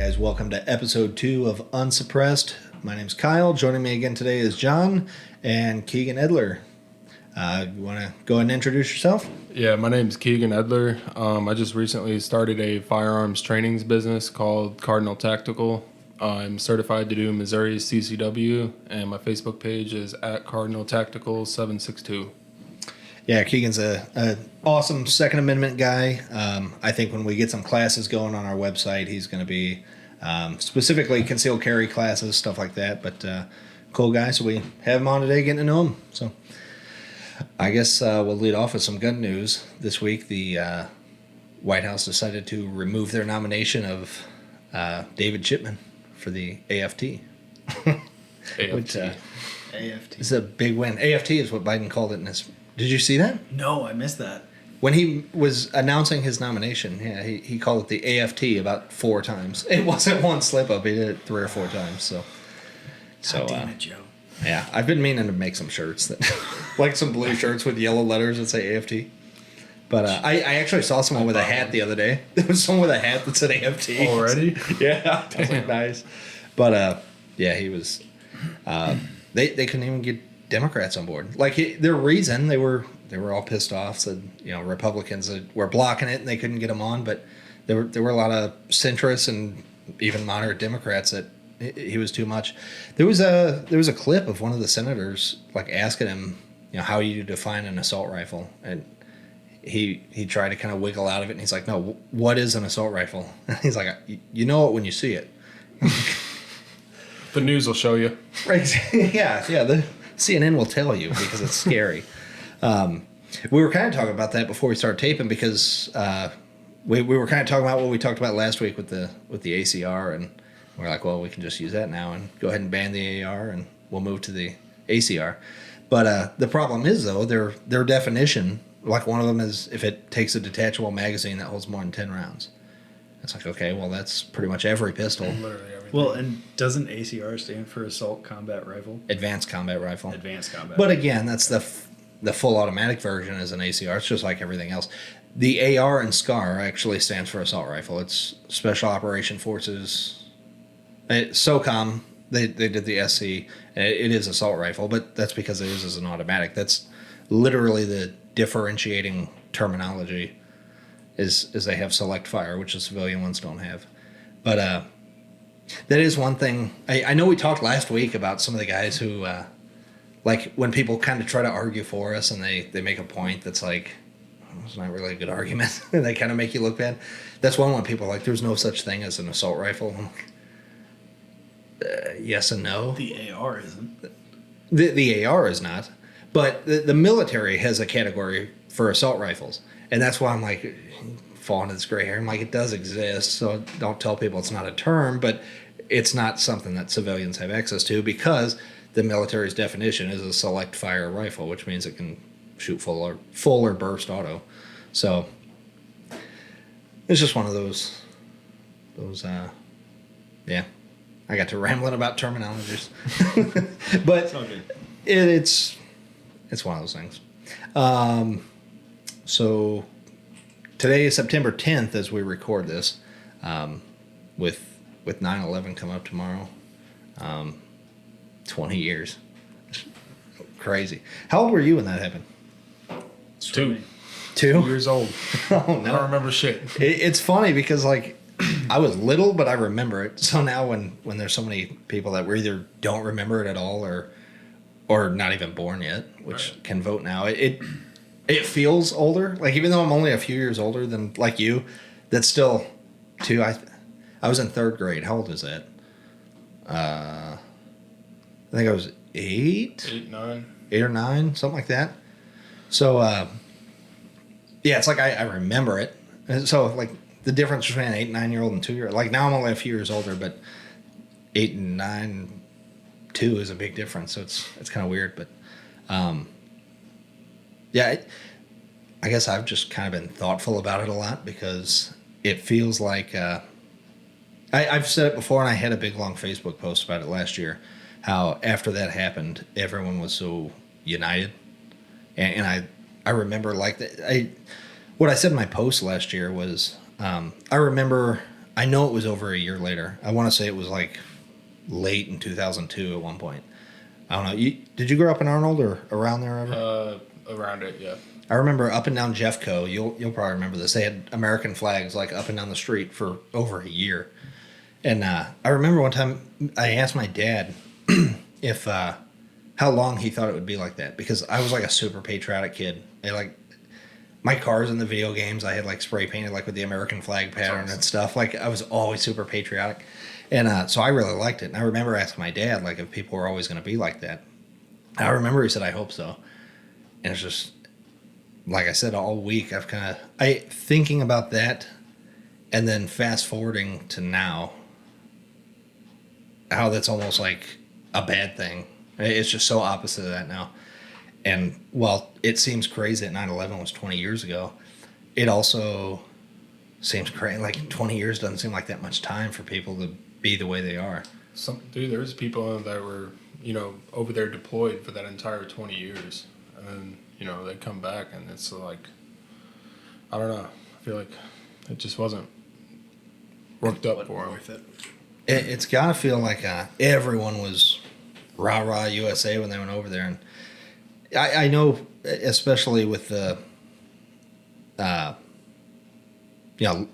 guys. Welcome to episode 2 of Unsuppressed. My name's Kyle. Joining me again today is John and Keagan Edler. You want to go ahead and introduce yourself? Yeah, my name's Keagan Edler. I just recently started a firearms trainings business called Cardinal Tactical. I'm certified to do Missouri CCW, and my Facebook page is at Cardinal Tactical 762. Yeah, Keegan's a awesome Second Amendment guy. I think when we get some classes going on our website, he's going to be specifically concealed carry classes, stuff like that. But cool guy, so we have him on today, getting to know him. So I guess we'll lead off with some gun news. This week, the White House decided to remove their nomination of David Chipman for the AFT. AFT. Which, AFT. is a big win. AFT is what Biden called it in his... Did you see that? No, I missed that. When he was announcing his nomination, yeah, he called it the AFT about 4 times. It wasn't one slip up; he did it 3 or 4 times. So Damn it, Joe. yeah, I've been meaning to make some shirts that, like some blue shirts with yellow letters that say AFT. But I actually saw someone with a hat the other day. There was someone with a hat that said AFT Already? Yeah, I was like, nice. But yeah, he was. They couldn't even get Democrats on board. Like their reason, they were all pissed off. Said Republicans were blocking it and they couldn't get them on. But there were a lot of centrists and even moderate Democrats that he was too much. There was a clip of one of the senators like asking him, how you define an assault rifle, and he tried to kind of wiggle out of it, and he's like, no, what is an assault rifle? And he's like, you know it when you see it. The news will show you. Right? Yeah. The CNN will tell you because it's scary. We were kind of talking about that before we started taping because we were kind of talking about what we talked about last week with the ACR, and we're like, well, we can just use that now and go ahead and ban the AR, and we'll move to the ACR. But the problem is, though, their definition, like one of them is if it takes a detachable magazine that holds more than 10 rounds. It's like, okay, well, that's pretty much every pistol. Literally everything. Well, and doesn't ACR stand for Assault Combat Rifle? Advanced Combat Rifle. Advanced Combat. But again, that's the full automatic version is an ACR. It's just like everything else. The AR and SCAR actually stands for Assault Rifle. It's Special Operation Forces. SOCOM, they did the SC. It is Assault Rifle, but that's because it is an automatic. That's literally the differentiating terminology is they have select fire, which the civilian ones don't have. But that is one thing. I know we talked last week about some of the guys who, like when people kind of try to argue for us and they make a point that's like, it's not really a good argument, and they kind of make you look bad. That's one when people are like, there's no such thing as an assault rifle. Yes and no. The AR isn't. The AR is not. But the military has a category for assault rifles. And that's why I'm like, falling into this gray hair. I'm like, it does exist, so don't tell people it's not a term, but it's not something that civilians have access to because the military's definition is a select fire rifle, which means it can shoot full or burst auto. So it's just one of those yeah. I got to rambling about terminologies. But It's all good. it's one of those things. So today is September 10th as we record this, with 9/11 coming up tomorrow. 20 years. Crazy. How old were you when that happened? 2 2? years old. Oh, I don't no. remember shit. It's funny because, like, I was little, but I remember it. So now when there's so many people that either don't remember it at all or not even born yet, which Right. can vote now, it feels older. Like, even though I'm only a few years older than, like, you, that's still 2. I was in 3rd grade. How old is that? I think I was 8? 8, 9. 8 or 9, something like that. So, yeah, it's like I remember it. And so, like, the difference between an 8 and 9-year-old and 2-year-old. Like, now I'm only a few years older, but 8 and 9, 2 is a big difference. So it's kind of weird. But, yeah, I guess I've just kind of been thoughtful about it a lot because it feels like... I've said it before, and I had a big, long Facebook post about it last year, how after that happened, everyone was so united. And I remember, like, what I said in my post last year was, I remember I know it was over a year later. I want to say it was like late in 2002 at one point. I don't know. Did you grow up in Arnold or around there ever? Around it, yeah. I remember up and down Jeffco. You'll probably remember this. They had American flags like up and down the street for over a year. And I remember one time I asked my dad if how long he thought it would be like that, because I was like a super patriotic kid. My cars in the video games, I had like spray painted like with the American flag pattern and stuff. Like I was always super patriotic, and so I really liked it. And I remember asking my dad like if people were always going to be like that. I remember he said, "I hope so." And it's just like I said all week, I thinking about that, and then fast forwarding to now, how that's almost like a bad thing. It's just so opposite of that now. And while it seems crazy that 9/11 was 20 years ago, it also seems crazy. Like 20 years doesn't seem like that much time for people to be the way they are. There's people that were, over there deployed for that entire 20 years. And then, they come back and it's like, I don't know. I feel like it just wasn't worked up for them. Worth it. It's got to feel like everyone was rah-rah USA when they went over there. And I know, especially with the,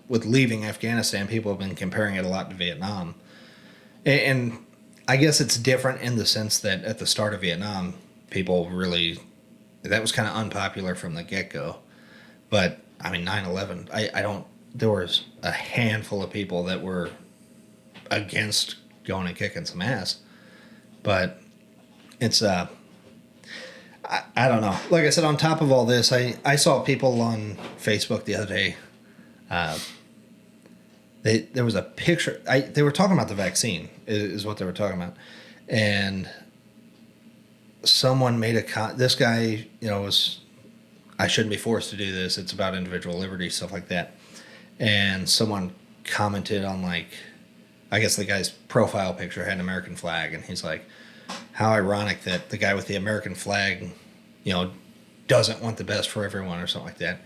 with leaving Afghanistan, people have been comparing it a lot to Vietnam. And I guess it's different in the sense that at the start of Vietnam, people really, that was kind of unpopular from the get-go. But, 9/11, there was a handful of people that were against going and kicking some ass. But it's, I don't know. Like I said, on top of all this, I saw people on Facebook the other day. There was a picture. They were talking about the vaccine, is what they were talking about, and someone made this guy, was, I shouldn't be forced to do this. It's about individual liberty, stuff like that. And someone commented on I guess the guy's profile picture had an American flag, and he's like, how ironic that the guy with the American flag, doesn't want the best for everyone or something like that.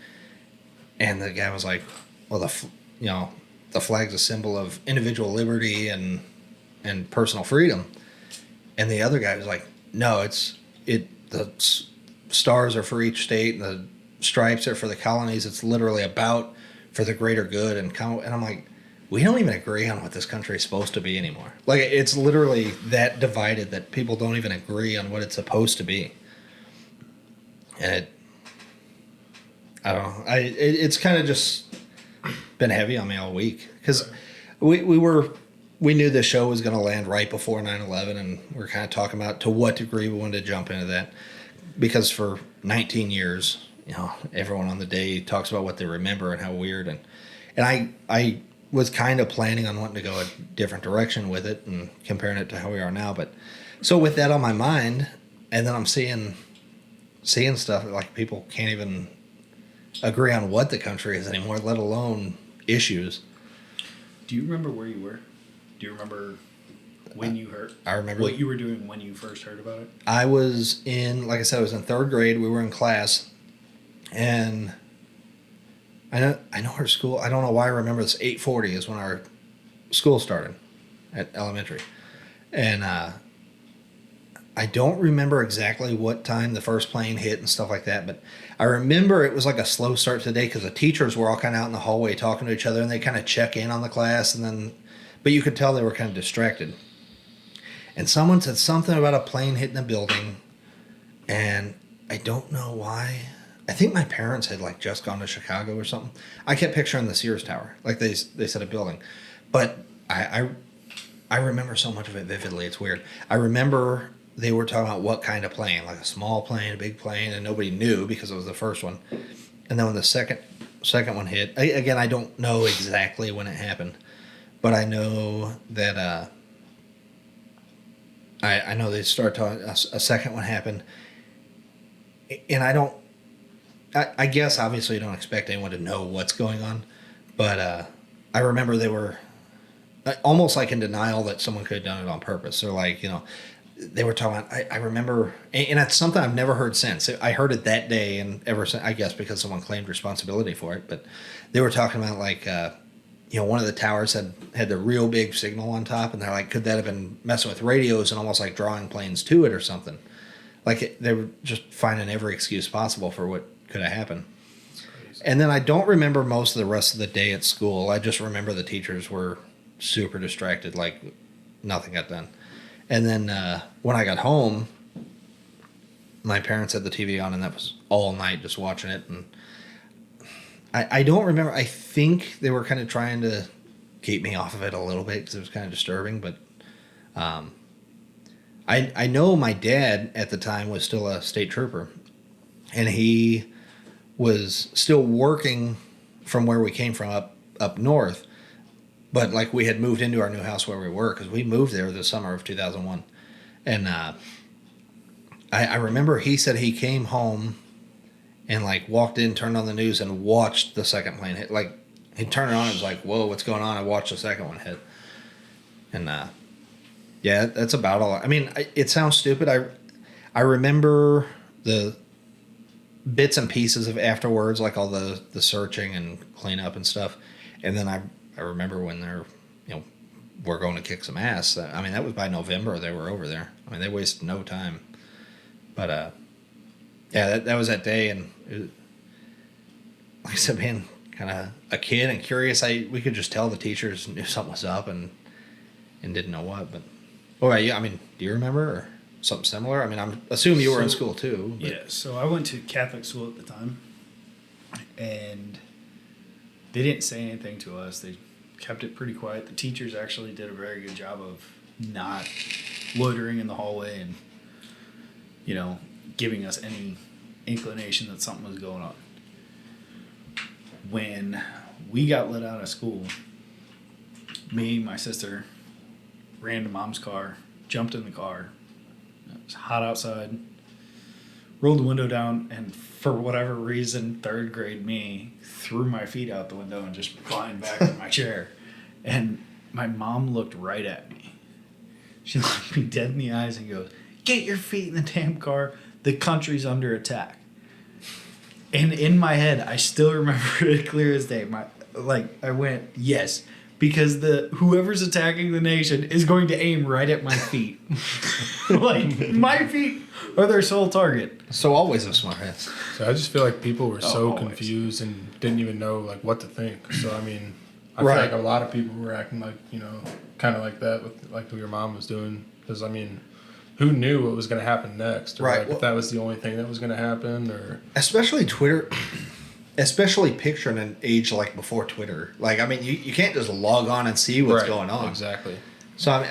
And the guy was like, well, the flag's a symbol of individual liberty and personal freedom. And the other guy was like, no, the stars are for each state and the stripes are for the colonies. It's literally about for the greater good. And I'm like, we don't even agree on what this country is supposed to be anymore. Like, it's literally that divided that people don't even agree on what it's supposed to be. And I don't know. It's kind of just been heavy on me all week because we knew this show was going to land right before 9/11, and we're kind of talking about to what degree we wanted to jump into that, because for 19 years, everyone on the day talks about what they remember and how weird, and I was kind of planning on wanting to go a different direction with it and comparing it to how we are now. But so with that on my mind, and then I'm seeing stuff like people can't even agree on what the country is anymore, let alone issues. Do you remember where you were? Do you remember when you heard? I remember what you were doing when you first heard about it. I was in, like I said, I was in third grade. We were in class, and I know our school. I don't know why I remember this. 8:40 is when our school started at elementary, and I don't remember exactly what time the first plane hit and stuff like that, but I remember it was like a slow start to the day because the teachers were all kind of out in the hallway talking to each other, and they kind of check in on the class, but you could tell they were kind of distracted. And someone said something about a plane hitting the building, and I don't know why. I think my parents had just gone to Chicago or something. I kept picturing the Sears Tower, like they said a building, but I remember so much of it vividly. It's weird. I remember they were talking about what kind of plane, like a small plane, a big plane, and nobody knew because it was the first one. And then when the second one hit, again, I don't know exactly when it happened, but I know that I know they started talking. A second one happened, and I guess obviously you don't expect anyone to know what's going on, but I remember they were almost like in denial that someone could have done it on purpose. They're they were talking about, I remember, and it's something I've never heard since. I heard it that day, and ever since, I guess because someone claimed responsibility for it, but they were talking about one of the towers had the real big signal on top, and they're like, could that have been messing with radios and almost like drawing planes to it or something? Like they were just finding every excuse possible for what could have happened. And then I don't remember most of the rest of the day at school. I just remember the teachers were super distracted, like nothing got done. And then when I got home, my parents had the TV on, and that was all night just watching it. And I don't remember. I think they were kind of trying to keep me off of it a little bit because it was kind of disturbing. But I know my dad at the time was still a state trooper, and he was still working from where we came from up north, but like we had moved into our new house where we were, because we moved there the summer of 2001. And I remember he said he came home and like walked in, turned on the news, and watched the second plane hit. Like he'd turn it on and was like, whoa, what's going on? I watched the second one hit. And yeah, that's about all. I mean, it sounds stupid. I remember the bits and pieces of afterwards, like all the searching and cleanup and stuff. And then I remember when we're going to kick some ass. I mean, that was by November they were over there. I mean, they wasted no time. But yeah, that was that day, and like I said, being kind of a kid and curious, we could just tell the teachers knew something was up and didn't know what. But yeah, I mean, do you remember or something similar? I mean, I'm assuming you were in school too. But. Yeah, so I went to Catholic school at the time, and they didn't say anything to us. They kept it pretty quiet. The teachers actually did a very good job of not loitering in the hallway and, giving us any inclination that something was going on. When we got let out of school, me and my sister ran to Mom's car, jumped in the car. It was hot outside. Rolled the window down, and for whatever reason, third grade me threw my feet out the window and just reclined back in my chair. And my mom looked right at me. She looked me dead in the eyes and goes, "Get your feet in the damn car. The country's under attack." And in my head, I still remember it clear as day. I went, yes, because whoever's attacking the nation is going to aim right at my feet. Like, my feet are their sole target. So always a smart ass. So I just feel like people were so always confused and didn't even know like what to think. So I mean, I Right. feel like a lot of people were acting like kind of like that with like what your mom was doing. Because I mean, who knew what was going to happen next? Or Right. Like, if that was the only thing that was going to happen, or Especially Twitter, especially picturing an age like before Twitter. Like, I mean, you can't just log on and see what's Right. going on. Exactly. So, I mean,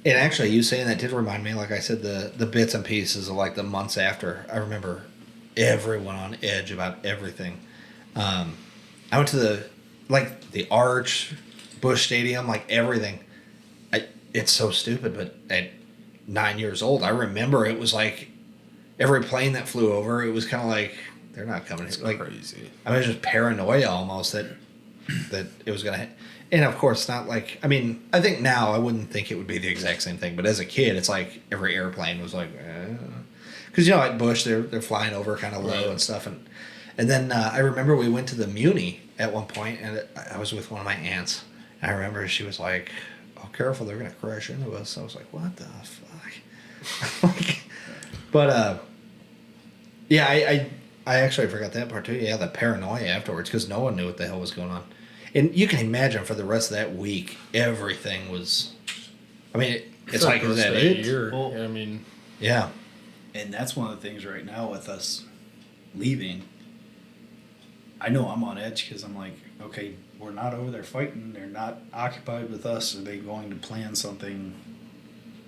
and actually, you saying that did remind me, like I said, the bits and pieces of like the months after. I remember everyone on edge about everything. I went to the Arch, Busch Stadium, like everything. It's so stupid, but at 9 years old, I remember it was like every plane that flew over, it was kind of like, they're not coming. It's like crazy. I mean, it was just paranoia almost that it was going to. And of course, not like, I mean, I think now I wouldn't think it would be the exact same thing, but as a kid, it's like every airplane was like, because at Bush they're flying over kind of low Right. and stuff, and then I remember we went to the Muni at one point, and I was with one of my aunts, and I remember she was like, "Oh, careful, they're gonna crash into us." I was like, "What the fuck?" But yeah, I actually forgot that part too. Yeah, the paranoia afterwards, because no one knew what the hell was going on. And you can imagine for the rest of that week, everything was. I mean, it's like, is that it? Year. Well, I mean, Yeah. And that's one of the things right now with us leaving. I know I'm on edge because I'm like, okay, we're not over there fighting. They're not occupied with us. Are they going to plan something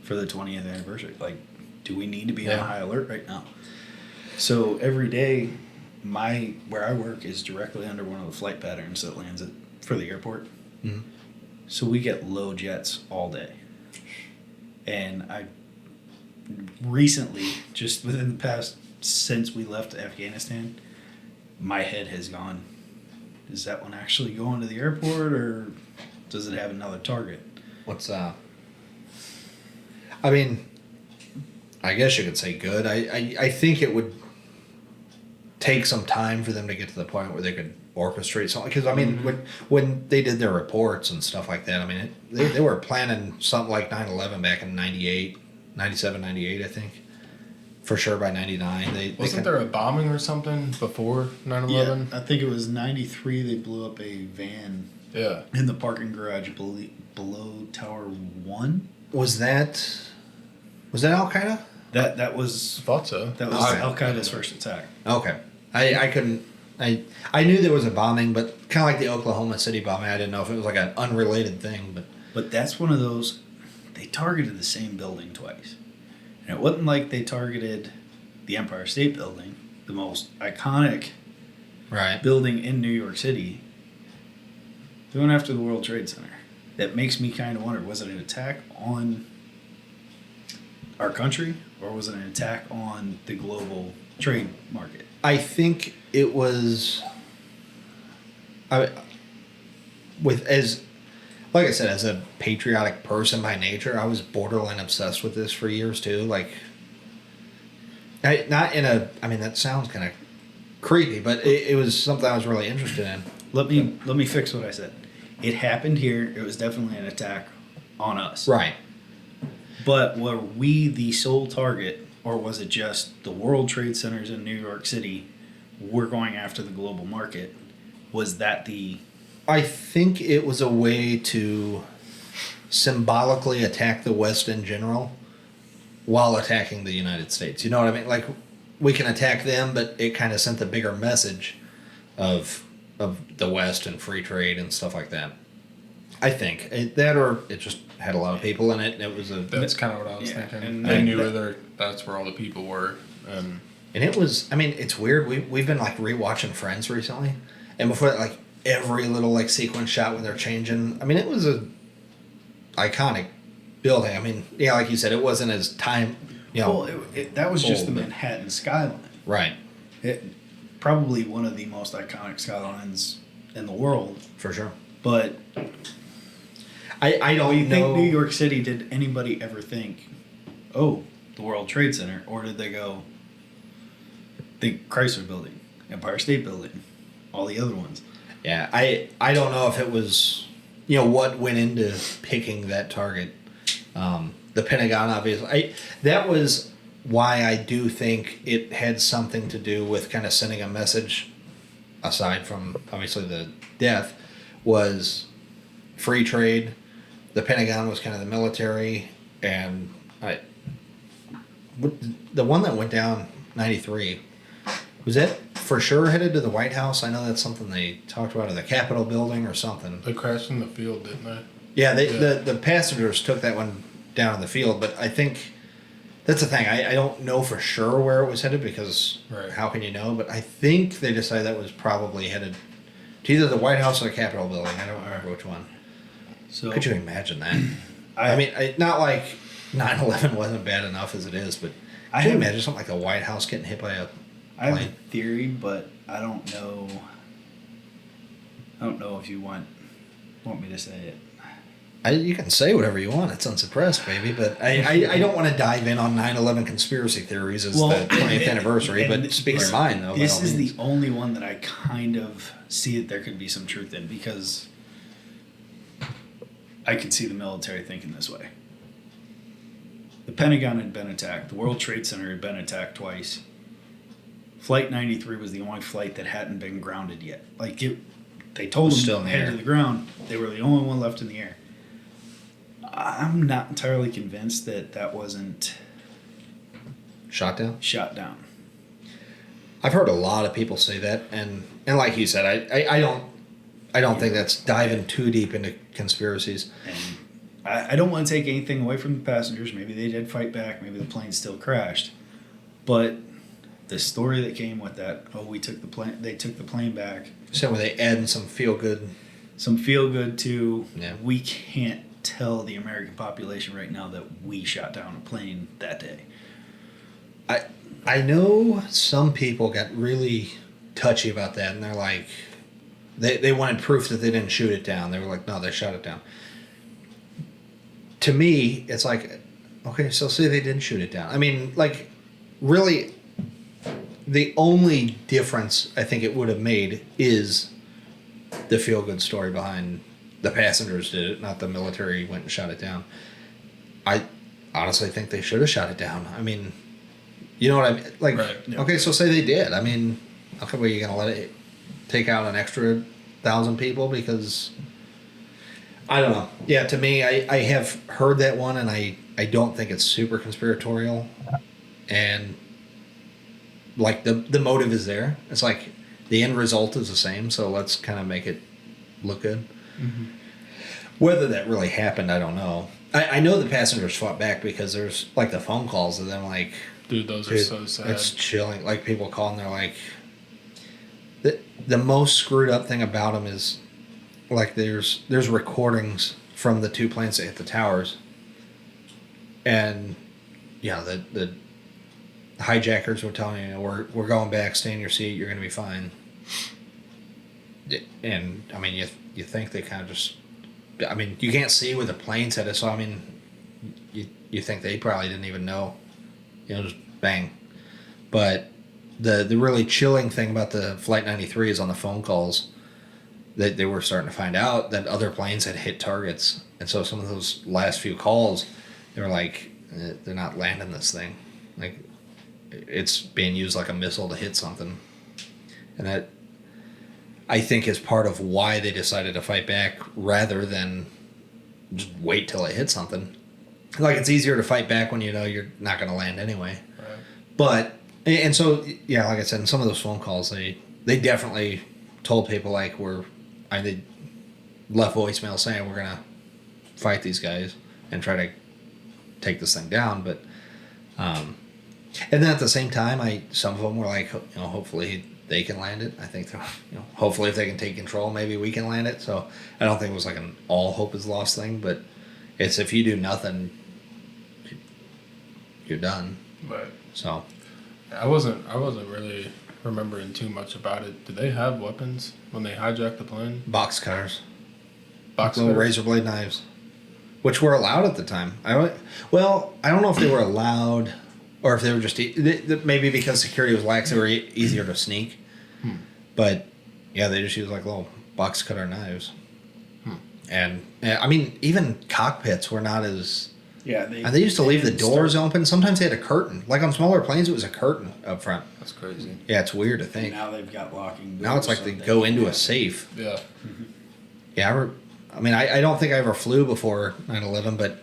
for the 20th anniversary? Like, do we need to be on high alert right now? So every day, where I work is directly under one of the flight patterns that lands for the airport. Mm-hmm. So we get low jets all day. And I recently, just within the past, since we left Afghanistan, my head has gone, is that one actually going to the airport, or does it have another target? What's I mean, I guess you could say good. I think it would take some time for them to get to the point where they could orchestrate something. Because I mean, when they did their reports and stuff like that, I mean, they were planning something like 9/11 back in 98, 97, 98, I think. For sure by 99. Wasn't there a bombing or something before 9/11? Yeah, I think it was 93. They blew up a van Yeah. in the parking garage below Tower 1. Was that Al Qaeda? That was I thought so. that was Okay. Al Qaeda's first attack. Okay, I couldn't. I knew there was a bombing, but kind of like the Oklahoma City bombing, I didn't know if it was like an unrelated thing. But that's one of those. They targeted the same building twice, and it wasn't like they targeted the Empire State Building, the most iconic Right. building in New York City. They went after the World Trade Center. That makes me kind of wonder: was it an attack on our country, or was it an attack on the global trade market? I think it was. Like I said, as a patriotic person by nature, I was borderline obsessed with this for years too. Like, not in a. I mean, that sounds kind of creepy, but it was something I was really interested in. Let me fix what I said. It happened here. It was definitely an attack on us. Right. But were we the sole target, or was it just the World Trade Centers in New York City were going after the global market? Was that the... I think it was a way to symbolically attack the West in general while attacking the United States. You know what I mean? Like, we can attack them, but it kind of sent the bigger message of the West and free trade and stuff like that. I think. It just had a lot of people in it. And it was That's kind of what I was Yeah, thinking. and I knew that's where all the people were. and it was, I mean, it's weird. We've been like rewatching Friends recently. And before that, like every little like sequence shot when they're changing, I mean, it was a iconic building. I mean, yeah, like you said, it wasn't as time, Well, that was just the old, but- Manhattan skyline. right, Probably one of the most iconic skylines in the world. for sure. But I don't do you know. think New York City, did anybody ever think, oh, the World Trade Center? Or did they go, think Chrysler Building, Empire State Building, all the other ones? Yeah, I don't know if it was, what went into picking that target. The Pentagon, obviously. That was why I do think it had something to do with kind of sending a message, aside from, obviously, the death, was free trade. The Pentagon was kind of the military, and the one that went down, 93, was that for sure headed to the White House? I know that's something they talked about, or the Capitol building or something. They crashed in the field, didn't they? Yeah, the passengers took that one down in the field, but I think that's the thing. I don't know for sure where it was headed because Right. how can you know? But I think they decided that was probably headed to either the White House or the Capitol building. I don't remember which one. So Could you imagine that? I mean, not like 9/11 wasn't bad enough as it is, but I can you have- imagine something like the White House getting hit by a I have a plane? theory, but I don't know. I don't know if you want me to say it. You can say whatever you want. It's unsuppressed, baby. But I don't want to dive in on 9/11 conspiracy theories as the 20th anniversary. But speak your mind, though. This is the only one that I kind of see that there could be some truth in, because I could see the military thinking this way. The Pentagon had been attacked. The World Trade Center had been attacked twice. Flight 93 was the only flight that hadn't been grounded yet. They told them Still to in the head air. to the ground. They were the only one left in the air. I'm not entirely convinced that wasn't shot down. shot down. I've heard a lot of people say that, and like you said, I don't think that's diving too deep into conspiracies. And I don't want to take anything away from the passengers. Maybe they did fight back. Maybe the plane still crashed. But the story that came with that, they took the plane back. So were they adding some feel good? Some feel good to, Yeah. we can't tell the American population right now that we shot down a plane that day. I know some people got really touchy about that, and they're like, they wanted proof that they didn't shoot it down. They were like, no, they shot it down. To me, it's like, okay, so say they didn't shoot it down. I mean, like, really, the only difference I think it would have made is the feel good story behind the passengers did it, not the military went and shot it down. I honestly think they should have shot it down. I mean, you know what I mean? Like, Right. okay, so say they did. I mean, okay, well, you gonna let it take out an extra 1,000 people because I don't know. Yeah, to me, I have heard that one, and I don't think it's super conspiratorial, and like the motive is there. It's like the end result is the same, so let's kind of make it look good. Mm-hmm. Whether that really happened, I don't know. I know the passengers fought back because there's like the phone calls of them like, Dude, those are so sad. it's chilling. Like people call and they're like, the most screwed up thing about them is like there's recordings from the 2 planes that hit the towers, and yeah, the hijackers were telling you, we're going back, stay in your seat, you're gonna be fine. And I mean, you think they kind of just, I mean, you can't see where the planes headed, so I mean, you think they probably didn't even know, just bang. But the really chilling thing about the Flight 93 is on the phone calls that they were starting to find out that other planes had hit targets, and so some of those last few calls, they were like, they're not landing this thing, like it's being used like a missile to hit something, and that I think is part of why they decided to fight back rather than just wait till it hit something. Like it's easier to fight back when you know you're not going to land anyway. Right. But and so yeah, like I said, in some of those phone calls, they definitely told people like they left voicemail saying we're gonna fight these guys and try to take this thing down. But and then at the same time, some of them were like, hopefully they can land it. I think hopefully if they can take control, maybe we can land it. So I don't think it was like an all hope is lost thing, but it's if you do nothing, you're done. Right. So I wasn't really remembering too much about it. Did they have weapons when they hijacked the plane? box cutters, Box little cutters? razor blade knives, which were allowed at the time. I don't know if they were allowed or if they were just maybe because security was lax, they were easier to sneak. But yeah, they just used like little box cutter knives. And I mean, even cockpits were not as. Yeah, And they used to leave the doors open. Sometimes they had a curtain. Like on smaller planes, it was a curtain up front. That's crazy. Yeah, it's weird to think. Now they've got locking doors. Now it's like they go into a safe. Yeah. Yeah, I don't think I ever flew before 9/11, but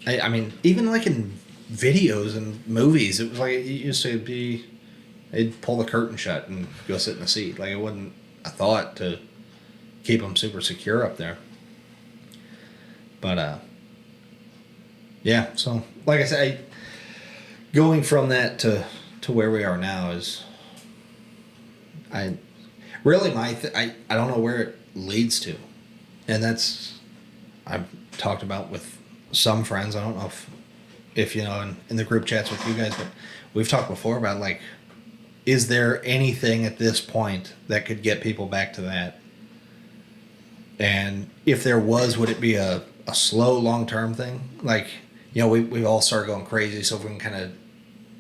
I mean, even like in videos and movies, it was like it used to be, they'd pull the curtain shut and go sit in the seat. Like it wasn't a thought to keep them super secure up there. But yeah. So like I said, going from that to where we are now is, I really I don't know where it leads to. And that's, I've talked about with some friends. I don't know if in the group chats with you guys, but we've talked before about like, is there anything at this point that could get people back to that? And if there was, would it be a slow long-term thing? Like, we all start going crazy. So if we can kind of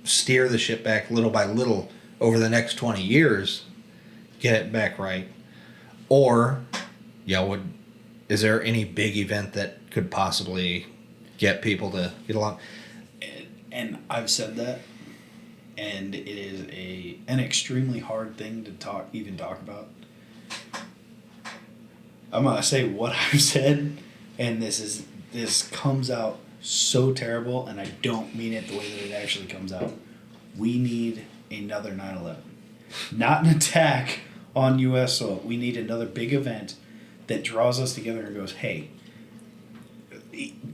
steer the ship back little by little over the next 20 years, get it back right. Or, is there any big event that could possibly get people to get along? And I've said that, and it is an extremely hard thing to talk about. I'm gonna say what I've said, and this comes out so terrible, and I don't mean it the way that it actually comes out. We need another 9/11, not an attack on U.S. soil. We need another big event that draws us together and goes, hey,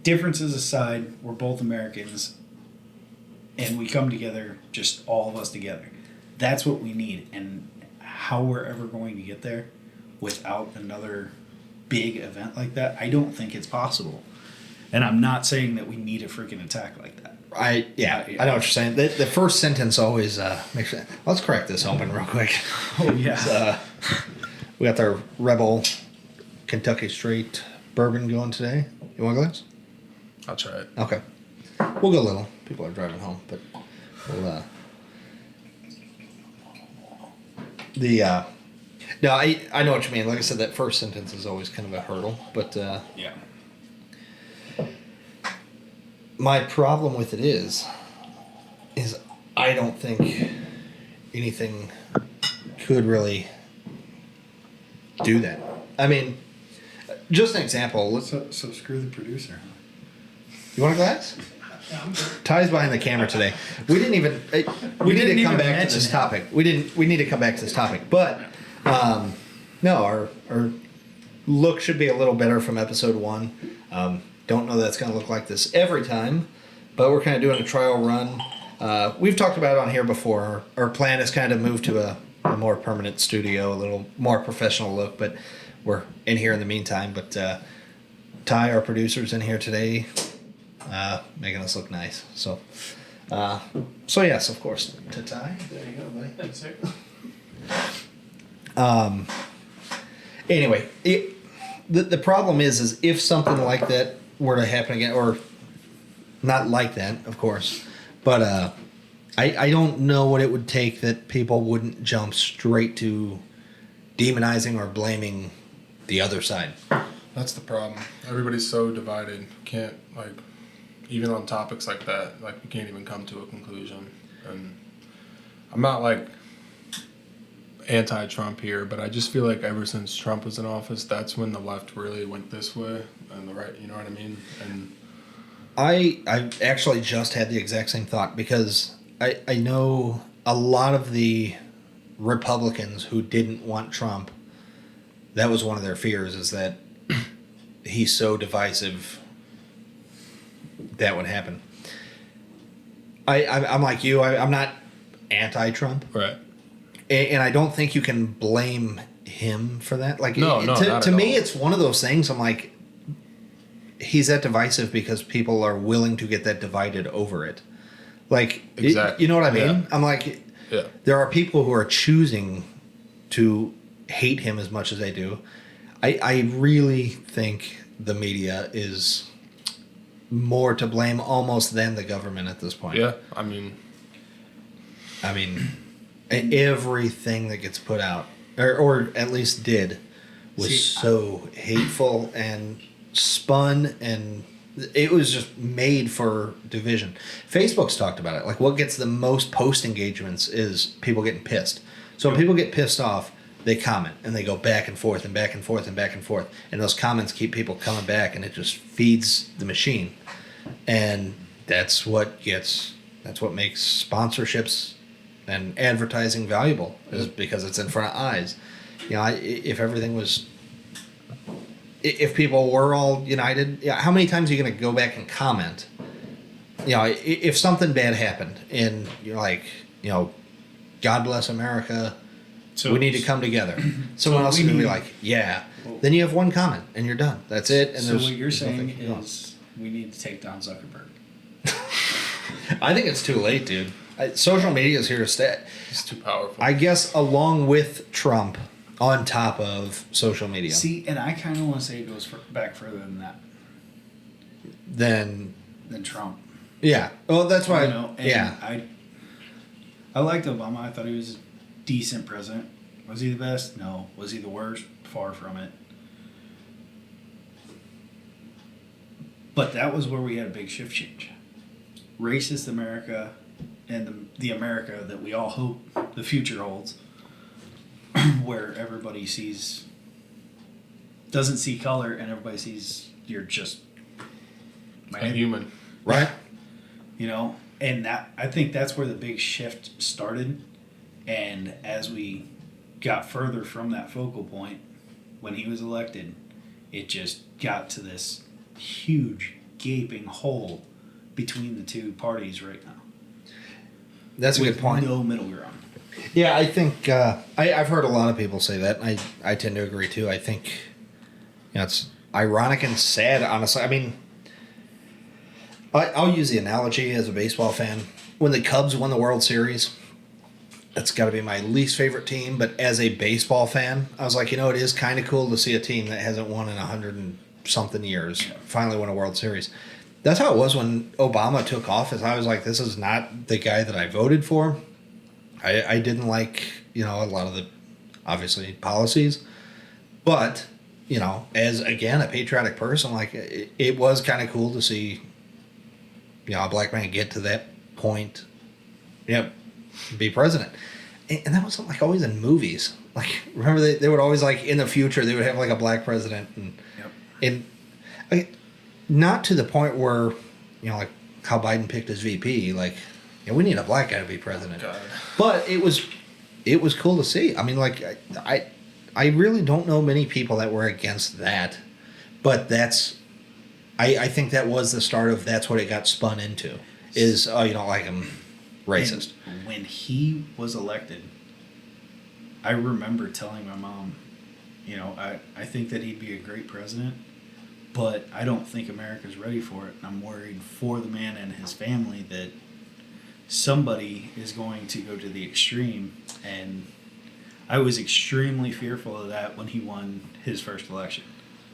differences aside, we're both Americans, and we come together, just all of us together. That's what we need. And how we're ever going to get there without another big event like that, I don't think it's possible. And I'm not saying that we need a freaking attack like that. I know what you're saying. The first sentence always makes sense. Let's crack this open real quick. Oh, yeah. We got our Rebel Kentucky Straight bourbon going today. You want a glass? I'll try it. Okay. We'll go little. People are driving home, but we'll No, I know what you mean. Like I said, that first sentence is always kind of a hurdle. But Yeah. my problem with it is I don't think anything could really do that. I mean, just an example. So screw the producer. You want a glass? Ty's behind the camera today. We didn't even. We need to come back to this topic. We need to come back to this topic. But no, our look should be a little better from episode 1. Don't know that's going to look like this every time, but we're kind of doing a trial run. We've talked about it on here before. Our plan is kind of move to a more permanent studio, a little more professional look, but we're in here in the meantime. But Ty, our producer's in here today, making us look nice. So yes, of course, to Ty. There you go, buddy. Thanks, sir. Anyway, the problem is if something like that were to happen again, or not like that, of course, but I don't know what it would take that people wouldn't jump straight to demonizing or blaming the other side. That's the problem. Everybody's so divided. Can't, like, even on topics like that, like, you can't even come to a conclusion. And I'm not, like, anti-Trump here, but I just feel like ever since Trump was in office, that's when the left really went this way, and the right, you know what I mean? And I actually just had the exact same thought, because I know a lot of the Republicans who didn't want Trump, that was one of their fears, is that he's so divisive that would happen. I'm like you. I'm not anti-Trump. right. And I don't think you can blame him for that. Like, No, not to at me, all. it's one of those things. I'm like, he's that divisive because people are willing to get that divided over it. Like, Exactly. you know what I mean? Yeah. I'm like, Yeah. there are people who are choosing to hate him as much as they do. I really think the media is more to blame almost than the government at this point. Yeah, I mean, everything that gets put out, or at least did, was so hateful and spun, and it was just made for division. Facebook's talked about it. Like, what gets the most post engagements is people getting pissed. So when people get pissed off, they comment, and they go back and forth and back and forth and back and forth. And those comments keep people coming back, and it just feeds the machine. And that's what makes sponsorships and advertising valuable, is because it's in front of eyes. You know, if people were all united, how many times are you going to go back and comment? You know, if something bad happened and you're like, you know, God bless America, So we need to come together. Someone else is going to be like, yeah. Then you have one comment and you're done. That's it. And so there's, what you're there's saying nothing going. is we need to take down Zuckerberg. I think it's too late, dude. Social media is here to stay. it's too powerful. I guess along with Trump, on top of social media. See, and I kind of want to say it goes back further than that, Then, than Trump. yeah. Well, that's why. You know, and yeah. I liked Obama. I thought he was a decent president. Was he the best? No. Was he the worst? Far from it. But that was where we had a big shift change. Racist America and the America that we all hope the future holds, where everybody doesn't see color, and everybody sees you're just a human. Right? You know, and that, I think that's where the big shift started. And as we got further from that focal point, when he was elected, it just got to this huge gaping hole between the two parties right now. That's a good point. No middle ground. Yeah, I think I've heard a lot of people say that, and I tend to agree too. I think, you know, it's ironic and sad, honestly. I mean, I'll use the analogy as a baseball fan. When the Cubs won the World Series, that's got to be my least favorite team. But as a baseball fan, I was like, you know, it is kind of cool to see a team that hasn't won in 100 and something years finally win a World Series. That's how it was when Obama took office. I was like, this is not the guy that I voted for. I didn't like, you know, a lot of the obviously policies. But, you know, as again a patriotic person, like it was kind of cool to see, you know, a black man get to that point, yep, be president. And that wasn't like always in movies. Like, remember they would always, like, in the future they would have like a black president, and like, not to the point where, you know, like how Biden picked his VP. Like, yeah, we need a black guy to be president. God. But it was cool to see. I mean, like, I really don't know many people that were against that, but I think that was the start of that's what it got spun into. Is, oh, you don't like him, racist. And when he was elected, I remember telling my mom, you know, I think that he'd be a great president, but I don't think America's ready for it. And I'm worried for the man and his family that somebody is going to go to the extreme. And I was extremely fearful of that when he won his first election.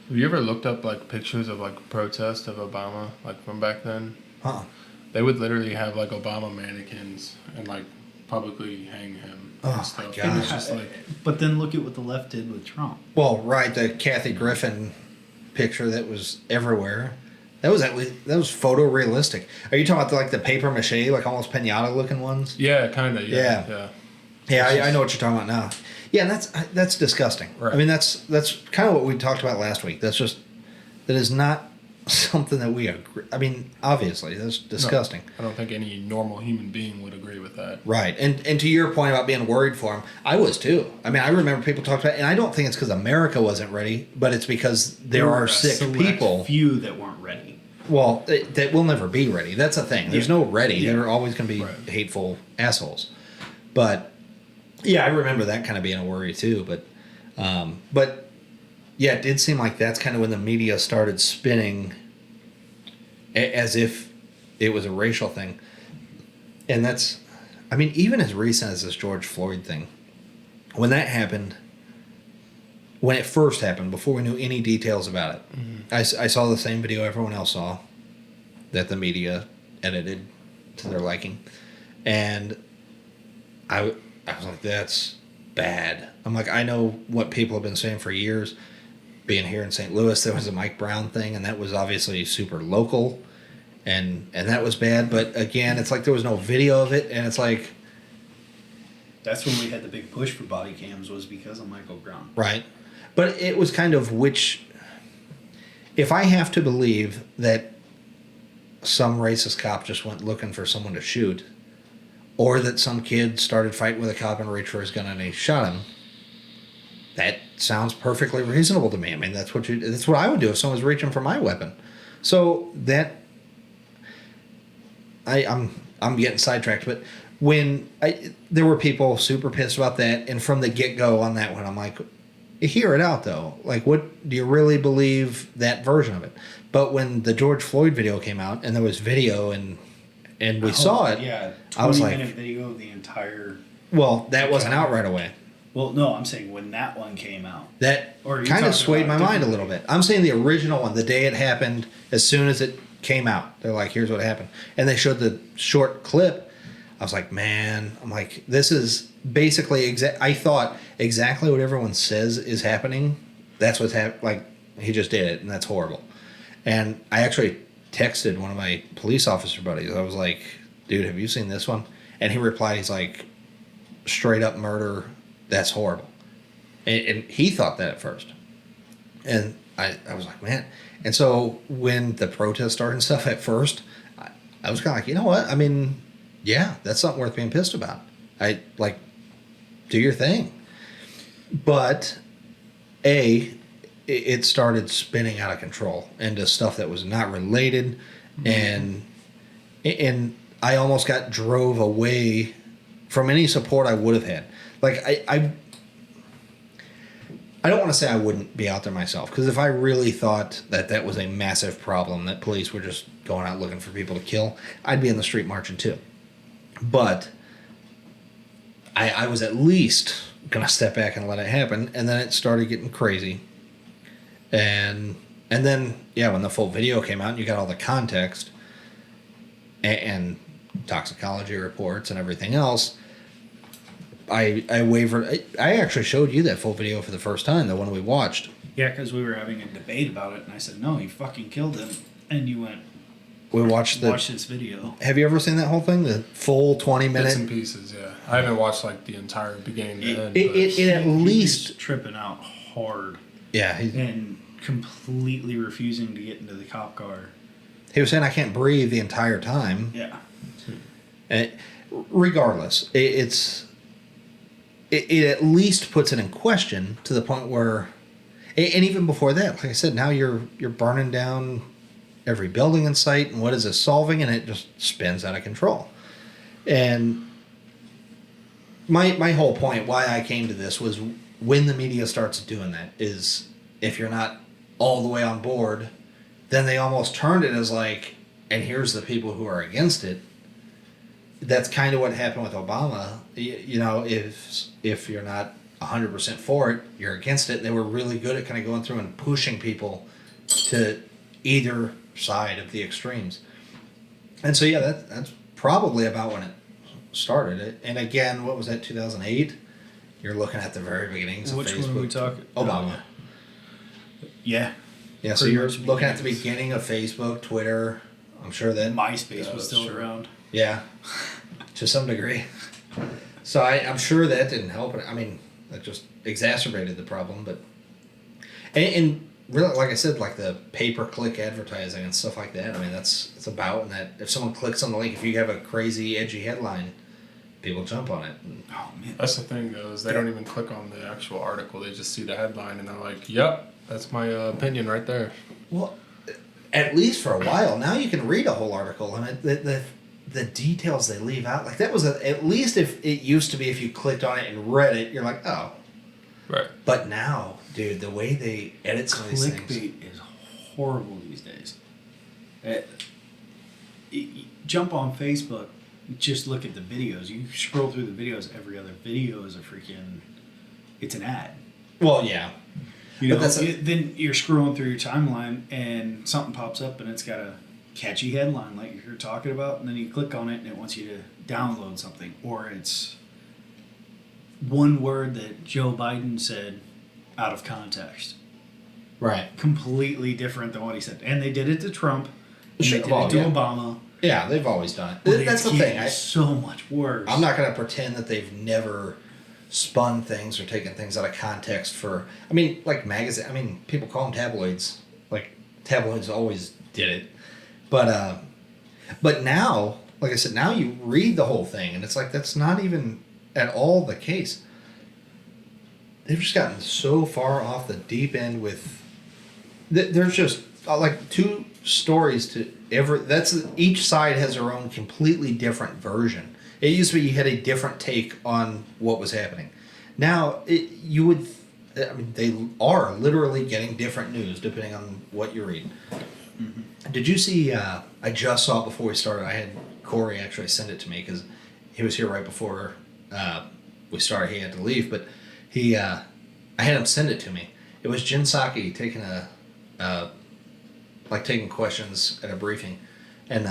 Have you ever looked up like pictures of like protests of Obama, like from back then? Huh. They would literally have like Obama mannequins and like publicly hang him. Oh, and stuff. my God. And it's just like, But then look at what the left did with Trump. Well, right, the Kathy Griffin picture that was everywhere. That was photorealistic. Are you talking about like the paper mache, like almost pinata looking ones? yeah, kind of. Yeah. Yeah. Yeah, I know what you're talking about now. Yeah, and that's disgusting. Right. I mean, that's kind of what we talked about last week. That is not something that we agree. I mean, obviously, that's disgusting. No, I don't think any normal human being would agree with that. Right, and to your point about being worried for him, I was too. I mean, I remember people talked about, and I don't think it's because America wasn't ready, but it's because there were are a sick select people. few that weren't ready. Well, that will never be ready. That's the thing. There's no ready. Yeah. There are always going to be Right. hateful assholes. But yeah, I remember that kind of being a worry too. But yeah, it did seem like that's kind of when the media started spinning as if it was a racial thing. And that's, I mean, even as recent as this George Floyd thing, when that happened, when it first happened, before we knew any details about it, I saw the same video everyone else saw that the media edited to their liking. And I was like, that's bad. I'm like, I know what people have been saying for years. Being here in St. Louis, there was a Mike Brown thing, and that was obviously super local, and that was bad. But again, it's like there was no video of it, and it's like, That's when we had the big push for body cams, was because of Michael Brown. right. But it was kind of if I have to believe that some racist cop just went looking for someone to shoot, or that some kid started fighting with a cop and reached for his gun and he shot him, that sounds perfectly reasonable to me. I mean, that's what I would do if someone was reaching for my weapon. So that I'm getting sidetracked, but when there were people super pissed about that, and from the get-go on that one, I'm like, hear it out though. Like, what do you really believe that version of it? But when the George Floyd video came out and there was video and we saw it, Yeah, 20 I was like, minute video of the entire. well, that wasn't out right away. Well, no, I'm saying when that one came out. That Or are you kind of talking swayed my about mind a different- little bit. I'm saying the original one, the day it happened, as soon as it came out, they're like, here's what happened. And they showed the short clip. I was like, man, I'm like, this is basically I thought exactly what everyone says is happening. That's what's happening. Like, he just did it, and that's horrible. And I actually texted one of my police officer buddies. I was like, dude, have you seen this one? And he replied, he's like, straight up murder. That's horrible. And he thought that at first. And I was like, man. And so when the protest started and stuff at first, I was kind of like, you know what? I mean, yeah, that's something worth being pissed about. Do your thing. But, it started spinning out of control into stuff that was not related. And I almost got drove away from any support I would have had. Like, I don't want to say I wouldn't be out there myself, because if I really thought that was a massive problem, that police were just going out looking for people to kill, I'd be in the street marching too. But I was at least going to step back and let it happen, and then it started getting crazy. And then, yeah, when the full video came out and you got all the context and toxicology reports and everything else, I wavered. I actually showed you that full video for the first time, the one we watched. Yeah, because we were having a debate about it, and I said, no, he fucking killed him. And you went, We watched watch this video. Have you ever seen that whole thing? The full 20-minute? Bits and pieces, yeah. I haven't watched like the entire beginning to end. It at He least... was tripping out hard Yeah. and completely refusing to get into the cop car. He was saying, I can't breathe the entire time. Yeah. And regardless, it at least puts it in question to the point where... And even before that, like I said, now you're burning down every building in sight, and what is this solving? And it just spins out of control. And my whole point, why I came to this, was when the media starts doing that, is if you're not all the way on board, then they almost turned it as like, and here's the people who are against it. That's kind of what happened with Obama. You know, if you're not 100% for it, you're against it. They were really good at kind of going through and pushing people to either side of the extremes. And so, yeah, that's probably about when it started. And again, what was that, 2008? You're looking at the very beginnings of Which Facebook. one are we talking? Obama. Yeah. Yeah, so you're looking at the beginning of Facebook, Twitter. I'm sure that... MySpace was still around. Yeah, to some degree. So I'm sure that didn't help it. I mean, that just exacerbated the problem. But and really, like I said, like the pay-per-click advertising and stuff like that. I mean, it's about, and that if someone clicks on the link, if you have a crazy, edgy headline, people jump on it. Oh man, that's the thing though, is they don't even click on the actual article. They just see the headline and they're like, "Yep, that's my opinion right there." Well, at least for a while. Now you can read a whole article, and the details they leave out, like that was at least if it used to be, if you clicked on it and read it, you're like, oh. Right. But now, dude, the way they edit some of these things. clickbait is horrible these days. Jump on Facebook, just look at the videos. You scroll through the videos, every other video is it's an ad. Well, yeah. You know, then you're scrolling through your timeline and something pops up and it's got a catchy headline like you're talking about, and then you click on it and it wants you to download something, or it's one word that Joe Biden said out of context. Right. Completely different than what he said. And they did it to Trump. And Sure, they did well, it to yeah. Obama. Yeah, they've always done it. But That's it's the thing. getting so much worse. I'm not going to pretend that they've never spun things or taken things out of context for... I mean, like magazine... I mean, people call them tabloids. Like, tabloids always did it. But now, like I said, now you read the whole thing, and it's like that's not even at all the case. They've just gotten so far off the deep end with... There's just like two stories to every... Each side has their own completely different version. It used to be you had a different take on what was happening. Now, you would... I mean, they are literally getting different news depending on what you read. Mm-hmm. Did you see... I just saw it before we started. I had Corey actually send it to me because he was here right before we started. He had to leave, but I had him send it to me. It was Jen Psaki taking taking questions at a briefing. And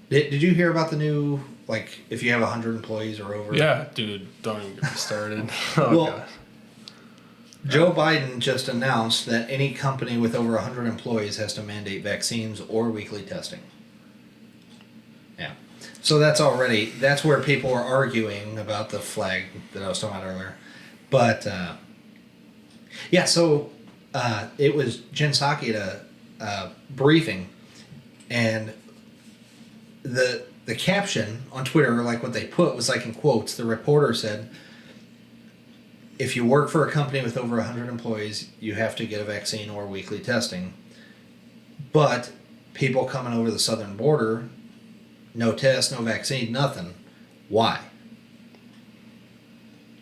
did you hear about the new, like, if you have 100 employees or over? Yeah, dude, don't even get me started. God. Joe Biden just announced that any company with over 100 employees has to mandate vaccines or weekly testing. Yeah. So that's where people are arguing about the flag that I was talking about earlier. But, yeah, so it was Jen Psaki at a briefing, and the caption on Twitter, like what they put, was like in quotes. The reporter said, if you work for a company with over 100 employees, you have to get a vaccine or weekly testing. But people coming over the southern border, no test, no vaccine, nothing. Why?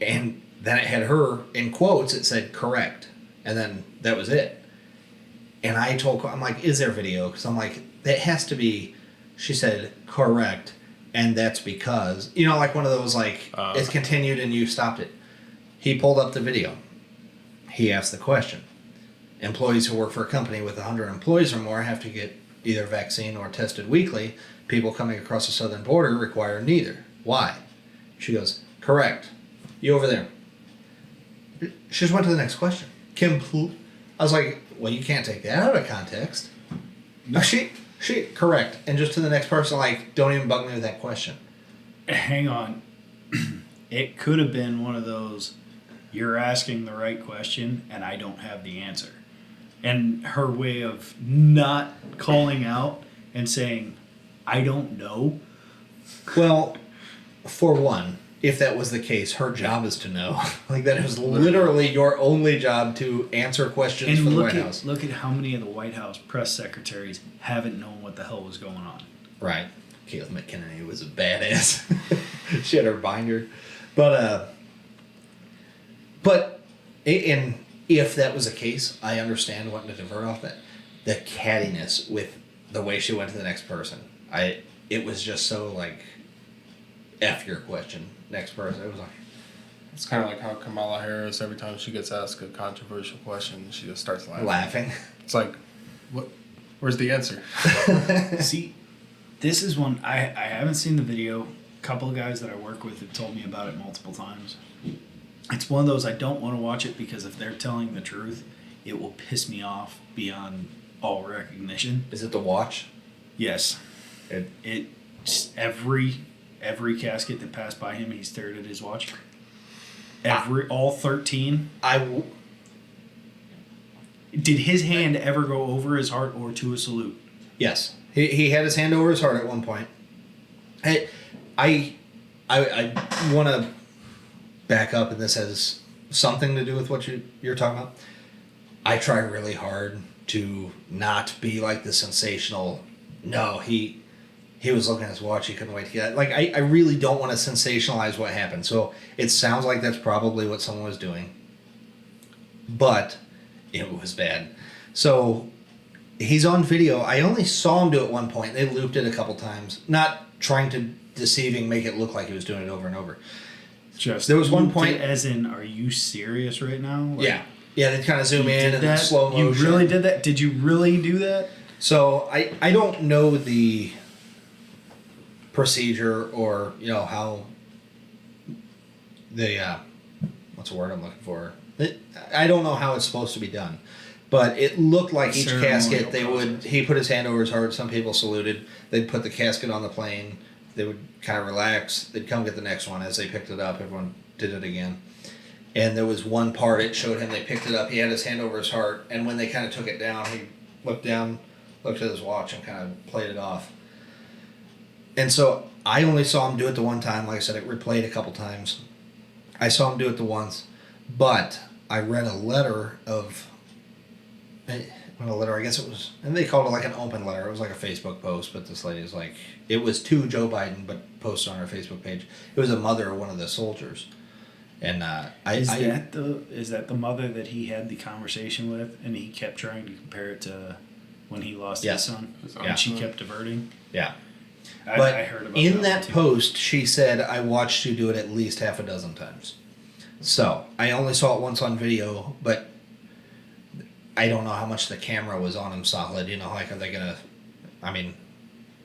And then it had her, in quotes, it said correct. And then that was it. And I'm like, is there video? Because I'm like, that has to be, she said correct, and that's because, like one of those, like, it's continued and you stopped it. He pulled up the video. He asked the question. Employees who work for a company with 100 employees or more have to get either vaccine or tested weekly. People coming across the southern border require neither. Why? She goes, correct. You over there. She just went to the next question. I was like, well, you can't take that out of context. No. She correct. And just to the next person, like, don't even bug me with that question. Hang on. It could have been one of those, you're asking the right question and I don't have the answer. And her way of not calling out and saying, I don't know. Well, for one, if that was the case, her job is to know. Like, that is literally your only job, to answer questions for the White House. Look at how many of the White House press secretaries haven't known what the hell was going on. Right. Kayla McKinney was a badass. She had her binder. But and if that was the case, I understand wanting to divert off that. The cattiness with the way she went to the next person. It was just so like, F your question, next person. It was like, It's kind of like how Kamala Harris, every time she gets asked a controversial question, she just starts laughing. It's like, what? Where's the answer? See, this is one, I haven't seen the video. A couple of guys that I work with have told me about it multiple times. It's one of those, I don't want to watch it because if they're telling the truth, it will piss me off beyond all recognition. Is it the watch? Yes. It every casket that passed by him, he stared at his watch. All 13. Did his hand ever go over his heart or to a salute? Yes. He had his hand over his heart at one point. I want to back up, and this has something to do with what you're talking about. I try really hard to not be like the sensational, no, he was looking at his watch, he couldn't wait to get it. Like, I really don't want to sensationalize what happened. So it sounds like that's probably what someone was doing. But it was bad. So he's on video. I only saw him do it one point. They looped it a couple times. Not trying to make it look like he was doing it over and over. Just there was one point, as in, are you serious right now? Like, yeah. They kind of zoom in and then slow motion. You really did that? Did you really do that? So I don't know the procedure or how the what's the word I'm looking for? I don't know how it's supposed to be done, but it looked like each casket he put his hand over his heart. Some people saluted. They'd put the casket on the plane. They would kind of relax. They'd come get the next one. As they picked it up, everyone did it again. And there was one part, it showed him, they picked it up. He had his hand over his heart. And when they kind of took it down, he looked down, looked at his watch, and kind of played it off. And so I only saw him do it the one time. Like I said, it replayed a couple times. I saw him do it the once. But I read a letter I guess it was, and they called it like an open letter. It was like a Facebook post, but this lady was like, it was to Joe Biden, but posted on her Facebook page. It was a mother of one of the soldiers. And is that the mother that he had the conversation with, and he kept trying to compare it to when he lost his son? And she kept diverting? Yeah. I heard about in that post, she said, I watched you do it at least half a dozen times. So, I only saw it once on video, but I don't know how much the camera was on him solid. Like, are they going to,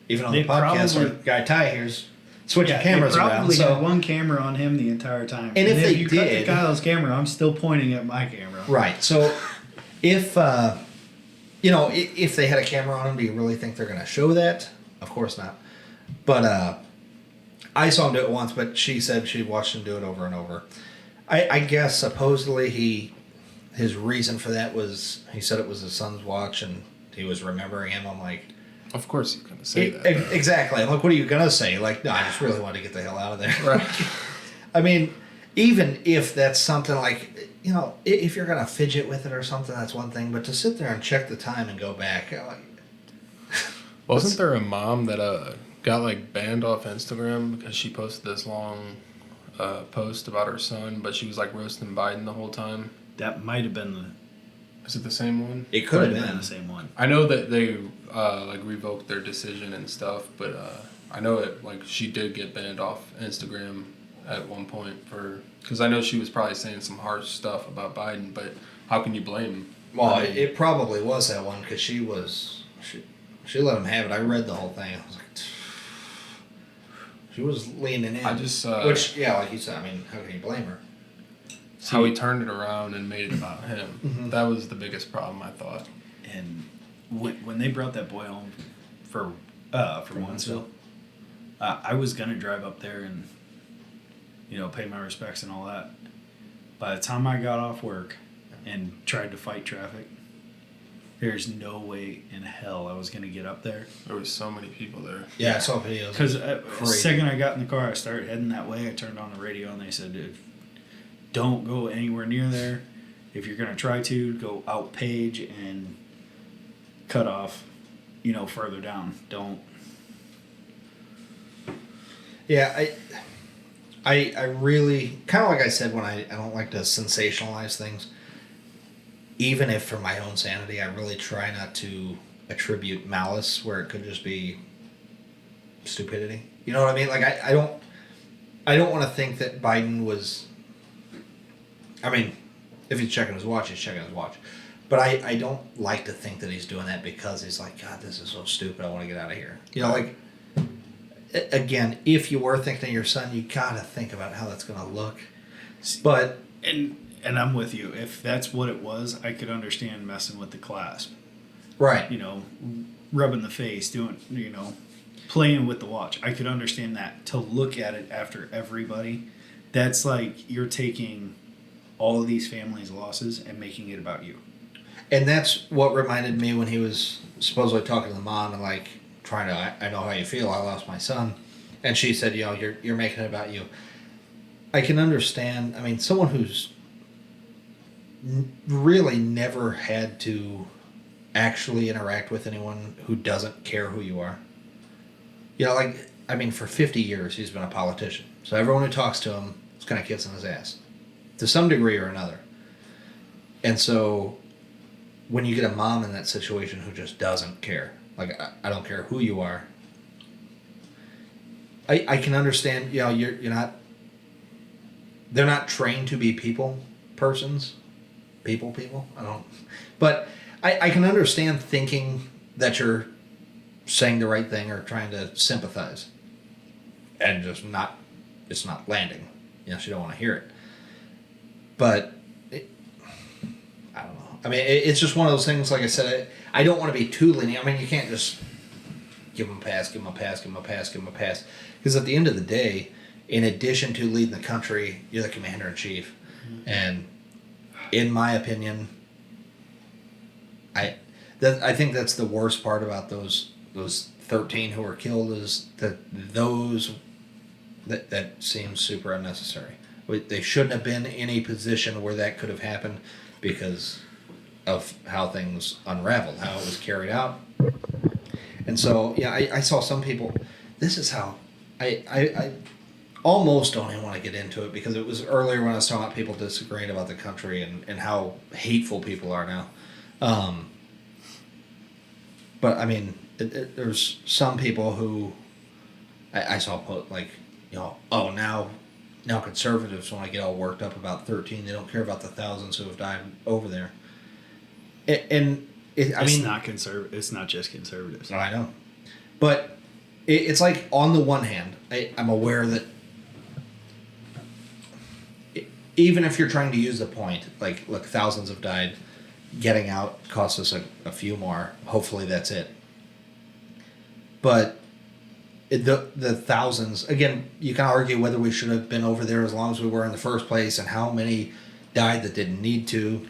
even on the podcast, our guy Ty here's switching cameras around. They probably had one camera on him the entire time. And if you cut to Kyle's camera, I'm still pointing at my camera. Right. So, if they had a camera on him, do you really think they're going to show that? Of course not. But I saw him do it once, but she said she watched him do it over and over. I guess supposedly his reason for that was, he said it was his son's watch and he was remembering him. I'm like, of course he's going to say that. Exactly. I'm like, what are you going to say? Like, no, I just really wanted to get the hell out of there. Right. Even if that's something like, if you're going to fidget with it or something, that's one thing. But to sit there and check the time and go back, wasn't there a mom that got banned off Instagram because she posted this long post about her son, but she was roasting Biden the whole time? That might have been Is it the same one? It could have been the same one. I know that they revoked their decision and stuff, but I know it she did get banned off Instagram at one point because I know she was probably saying some harsh stuff about Biden, but how can you blame him? Well, it probably was that one because she let him have it. I read the whole thing. I was like, She was leaning in. I just which, yeah, like you said, I mean, how can you blame her? how he turned it around and made it about him. Mm-hmm. That was the biggest problem, I thought. And when they brought that boy home for Winsville, I was gonna drive up there and pay my respects and all that. By the time I got off work and tried to fight traffic, there's no way in hell I was gonna get up there. There was so many people there. Yeah, I saw videos. Because the second I got in the car, I started heading that way. I turned on the radio and they said, "Don't go anywhere near there. If you're gonna try to, go out Page and cut off, further down. Don't." Yeah, I really, kind of like I said when I don't like to sensationalize things. Even if for my own sanity, I really try not to attribute malice where it could just be stupidity. You know what I mean? Like I don't want to think that Biden was. I mean, if he's checking his watch, he's checking his watch. But I don't like to think that he's doing that because he's like, God, this is so stupid. I want to get out of here. Like. Again, if you were thinking of your son, you gotta think about how that's gonna look. But and I'm with you. If that's what it was, I could understand messing with the clasp. right, Rubbing the face, doing playing with the watch. I could understand that. To look at it after everybody, that's like you're taking all of these families' losses and making it about you. and that's what reminded me when he was supposedly talking to the mom and like trying to. I know how you feel. I lost my son, and she said, you're making it about you. I can understand. I mean, someone who's really never had to actually interact with anyone who doesn't care who you are. For 50 years he's been a politician. So everyone who talks to him is kind of kissing his ass to some degree or another. And so when you get a mom in that situation who just doesn't care, like, I don't care who you are, I can understand, you're not, they're not trained to be people, but I can understand thinking that you're saying the right thing or trying to sympathize and just it's not landing. She don't want to hear it. But I don't know. I mean, it's just one of those things, like I said, I don't want to be too lenient. I mean, you can't just give them a pass. Because at the end of the day, in addition to leading the country, you're the commander-in-chief. Mm-hmm. And in my opinion, I think that's the worst part about those 13 who were killed is that that seems super unnecessary. They shouldn't have been in a position where that could have happened because of how things unraveled, how it was carried out. And so, I saw some people, this is how, I almost don't even want to get into it because it was earlier when I was talking about people disagreeing about the country and how hateful people are now. But I mean, there's some people who I saw put like, now conservatives want to get all worked up about 13. They don't care about the thousands who have died over there. It's not conservative. It's not just conservatives. I know, but it's like on the one hand, I'm aware that even if you're trying to use the point, like, look, thousands have died. Getting out costs us a few more. Hopefully that's it. But the thousands, again, you can argue whether we should have been over there as long as we were in the first place and how many died that didn't need to.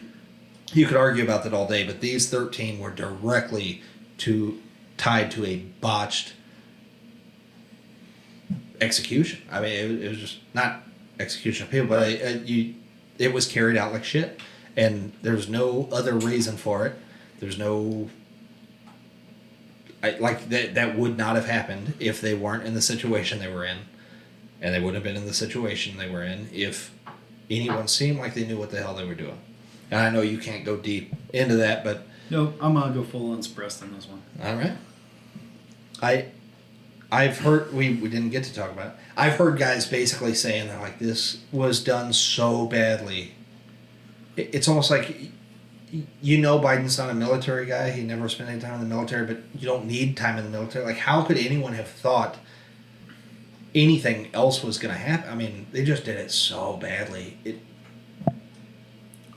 You could argue about that all day, but these 13 were directly tied to a botched execution. I mean, it was just not execution of people, but it was carried out like shit. And there's no other reason for it. There's no... that would not have happened if they weren't in the situation they were in. And they wouldn't have been in the situation they were in if anyone seemed like they knew what the hell they were doing. And I know you can't go deep into that, but... No, I'm going to go full unsuppressed on this one. All right. I've heard... We didn't get to talk about it. I've heard guys basically saying, they're like, this was done so badly. It's almost like, Biden's not a military guy. He never spent any time in the military, but you don't need time in the military. Like, how could anyone have thought anything else was going to happen. I mean, they just did it so badly.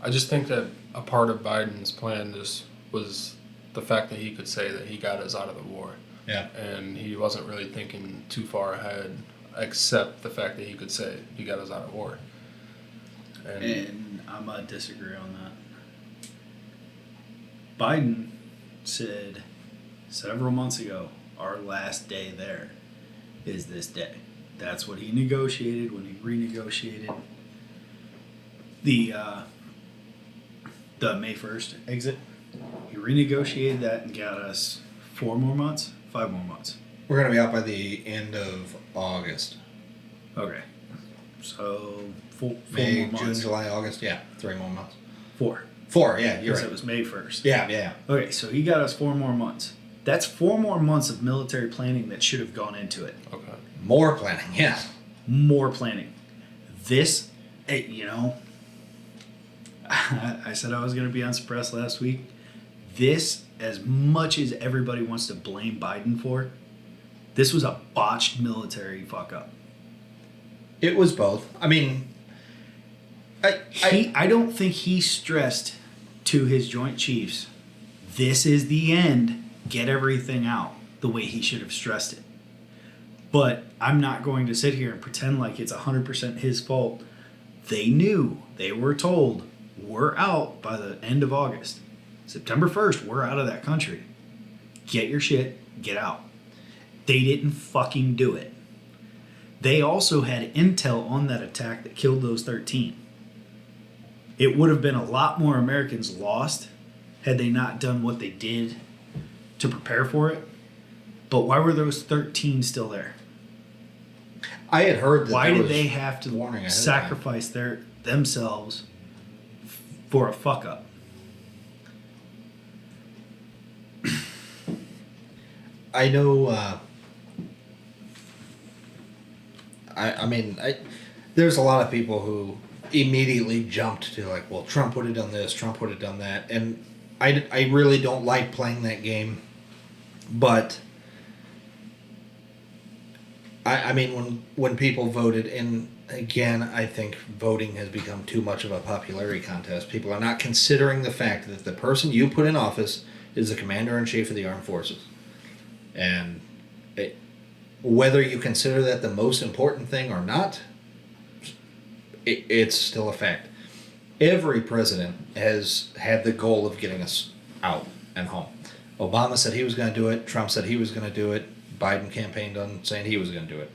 I just think that a part of Biden's plan just was the fact that he could say that he got us out of the war. Yeah. And he wasn't really thinking too far ahead, except the fact that he could say he got us out of war. And I'm going to disagree on that. Biden said several months ago, our last day there is this day. That's what he negotiated when he renegotiated the May 1st exit. He renegotiated that and got us 4 more months, 5 more months. We're going to be out by the end of August. Okay. So, four May, more months. June, July, August. Yeah, 3 more months. 4. 4, yeah, you're Because right. it was May 1st. Yeah. Okay, so he got us 4 more months. That's 4 more months of military planning that should have gone into it. Okay. More planning, yeah. More planning. This, you know, I said I was going to be unsuppressed last week. This, as much as everybody wants to blame Biden for, this was a botched military fuck up. It was both. I mean, I don't think he stressed to his Joint Chiefs, this is the end, get everything out, the way he should have stressed it. But I'm not going to sit here and pretend like it's 100% his fault. They knew, they were told, we're out by the end of August. September 1st, we're out of that country. Get your shit, get out. They didn't fucking do it. They also had intel on that attack that killed those 13. It would have been a lot more Americans lost had they not done what they did to prepare for it. But why were those 13 still there? I had heard that. Why there did was they have to warning ahead of sacrifice themselves for a fuck up? I know. I mean, there's a lot of people who immediately jumped to like, well, Trump would have done this, Trump would have done that, and I really don't like playing that game, but I mean, when people voted, and again, I think voting has become too much of a popularity contest. People are not considering the fact that the person you put in office is the commander-in-chief of the armed forces. And whether you consider that the most important thing or not, it's still a fact. Every president has had the goal of getting us out and home. Obama said he was going to do it. Trump said he was going to do it. Biden campaigned on saying he was going to do it.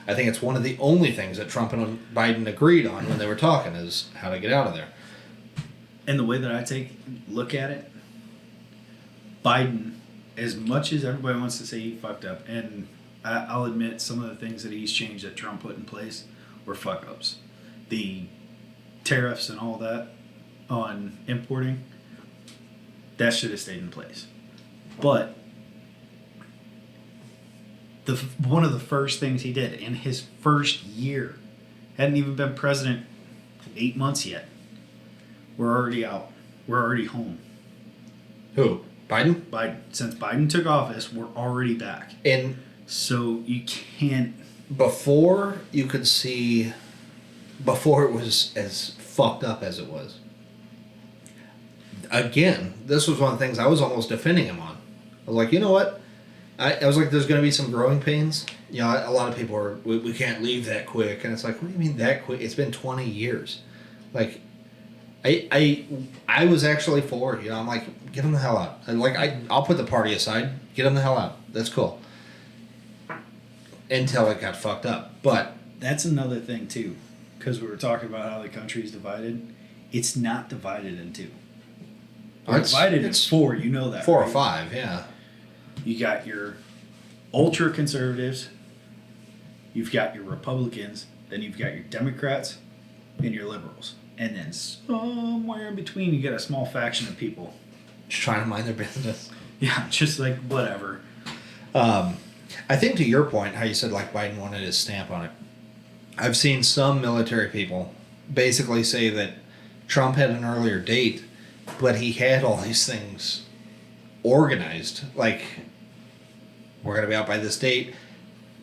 I think it's one of the only things that Trump and Biden agreed on when they were talking is how to get out of there. And the way that I look at it, Biden, as much as everybody wants to say he fucked up, and I'll admit some of the things that he's changed that Trump put in place were fuck ups. The tariffs and all that on importing, that should have stayed in place. But one of the first things he did in his first year, hadn't even been president 8 months yet, we're already out. We're already home. Who? Biden? Biden. Since Biden took office, we're already back. And So you can't. before you could see, before it was as fucked up as it was, again, this was one of the things I was almost defending him on. I was like, you know what? I was like, there's going to be some growing pains. You know, a lot of people are, we can't leave that quick. And it's like, what do you mean that quick? It's been 20 years. Like, I was actually for, you know, I'm like, get them the hell out. And like, I'll put the party aside. Get them the hell out. That's cool. Until it got fucked up. But That's another thing, too. Because we were talking about how the country's divided. It's not divided in two. We're divided in 4, you know that. 4 or right? 5, yeah. You got your ultra conservatives, you've got your Republicans, then you've got your Democrats and your liberals. And then somewhere in between, you get a small faction of people. Just trying to mind their business. Yeah, just like whatever. I think to your point, how you said like Biden wanted his stamp on it, I've seen some military people basically say that Trump had an earlier date, but he had all these things organized. Like, we're going to be out by this date.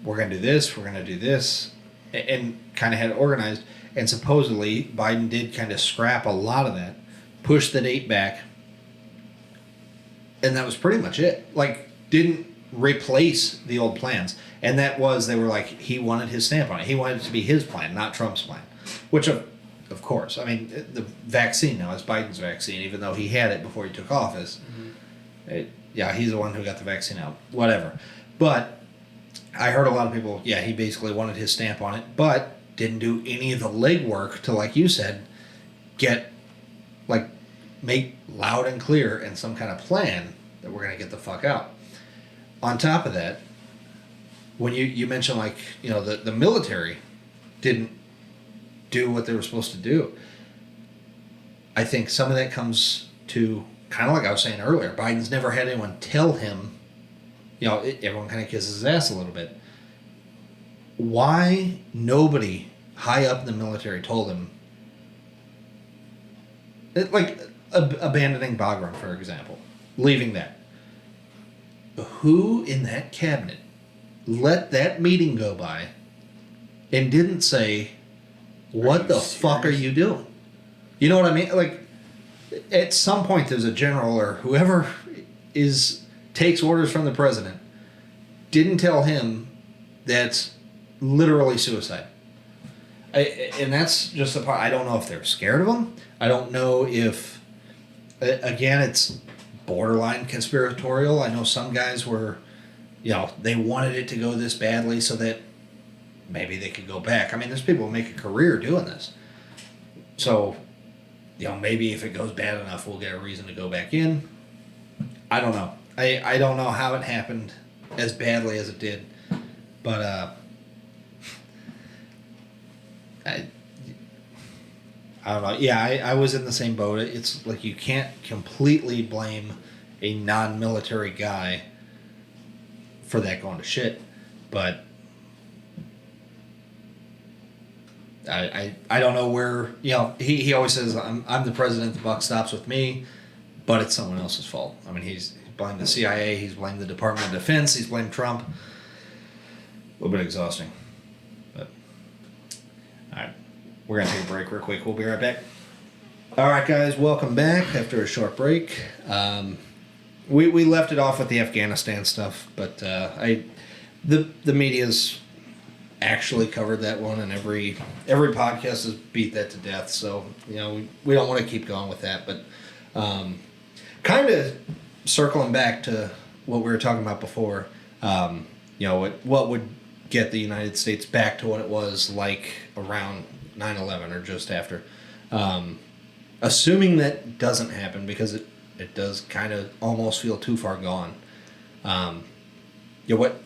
we're going to do this, we're going to do this, and kind of had it organized. And supposedly Biden did kind of scrap a lot of that, push the date back, and that was pretty much it. Like, didn't replace the old plans. And that was, they were like, he wanted his stamp on it. He wanted it to be his plan, not Trump's plan. Which, of course, I mean, the vaccine now is Biden's vaccine, even though he had it before he took office. Yeah, he's the one who got the vaccine out. Whatever. But I heard a lot of people, yeah, he basically wanted his stamp on it, but didn't do any of the legwork to, like you said, make loud and clear and some kind of plan that we're going to get the fuck out. On top of that, when you mentioned, like, you know, the military didn't do what they were supposed to do, I think some of that comes to, kind of like I was saying earlier, Biden's never had anyone tell him, you know, everyone kind of kisses his ass a little bit. Why nobody high up in the military told him, abandoning Bagram, for example, leaving that. Who in that cabinet let that meeting go by and didn't say, what the fuck are you doing? You know what I mean? Like, at some point there's a general or whoever takes orders from the president didn't tell him that's literally suicide. And that's just the part. I don't know if they're scared of him. I don't know if, again, it's borderline conspiratorial. I know some guys were, you know, they wanted it to go this badly so that maybe they could go back. I mean, there's people who make a career doing this. So, you know, maybe if it goes bad enough, we'll get a reason to go back in. I don't know. I don't know how it happened as badly as it did. But, I don't know. Yeah, I was in the same boat. It's like you can't completely blame a non-military guy for that going to shit. But I don't know where, you know, he always says, I'm the president, the buck stops with me, but it's someone else's fault. I mean, he's blamed the CIA, he's blamed the Department of Defense, he's blamed Trump. A little bit exhausting. But, all right. We're going to take a break real quick. We'll be right back. All right, guys. Welcome back after a short break. We left it off with the Afghanistan stuff, but the media's actually covered that one, and every podcast has beat that to death. So, you know, we don't want to keep going with that. But kind of circling back to what we were talking about before, you know, what would get the United States back to what it was like around 9/11 or just after. Assuming that doesn't happen, because it does kind of almost feel too far gone. You know what?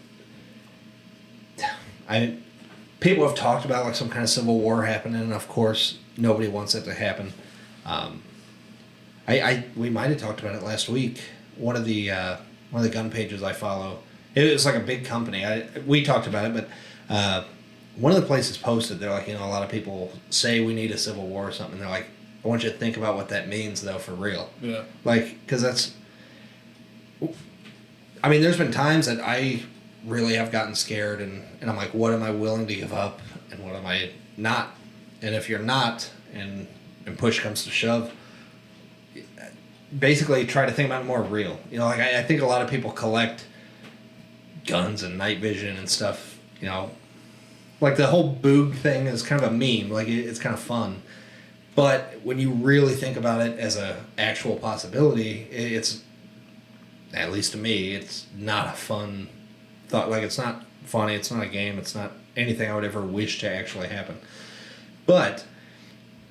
People have talked about like some kind of civil war happening, and of course nobody wants it to happen. We might have talked about it last week. One of the gun pages I follow, it was like a big company. We talked about it, but one of the places posted, they're like, you know, a lot of people say we need a civil war or something. They're like, I want you to think about what that means, though, for real. Yeah. Like, because that's... I mean, there's been times that I really have gotten scared, and I'm like, what am I willing to give up, and what am I not? And if you're not, and push comes to shove, basically try to think about it more real. You know, like, I think a lot of people collect guns and night vision and stuff, you know. Like, the whole Boog thing is kind of a meme. Like, it's kind of fun. But when you really think about it as a actual possibility, it's, at least to me, it's not a fun thought. Like, it's not funny. It's not a game. It's not anything I would ever wish to actually happen. But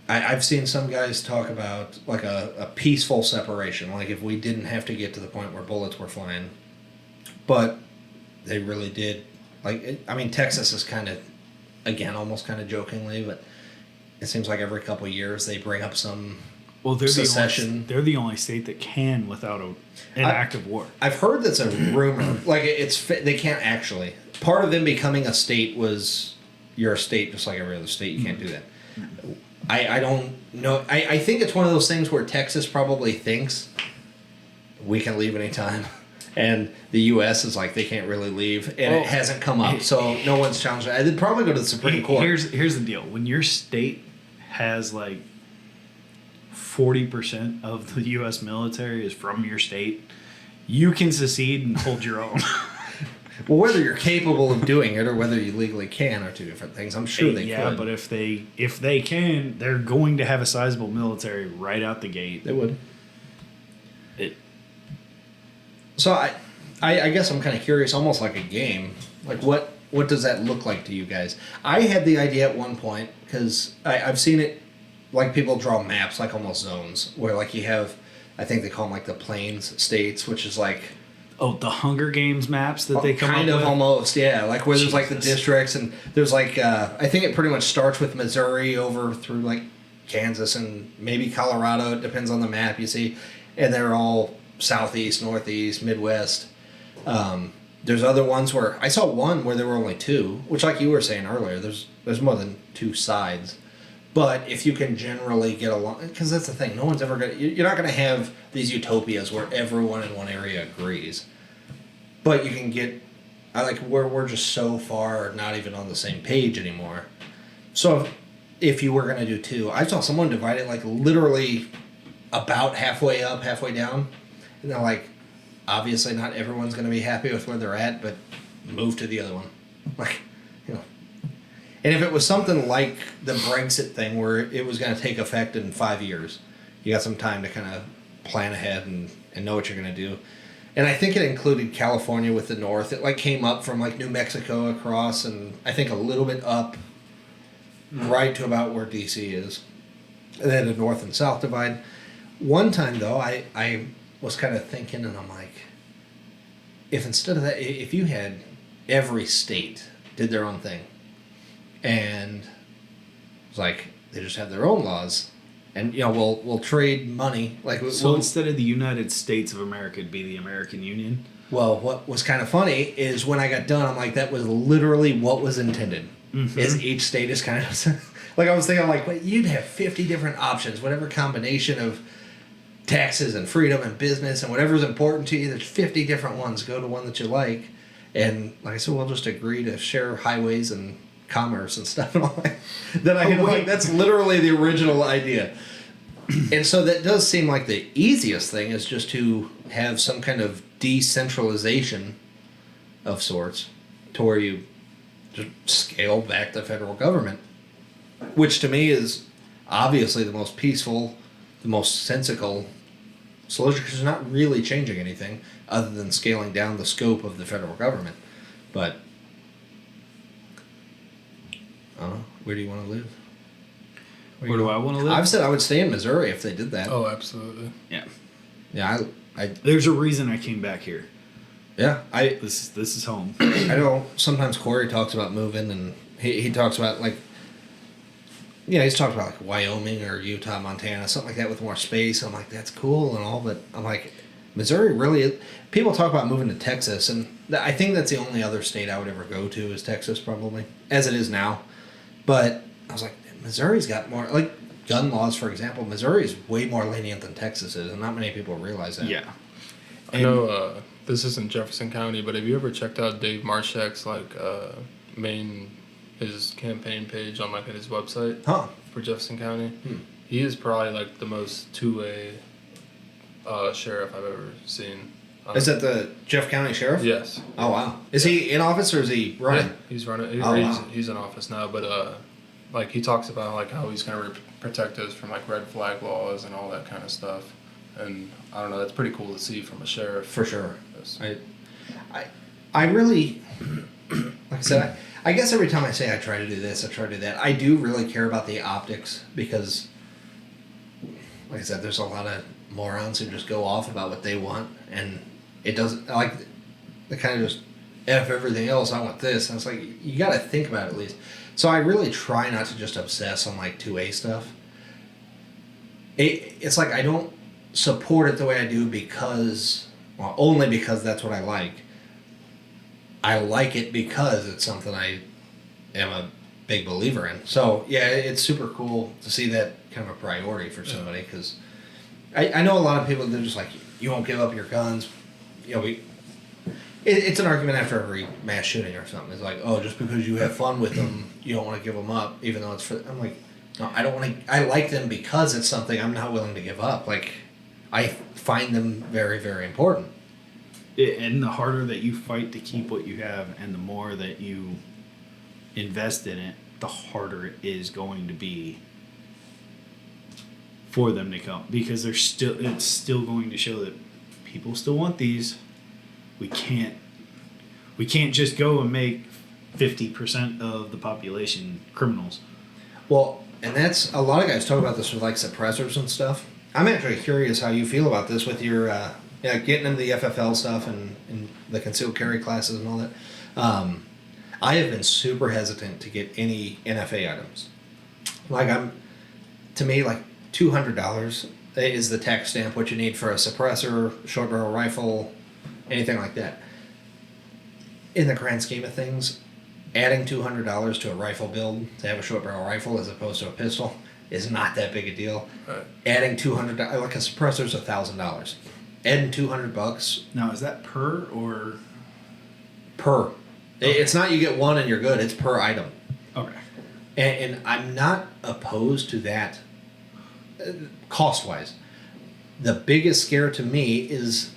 I've seen some guys talk about, like, a peaceful separation. Like, if we didn't have to get to the point where bullets were flying. But they really did. Like, I mean, Texas is kind of, again, almost kind of jokingly, but it seems like every couple of years they bring up some secession. They're the only state that can without an active war. I've heard that's a rumor. Like, they can't actually. Part of them becoming a state was you're a state just like every other state. You can't do that. I don't know. I think it's one of those things where Texas probably thinks we can leave anytime. And the U.S. is like they can't really leave, and it hasn't come up, so no one's challenged it. They'd probably go to the Supreme Court. Here's the deal: when your state has like 40% of the U.S. military is from your state, you can secede and hold your own. Well, whether you're capable of doing it or whether you legally can are two different things. I'm sure they could. But if they can, they're going to have a sizable military right out the gate. They would. So I guess I'm kind of curious, almost like a game. Like what does that look like to you guys? I had the idea at one point because I've seen it, like people draw maps, like almost zones, where like you have, I think they call them like the plains states, which is like. Oh, the Hunger Games maps that they come up with? Kind of almost, yeah. Like where there's like the Jesus. districts and there's like, I think it pretty much starts with Missouri over through like Kansas and maybe Colorado. It depends on the map you see. And they're all southeast, northeast, Midwest. There's other ones where I saw one where there were only two, which like you were saying earlier, there's more than two sides. But if you can generally get along, because that's the thing, no one's ever going to, you're not going to have these utopias where everyone in one area agrees. But you can get, we're just so far not even on the same page anymore. So if you were going to do two, I saw someone divide it like literally about halfway up, halfway down. And they're like, obviously not everyone's going to be happy with where they're at, but move to the other one. Like, you know. And if it was something like the Brexit thing where it was going to take effect in 5 years, you got some time to kind of plan ahead and know what you're going to do. And I think it included California with the north. It like came up from like New Mexico across and I think a little bit up right to about where DC is. And then a north and south divide. One time though, I was kind of thinking and I'm like, if instead of that, if you had every state did their own thing and it was like they just have their own laws. And you know we'll trade money like so instead of the United States of America, it'd be the American Union. Well, what was kind of funny is when I got done, I'm like, that was literally what was intended. Mm-hmm. Is each state is kind of like I was thinking like, but you'd have 50 different options, whatever combination of taxes and freedom and business and whatever's important to you. There's 50 different ones. Go to one that you like, and like I said, we'll just agree to share highways and commerce and stuff and all that. Then I like that's literally the original idea. And so that does seem like the easiest thing is just to have some kind of decentralization of sorts to where you just scale back the federal government, which to me is obviously the most peaceful, the most sensical solution because you're not really changing anything other than scaling down the scope of the federal government. But I don't know. Where do you want to live? Where do I want to live? I've said I would stay in Missouri if they did that. Oh, absolutely. Yeah. Yeah, I There's a reason I came back here. Yeah, This is home. I know sometimes Corey talks about moving, and he talks about like, yeah, he's talked about like Wyoming or Utah, Montana, something like that with more space. I'm like, that's cool and all, but I'm like, Missouri really. People talk about moving to Texas, and I think that's the only other state I would ever go to is Texas, probably as it is now. But I was like, Missouri's got more, like gun laws, for example. Missouri is way more lenient than Texas is, and not many people realize that. Yeah. I know this isn't Jefferson County, but have you ever checked out Dave Marshak's his campaign page on like his website for Jefferson County? He is probably like the most two-way sheriff I've ever seen. Is that the Jeff County Sheriff? Yes. Oh wow. Is he in office or is he running? Yeah, he's running. Wow. He's in office now, but like he talks about like how he's gonna protect us from like red flag laws and all that kind of stuff. And I don't know, that's pretty cool to see from a sheriff. For sure. I really, like I said, I guess every time I say I try to do this, I try to do that, I do really care about the optics because, like I said, there's a lot of morons who just go off about what they want and it doesn't, like, they kind of just F everything else, I want this. And it's like, you got to think about it at least. So I really try not to just obsess on like 2A stuff. It's like I don't support it the way I do because, well, only because that's what I like. I like it because it's something I am a big believer in. So yeah, it's super cool to see that kind of a priority for somebody because I know a lot of people, they're just like, you won't give up your guns. You know, It's an argument after every mass shooting or something. It's like, oh, just because you have fun with them, you don't want to give them up, even though it's for. I'm like, no, I don't want to. I like them because it's something I'm not willing to give up. Like, I find them very, very important. And the harder that you fight to keep what you have, and the more that you invest in it, the harder it is going to be for them to come, because it's still going to show that people still want these. We can't just go and make 50% of the population criminals. Well, and that's a lot of guys talk about this with like suppressors and stuff. I'm actually curious how you feel about this with your getting into the FFL stuff and the concealed carry classes and all that. I have been super hesitant to get any NFA items. Like to me, like $200 is the tax stamp what you need for a suppressor, short barrel rifle, anything like that. In the grand scheme of things, adding $200 to a rifle build to have a short barrel rifle as opposed to a pistol is not that big a deal. Right. Adding $200, like a suppressor's $1,000. Adding $200 Now, is that per or per. It's not you get one and you're good. It's per item. okay? And I'm not opposed to that cost wise. The biggest scare to me is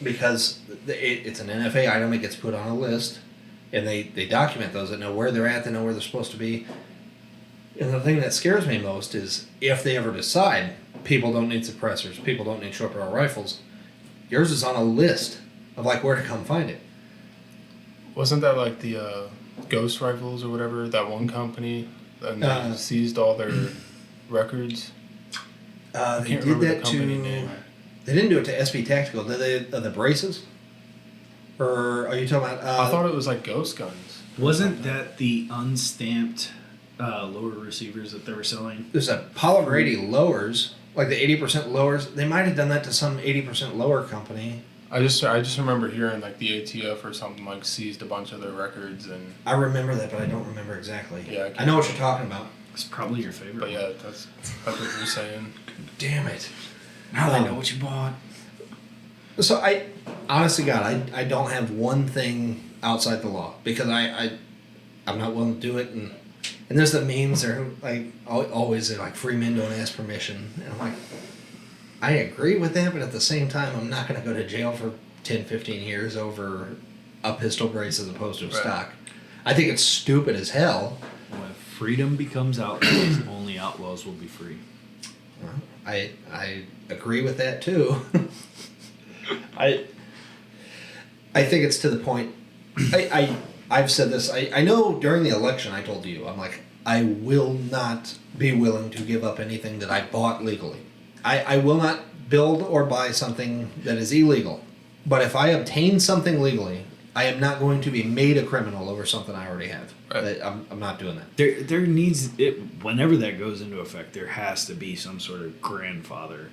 because it's an NFA item, it gets put on a list, and they document those, that know where they're at, they know where they're supposed to be. And the thing that scares me most is if they ever decide people don't need suppressors, people don't need short barrel rifles, yours is on a list of like where to come find it. Wasn't that like the Ghost Rifles or whatever, that one company, and they seized all their records? They can't did remember the that company to. name. They didn't do it to SB Tactical. Did they? The braces? Or are you talking about? I thought it was like Ghost Guns. Wasn't that the unstamped lower receivers that they were selling? There's a Apollo Grady lowers, like the 80% lowers. They might have done that to some 80% lower company. I just remember hearing like the ATF or something like seized a bunch of their records, and I remember that, but I don't remember exactly. Yeah, I know what you're talking about. It's probably your favorite. but yeah, that's what you're saying. Damn it. Now they know what you bought. So I, honestly, God, I don't have one thing outside the law because I'm not willing to do it, and there's the memes there like always they're like free men don't ask permission, and I'm like, I agree with that, but at the same time I'm not going to go to jail for 10, 15 years over a pistol brace as opposed to a stock. I think it's stupid as hell. When freedom becomes outlaws, only outlaws will be free. I agree with that too. I think it's to the point. I've said this. I know during the election I told you, I'm like, I will not be willing to give up anything that I bought legally. I will not build or buy something that is illegal. But if I obtain something legally, I am not going to be made a criminal over something I already have. Right. I'm not doing that. There needs it whenever that goes into effect. There has to be some sort of grandfather.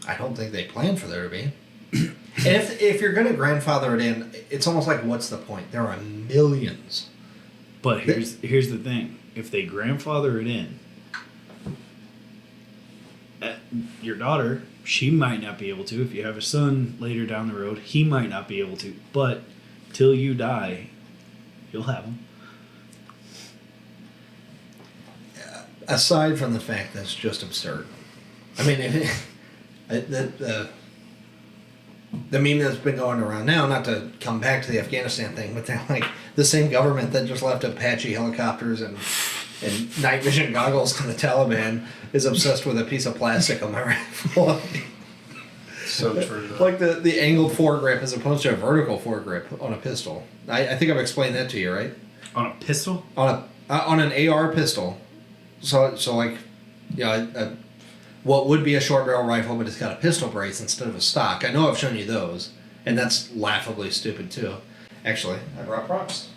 I don't think they plan for there to be. And if you're going to grandfather it in, it's almost like, what's the point? There are millions. But here's the thing: if they grandfather it in, your daughter, she might not be able to. If you have a son later down the road, he might not be able to. But till you die, you'll have them. Aside from the fact that it's just absurd. I mean, the meme that's been going around now, not to come back to the Afghanistan thing, but they're like the same government that just left Apache helicopters and night vision goggles to the Taliban is obsessed with a piece of plastic on my rifle. So true. Like the angled foregrip as opposed to a vertical foregrip on a pistol. I think I've explained that to you, right? On a pistol? On an AR pistol. So like, yeah, what would be a short barrel rifle, but it's got a pistol brace instead of a stock. I know I've shown you those, and that's laughably stupid too. Actually, I brought props.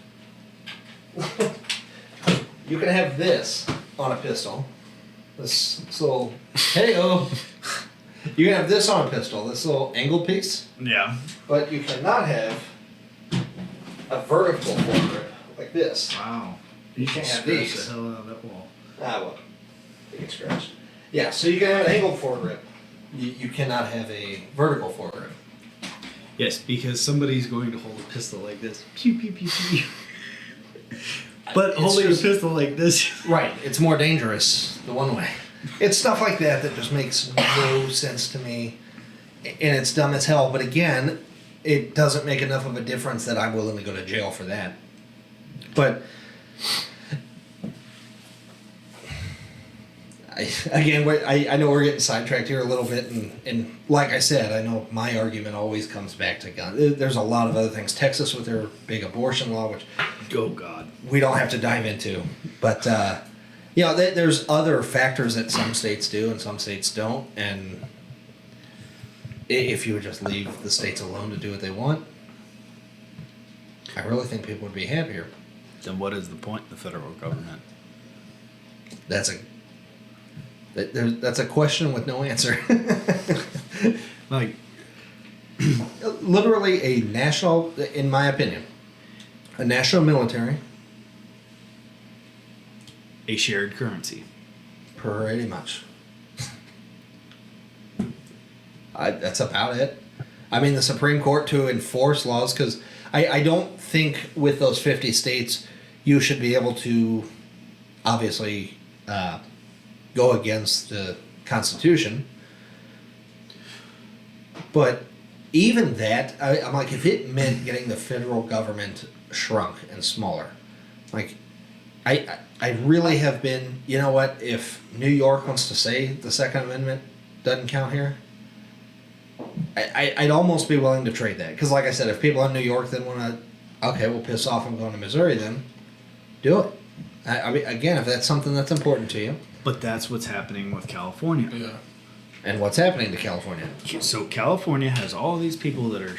You can have this on a pistol. This little, hey-oh. You can have this on a pistol, this little angled piece, Yeah. but you cannot have a vertical foregrip like this. Wow. You can't have Scratch these. the hell out of that wall. Well, they get scratched. Yeah, so you can have an angled foregrip. You cannot have a vertical foregrip. Yes, because somebody's going to hold a pistol like this. Pew, pew, pew, pew. But It's holding just- a pistol like this. Right. It's more dangerous the one way. It's stuff like that that just makes no sense to me. And it's dumb as hell. But again, it doesn't make enough of a difference that I'm willing to go to jail for that. But I know we're getting sidetracked here a little bit, and like I said, I know my argument always comes back to gun. There's a lot of other things. Texas with their big abortion law, which Oh, God. we don't have to dive into. But, there's other factors that some states do and some states don't. And if you would just leave the states alone to do what they want, I really think people would be happier. Then what is the point of the federal government? That's a question with no answer. Like, Literally a national, in my opinion, a national military, a shared currency. pretty much. That's about it. I mean, the Supreme Court to enforce laws, because I don't think with those 50 states you should be able to obviously go against the Constitution. But even that, I'm like, if it meant getting the federal government shrunk and smaller, like, I really have been, you know what, if New York wants to say the Second Amendment doesn't count here, I'd almost be willing to trade that. Because like I said, if people in New York then want to, okay, well, piss off, I'm going to Missouri then, do it. I mean, again, if that's something that's important to you. But that's what's happening with California. Yeah. And what's happening to California? So California has all these people that are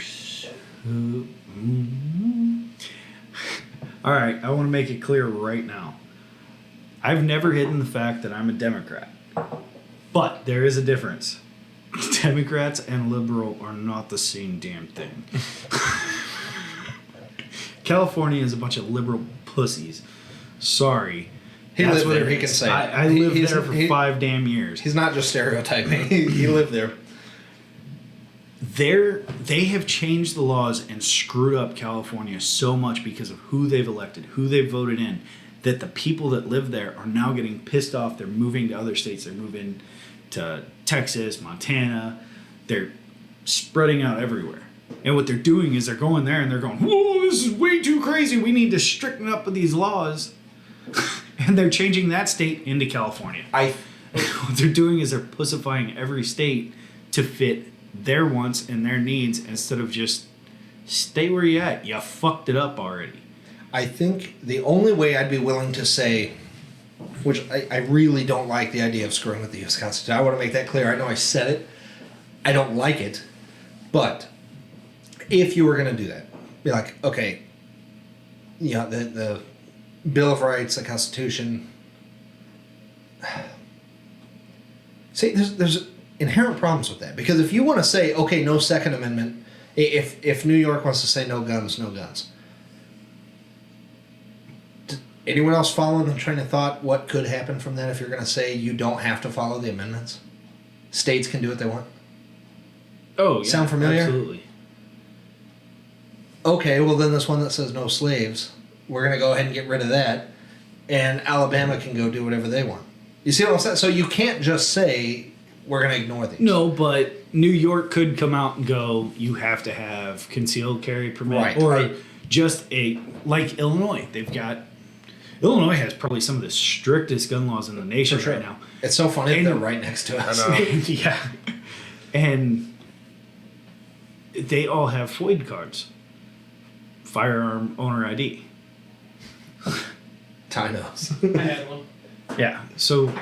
all right, I want to make it clear right now. I've never hidden the fact that I'm a Democrat. But there is a difference. Democrats and liberal are not the same damn thing. California is a bunch of liberal pussies. Sorry. He That's lived what there, it he can is. say it. I He- lived he's- there for he- 5 damn years. He's not just stereotyping. He lived there. They have changed the laws and screwed up California so much because of who they've elected, who they've voted in, that the people that live there are now getting pissed off. They're moving to other states. They're moving to Texas, Montana. They're spreading out everywhere. And what they're doing is they're going there and they're going, whoa, this is way too crazy. We need to stricten up with these laws. And they're changing that state into California. What they're doing is they're pussifying every state to fit their wants and their needs instead of just stay where you at. You fucked it up already. I think the only way I'd be willing to say, which I really don't like the idea of screwing with the U.S. Constitution. I want to make that clear. I know I said it. I don't like it. But if you were going to do that, be like, okay, the Bill of Rights, the Constitution. See, there's inherent problems with that. Because if you want to say, okay, no Second Amendment, if New York wants to say no guns, no guns. Anyone else following the train of thought what could happen from that if you're going to say you don't have to follow the amendments? States can do what they want? Oh, yeah. Sound familiar? Absolutely. Okay, well then this one that says no slaves, we're going to go ahead and get rid of that, and Alabama can go do whatever they want. You see what I'm saying? So you can't just say we're going to ignore these. No, but New York could come out and go, you have to have concealed carry permit. Right. Or Right. just like Illinois. Illinois has probably some of the strictest gun laws in the nation For sure. right now. It's so funny And- that they're right next to us. I know. Yeah. And they all have FOID cards. Firearm owner ID. Ty knows. I had one. Yeah. So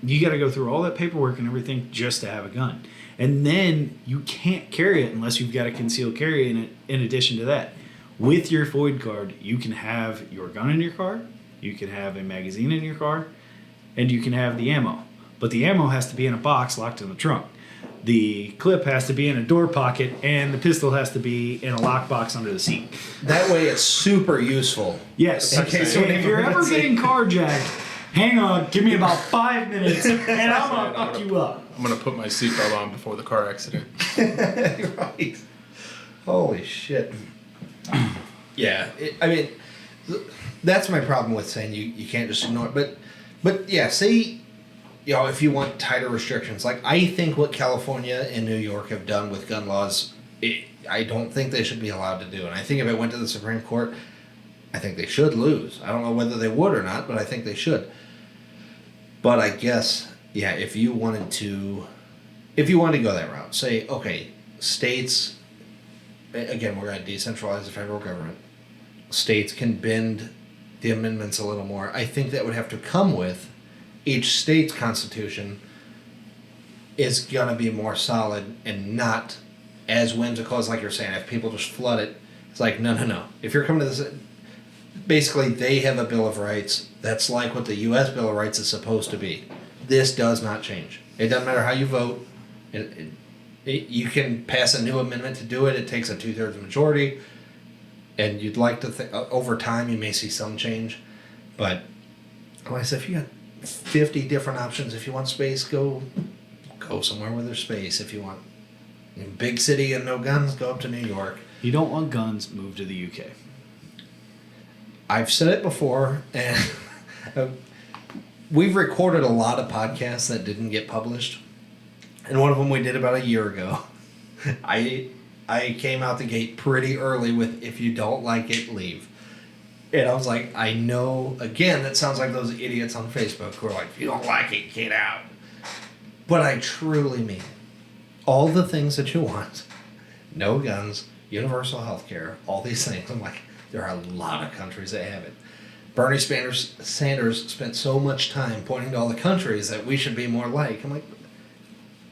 you got to go through all that paperwork and everything just to have a gun. And then you can't carry it unless you've got a concealed carry in it. In addition to that, with your FOID card, you can have your gun in your car, you can have a magazine in your car, and you can have the ammo. But the ammo has to be in a box locked in the trunk. The clip has to be in a door pocket, and the pistol has to be in a lockbox under the seat. That way it's super useful. Yes. In case So somebody if you're ever forgets it. getting carjacked, hang on, give me about 5 minutes, and I'm gonna fuck you up. I'm gonna put my seatbelt on before the car accident. Right. Holy shit. Yeah, I mean, that's my problem with saying you can't just ignore it. But yeah, say, if you want tighter restrictions, like I think what California and New York have done with gun laws, I don't think they should be allowed to do. And I think if it went to the Supreme Court, I think they should lose. I don't know whether they would or not, but I think they should. But I guess, yeah, if you wanted to go that route, say, okay, states, again, we're going to decentralize the federal government. States can bend the amendments a little more. I think that would have to come with each state's constitution is going to be more solid and not as whimsical as, like you're saying, if people just flood it. It's like, no. If you're coming to this, basically they have a Bill of Rights that's like what the U.S. Bill of Rights is supposed to be. This does not change. It doesn't matter how you vote. You can pass a new amendment to do it. It takes a 2/3 majority. And you'd like to think, over time, you may see some change. But, like I said, if you got 50 different options, if you want space, go somewhere where there's space. If you want big city and no guns, go up to New York. You don't want guns, move to the UK. I've said it before, and we've recorded a lot of podcasts that didn't get published. And one of them we did about a year ago. I came out the gate pretty early with, if you don't like it, leave. And I was like, I know, again, that sounds like those idiots on Facebook who are like, if you don't like it, get out. But I truly mean all the things that you want. No guns, universal health care, all these things. I'm like, there are a lot of countries that have it. Bernie Sanders spent so much time pointing to all the countries that we should be more like. I'm like,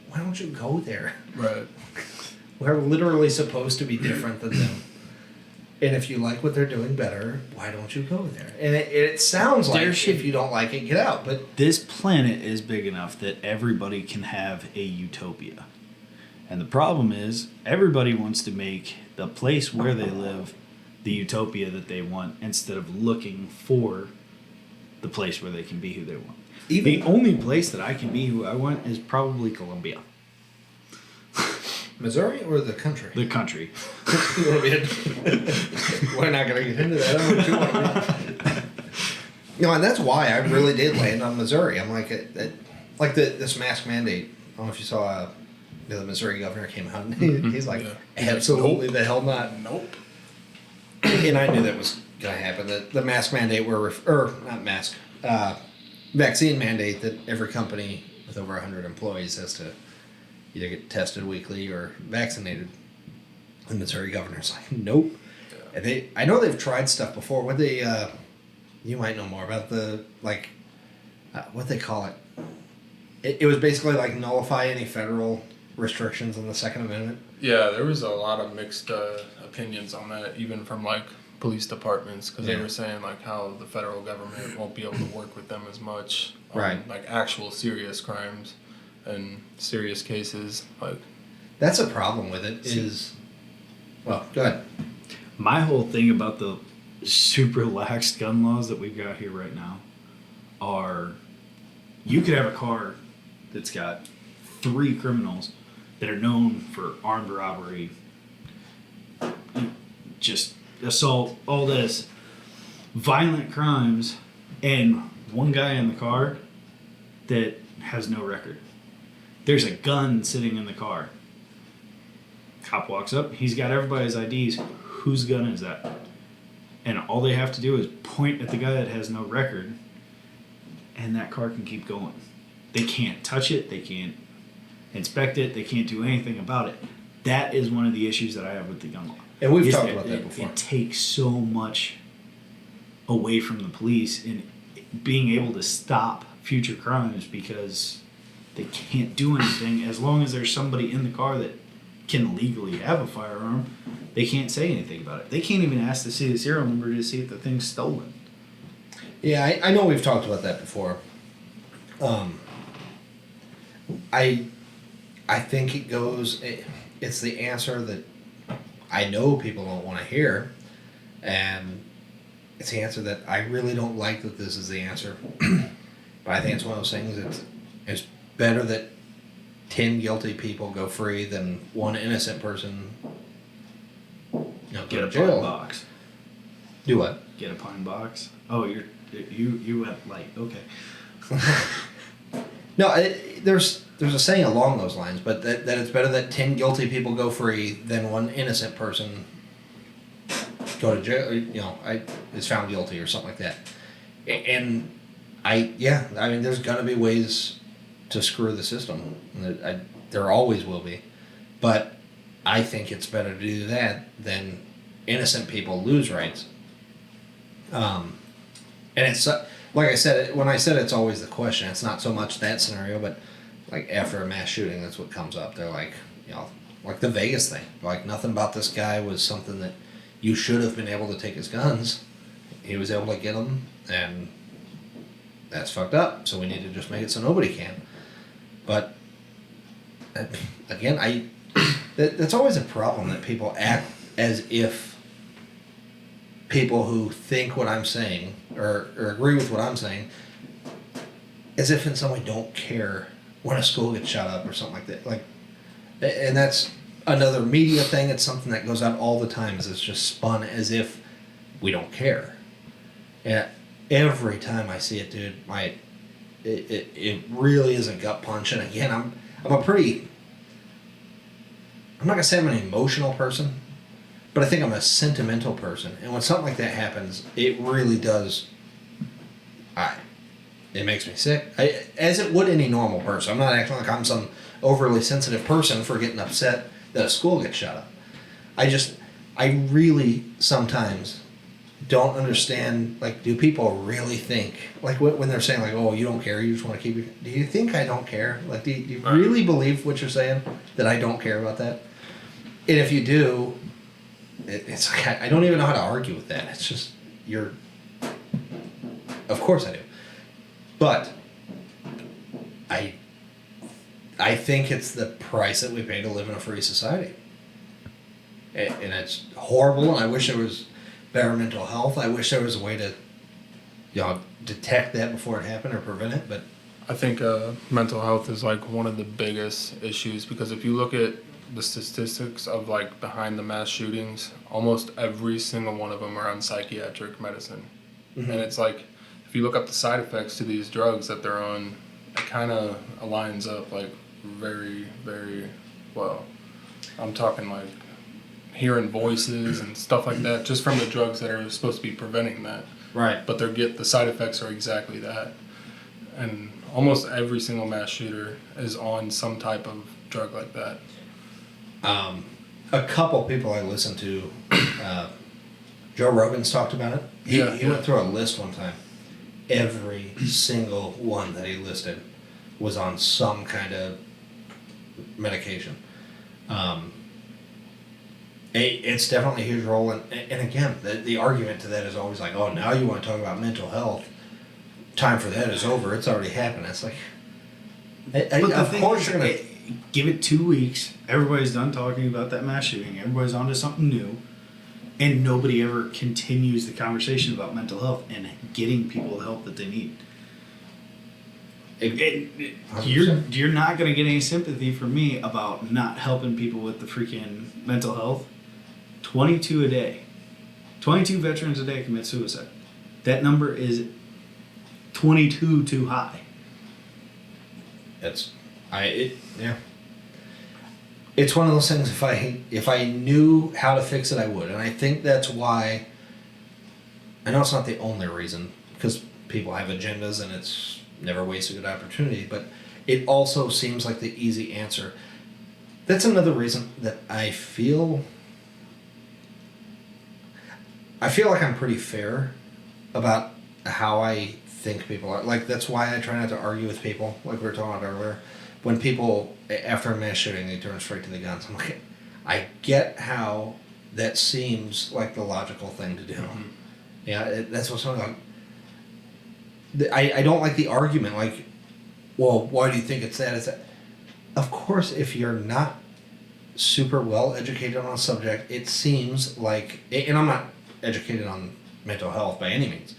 why don't you go there? Right. We're literally supposed to be different than them. And if you like what they're doing better, why don't you go there? And it sounds like if you don't like it, get out. But this planet is big enough that everybody can have a utopia. And the problem is, everybody wants to make the place where they live the utopia that they want instead of looking for the place where they can be who they want. The only place that I can be who I want is probably Colombia. Missouri or the country? The country. We're not going to get into that. I don't know what you want to be. And that's why I really did land on Missouri. I'm like, this mask mandate. I don't know if you saw the Missouri governor came out and he's like, absolutely the hell not. Nope. And I knew that was going to happen. The mask mandate vaccine mandate that every company with over 100 employees has to either get tested weekly or vaccinated. The Missouri governor's like, nope. And I know they've tried stuff before. What they, you might know more about what they call it. It was basically like nullify any federal restrictions on the Second Amendment. Yeah, there was a lot of mixed opinions on that, even from like police departments, because they were saying like how the federal government won't be able to work with them as much on like actual serious crimes and serious cases. Like, that's a problem with it. Well, go ahead. My whole thing about the super lax gun laws that we've got here right now are, you could have a car that's got 3 criminals that are known for armed robbery, just assault, all this, violent crimes, and one guy in the car that has no record. There's a gun sitting in the car. Cop walks up, he's got everybody's IDs. Whose gun is that? And all they have to do is point at the guy that has no record, and that car can keep going. They can't touch it, they can't inspect it, they can't do anything about it. That is one of the issues that I have with the gun law. And we've talked about that before. It takes so much away from the police in being able to stop future crimes because they can't do anything. As long as there's somebody in the car that can legally have a firearm, they can't say anything about it. They can't even ask to see the serial number to see if the thing's stolen. Yeah, I know we've talked about that before. I think it's the answer that I know people don't want to hear, and it's the answer that I really don't like that this is the answer. But I think it's one of those things it's better that 10 guilty people go free than one innocent person go Get to a jail. pine box. Do what? Get a pine box. Oh, you have like okay. No, there's a saying along those lines, but that it's better that 10 guilty people go free than one innocent person go to jail. Is found guilty or something like that. And I mean, there's gonna be ways to screw the system. There always will be, but I think it's better to do that than innocent people lose rights. And it's like I said, when I said it's always the question, it's not so much that scenario, but like after a mass shooting, that's what comes up. They're like, like the Vegas thing. Like nothing about this guy was something that you should have been able to take his guns. He was able to get them, and that's fucked up. So we need to just make it so nobody can. But again, that's always a problem that people act as if people who think what I'm saying or agree with what I'm saying, as if in some way don't care when a school gets shot up or something like that. Like, and that's another media thing. It's something that goes out all the time. Is it's just spun as if we don't care. And every time I see it, dude, it really is a gut punch. And again, I'm not gonna say I'm an emotional person, but I think I'm a sentimental person. And when something like that happens, it really does. It makes me sick. As it would any normal person. I'm not acting like I'm some overly sensitive person for getting upset that a school gets shut up. I really sometimes don't understand, like, do people really think, like when they're saying like, oh, you don't care, you just want to keep it, do you think I don't care? Like, do you really believe what you're saying, that I don't care about that? And if you do, it's like, I don't even know how to argue with that. It's just, of course I do. But I think it's the price that we pay to live in a free society. And it's horrible, and I wish there was better mental health. I wish there was a way to detect that before it happened or prevent it. But I think mental health is like one of the biggest issues, because if you look at the statistics of like behind the mass shootings, almost every single one of them are on psychiatric medicine. Mm-hmm. And it's like, if you look up the side effects to these drugs that they're on, it kind of aligns up like very, very well. I'm talking like hearing voices and stuff like that, just from the drugs that are supposed to be preventing that. Right. But the side effects are exactly that. And almost every single mass shooter is on some type of drug like that. A couple people I listen to, Joe Rogan's talked about it. He went through a list one time. Every single one that he listed was on some kind of medication. It's definitely a huge role. And again, the argument to that is always like, oh, now you want to talk about mental health. Time for that is over. It's already happened. It's like, of course you're going to... Give it 2 weeks. Everybody's done talking about that mass shooting. Everybody's on to something new. And nobody ever continues the conversation about mental health and getting people the help that they need. You're not going to get any sympathy from me about not helping people with the freaking mental health. 22 a day. 22 veterans a day commit suicide. That number is 22 too high. It's one of those things. If I knew how to fix it, I would, and I think that's why. I know it's not the only reason, because people have agendas, and it's never wastes a good opportunity. But it also seems like the easy answer. That's another reason that I feel like I'm pretty fair about how I think people are. Like, that's why I try not to argue with people, like we were talking about earlier. When people, after a mass shooting, they turn straight to the guns. I'm like, I get how that seems like the logical thing to do. Mm-hmm. Yeah, that's what's like. I don't like the argument, like, well, why do you think it's that? It's that. Of course, if you're not super well educated on a subject, it seems like, and I'm not educated on mental health by any means,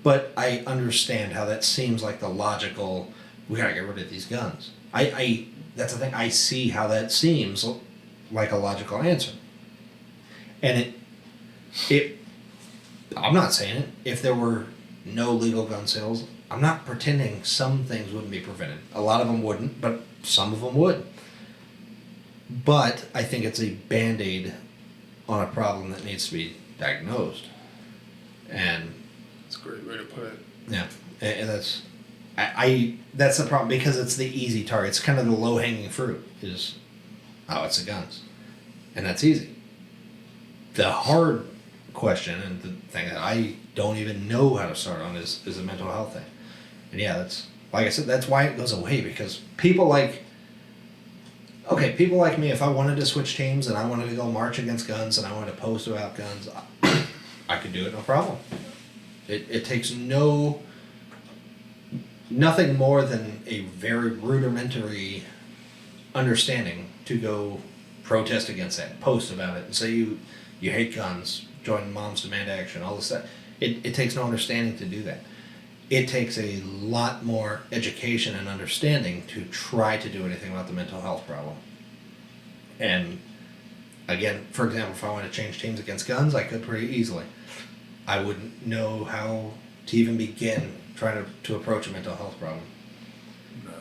but I understand how that seems like the logical, we gotta get rid of these guns. That's the thing, I see how that seems like a logical answer. And I'm not saying it. If there were no legal gun sales, I'm not pretending some things wouldn't be prevented. A lot of them wouldn't, but some of them would. But I think it's a Band-Aid on a problem that needs to be diagnosed. And That's a great way to put it. yeah, and that's the problem, because it's the easy target. It's kind of the low-hanging fruit is, it's the guns. And that's easy. The hard question, and the thing that I don't even know how to start on, is a mental health thing. And yeah, that's, like I said, that's why it goes away, because people like me, if I wanted to switch teams and I wanted to go march against guns and I wanted to post about guns, I could do it, no problem. It takes nothing more than a very rudimentary understanding to go protest against that, post about it, and say you hate guns, join Moms Demand Action, all this stuff. It takes no understanding to do that. It takes a lot more education and understanding to try to do anything about the mental health problem. And again, for example, if I want to change teams against guns, I could pretty easily. I wouldn't know how to even begin trying to approach a mental health problem. No.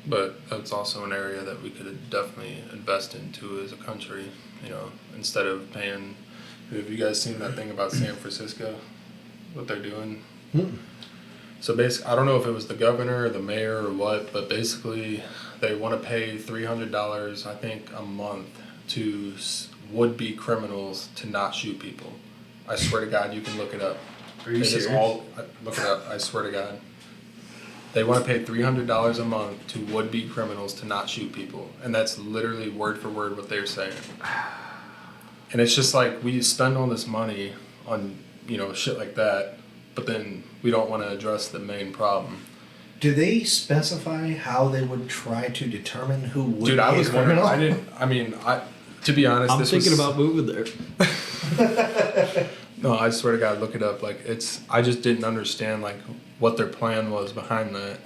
But that's also an area that we could definitely invest into as a country, instead of paying. Have you guys seen that thing about San Francisco, what they're doing? So basically, I don't know if it was the governor or the mayor or what, but basically they want to pay $300, I think, a month to would-be criminals to not shoot people. I swear to God, you can look it up. Are you serious? Look it up, I swear to God. They want to pay $300 a month to would-be criminals to not shoot people. And that's literally word for word what they're saying. And it's just like, we spend all this money on, shit like that, but then we don't want to address the main problem. Do they specify how they would try to determine who would Dude, be I a was wondering. criminal? To be honest, I'm thinking about moving there. No, I swear to God, look it up. I just didn't understand what their plan was behind that.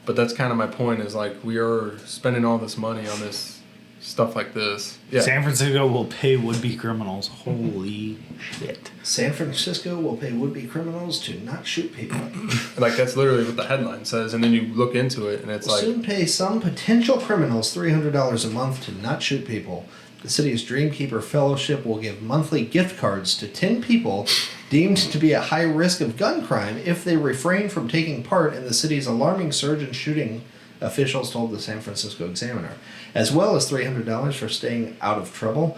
But that's kind of my point. Is we are spending all this money on this stuff like this. Yeah. San Francisco will pay would-be criminals. Holy shit. San Francisco will pay would-be criminals to not shoot people. That's literally what the headline says, and then you look into it, and it's will soon pay some potential criminals $300 a month to not shoot people. The city's Dreamkeeper Fellowship will give monthly gift cards to 10 people deemed to be at high risk of gun crime if they refrain from taking part in the city's alarming surge in shooting, officials told the San Francisco Examiner, as well as $300 for staying out of trouble.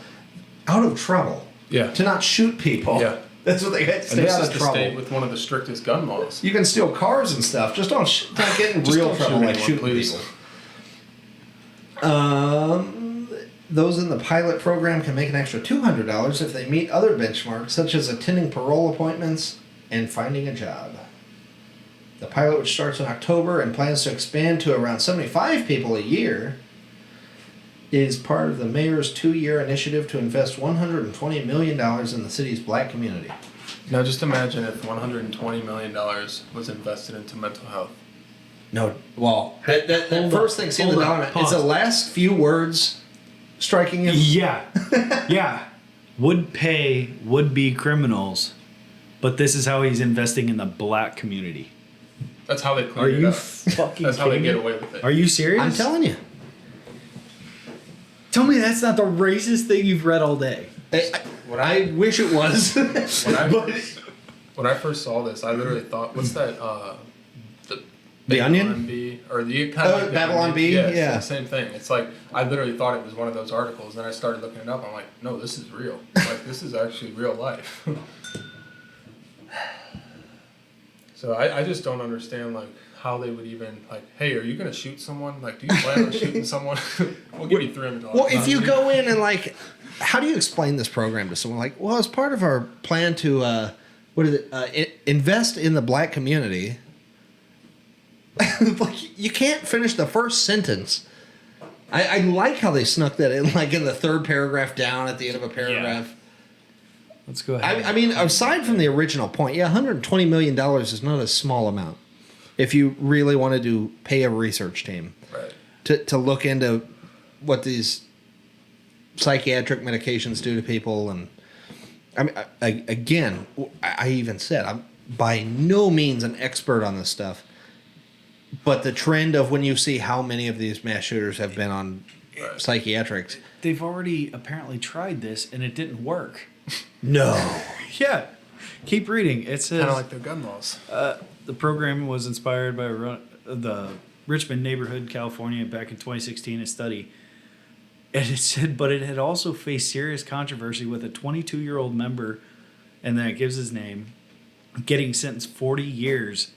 Out of trouble? Yeah. To not shoot people. Yeah. That's what they got. And Stay this out is of the trouble. state with one of the strictest gun laws. You can steal cars and stuff. Just don't get in Just real don't trouble shoot like anyone, shooting please. people. Those in the pilot program can make an extra $200 if they meet other benchmarks, such as attending parole appointments and finding a job. The pilot, which starts in October and plans to expand to around 75 people a year, is part of the mayor's 2-year initiative to invest $120 million in the city's black community. Now just imagine if $120 million was invested into mental health. No, well, that first thing, see the dominant, it's the last few words striking him. Yeah. Yeah. Would pay would-be criminals, but this is how he's investing in the black community. That's how they clean Are it you up. fucking That's how they kidding get me? away with it. Are you serious? I'm telling you. Tell me that's not the racist thing you've read all day. I wish it was. When I first saw this, I literally thought, what's that? The Onion? Babylon Bee, or the kind of like the Babylon Onion? Bee? Yeah, it's Yeah. the same thing. It's I literally thought it was one of those articles. Then I started looking it up. I'm like, no, this is real. This is actually real life. So I just don't understand how they would even hey, are you gonna shoot someone? Do you plan on shooting someone? We'll give you $300. Well, if you go in and how do you explain this program to someone? Well, as part of our plan to invest in the black community. You can't finish the first sentence. I like how they snuck that in, in the third paragraph down at the end of a paragraph. Yeah. Let's go ahead. I mean, aside from the original point, $120 million is not a small amount. If you really wanted to pay a research team to look into what these psychiatric medications do to people and I mean, again, I even said I'm by no means an expert on this stuff, but the trend of when you see how many of these mass shooters have been on psychiatrics. They've already apparently tried this and it didn't work. No. Yeah. Keep reading. It says Kind of like their gun laws. the program was inspired by the Richmond neighborhood, California, back in 2016, a study. And it said, but it had also faced serious controversy with a 22-year-old member, and then it gives his name, getting sentenced 40 years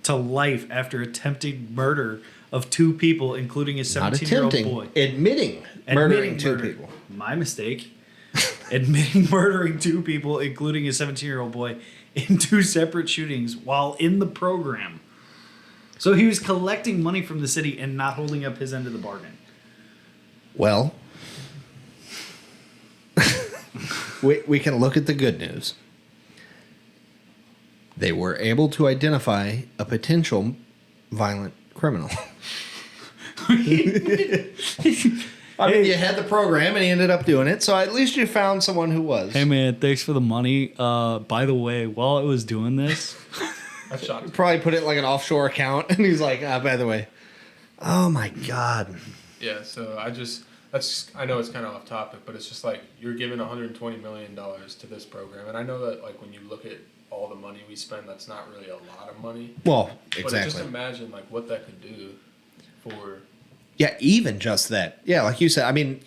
to life after attempting murder of 2 people, including a 17-year-old boy. Admitting murdering 2 people. My mistake. Admitting murdering 2 people, including a 17-year-old boy, in 2 separate shootings while in the program. So he was collecting money from the city and not holding up his end of the bargain. Well, we can look at the good news. They were able to identify a potential violent criminal. I mean, you had the program and he ended up doing it, so at least you found someone who was. Hey man, thanks for the money. By the way, while I was doing this, That's shocking. Probably put it in like an offshore account, and he's like, by the way. Oh my God. Yeah, so I know it's kind of off topic, but it's just like you're giving $120 million to this program. And I know that like when you look at all the money we spend, that's not really a lot of money. Well, But exactly. just imagine like what that could do for... Yeah, even just that. Yeah, like you said, I mean,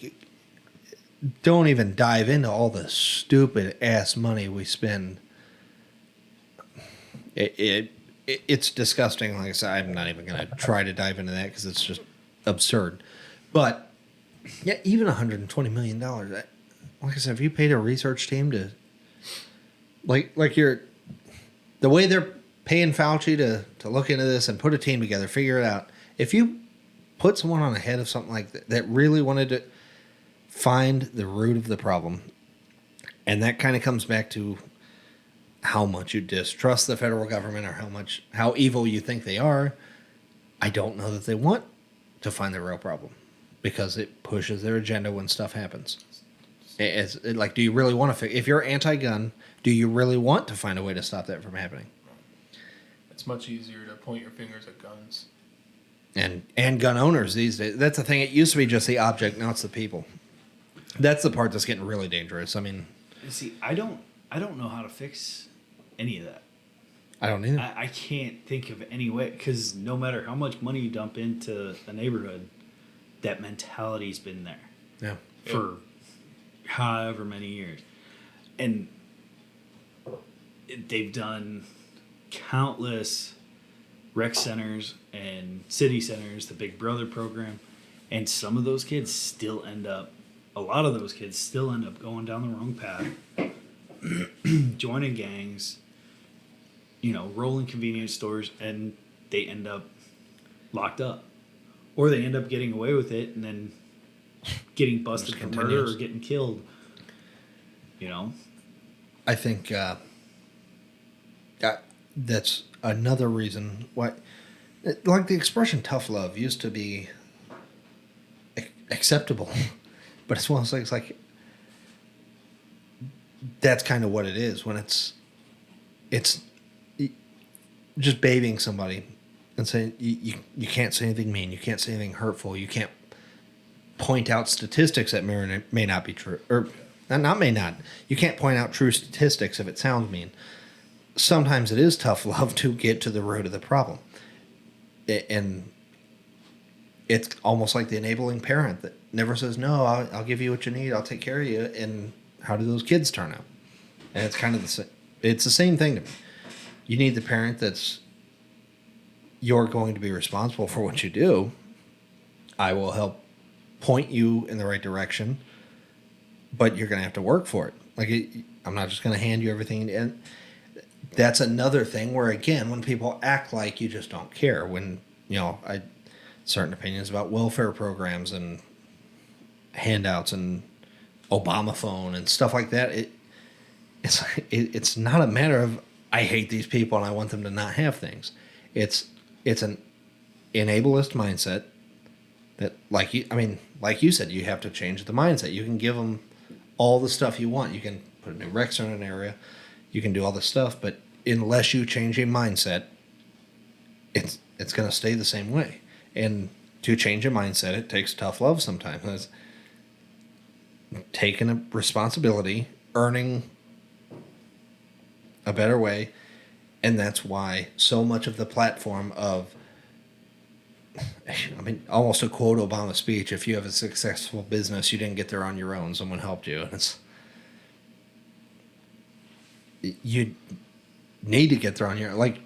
don't even dive into all the stupid ass money we spend. It's disgusting. Like I said, I'm not even going to try to dive into that because it's just absurd. But yeah, even $120 million. Like I said, if you paid a research team to, the way they're paying Fauci to look into this and put a team together, figure it out. If you put someone on the head of something like that really wanted to find the root of the problem, and that kind of comes back to how much you distrust the federal government or how evil you think they are. I don't know that they want to find the real problem because it pushes their agenda when stuff happens. Do you really want to if you're anti-gun, do you really want to find a way to stop that from happening? It's much easier to point your fingers at guns. And gun owners these days. That's the thing. It used to be just the object, now it's the people. That's the part that's getting really dangerous. I mean, see, I don't know how to fix any of that. I don't either. I can't think of any way, because no matter how much money you dump into a neighborhood, that mentality's been there. Yeah. For however many years. And they've done countless rec centers and city centers, the Big Brother program, and some of those kids still end up, a lot of those kids still end up going down the wrong path, joining gangs, rolling convenience stores, and they end up locked up. Or they end up getting away with it and then getting busted for murder or getting killed. I think that's another reason why, like the expression tough love used to be acceptable, but it's one of those things like that's kind of what it is when it's just babying somebody and saying you can't say anything mean, you can't say anything hurtful, you can't point out statistics that may not be true, or not may not. You can't point out true statistics if it sounds mean. Sometimes it is tough love to get to the root of the problem. And it's almost like the enabling parent that never says, no, I'll give you what you need, I'll take care of you. And how do those kids turn out? And it's kind of it's the same thing to me. You need the parent you're going to be responsible for what you do. I will help point you in the right direction, but you're going to have to work for it. I'm not just going to hand you everything. And that's another thing where, again, when people act like you just don't care, when, certain opinions about welfare programs and handouts and Obama phone and stuff like that, it's not a matter of I hate these people and I want them to not have things. It's an enablest mindset that, like you said, you have to change the mindset. You can give them all the stuff you want. You can put a new Rex in an area, you can do all this stuff, but unless you change a mindset, it's going to stay the same way. And to change a mindset, it takes tough love sometimes. It's taking a responsibility, earning a better way, and that's why so much of the platform of, I mean, almost to quote Obama's speech, if you have a successful business, you didn't get there on your own. Someone helped you. And you need to get there on your own. Like,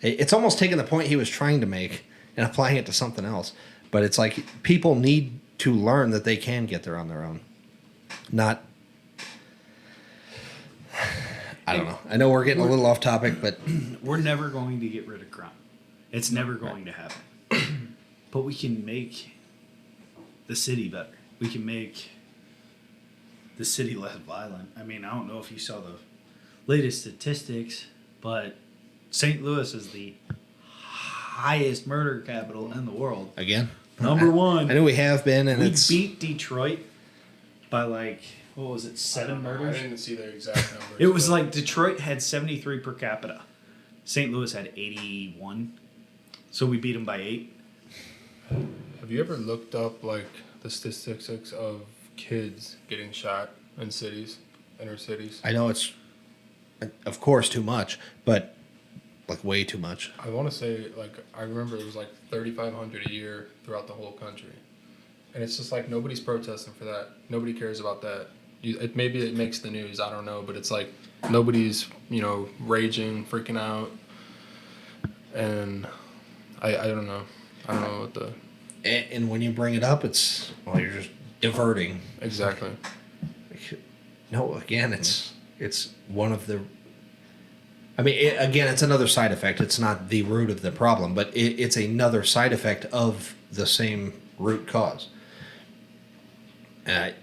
it's almost taking the point he was trying to make and applying it to something else. But it's like people need to learn that they can get there on their own. Not, I don't know. I know we're getting a little off topic, but we're never going to get rid of crime. It's never going to happen. But we can make the city better. We can make the city less violent. I mean, I don't know if you saw the latest statistics, but St. Louis is the highest murder capital in the world. again, Number one. I know we have been, and We it's beat Detroit by like, what was it, 7 I murders? didn't see their exact numbers. It was but like Detroit had 73 per capita. St. Louis had 81. So we beat them by 8. Have you ever looked up like the statistics of kids getting shot in cities, inner cities? I know it's, of course, too much, but like way too much. I want to say, like, I remember it was like 3,500 a year throughout the whole country. And it's just like nobody's protesting for that. Nobody cares about that. Maybe it makes the news, I don't know, but it's like nobody's, raging, freaking out. And I don't know. I don't know what the... And when you bring it up, it's, well, you're just diverting. Exactly. No, again, it's one of the... I mean, it's another side effect. It's not the root of the problem, but it's another side effect of the same root cause. I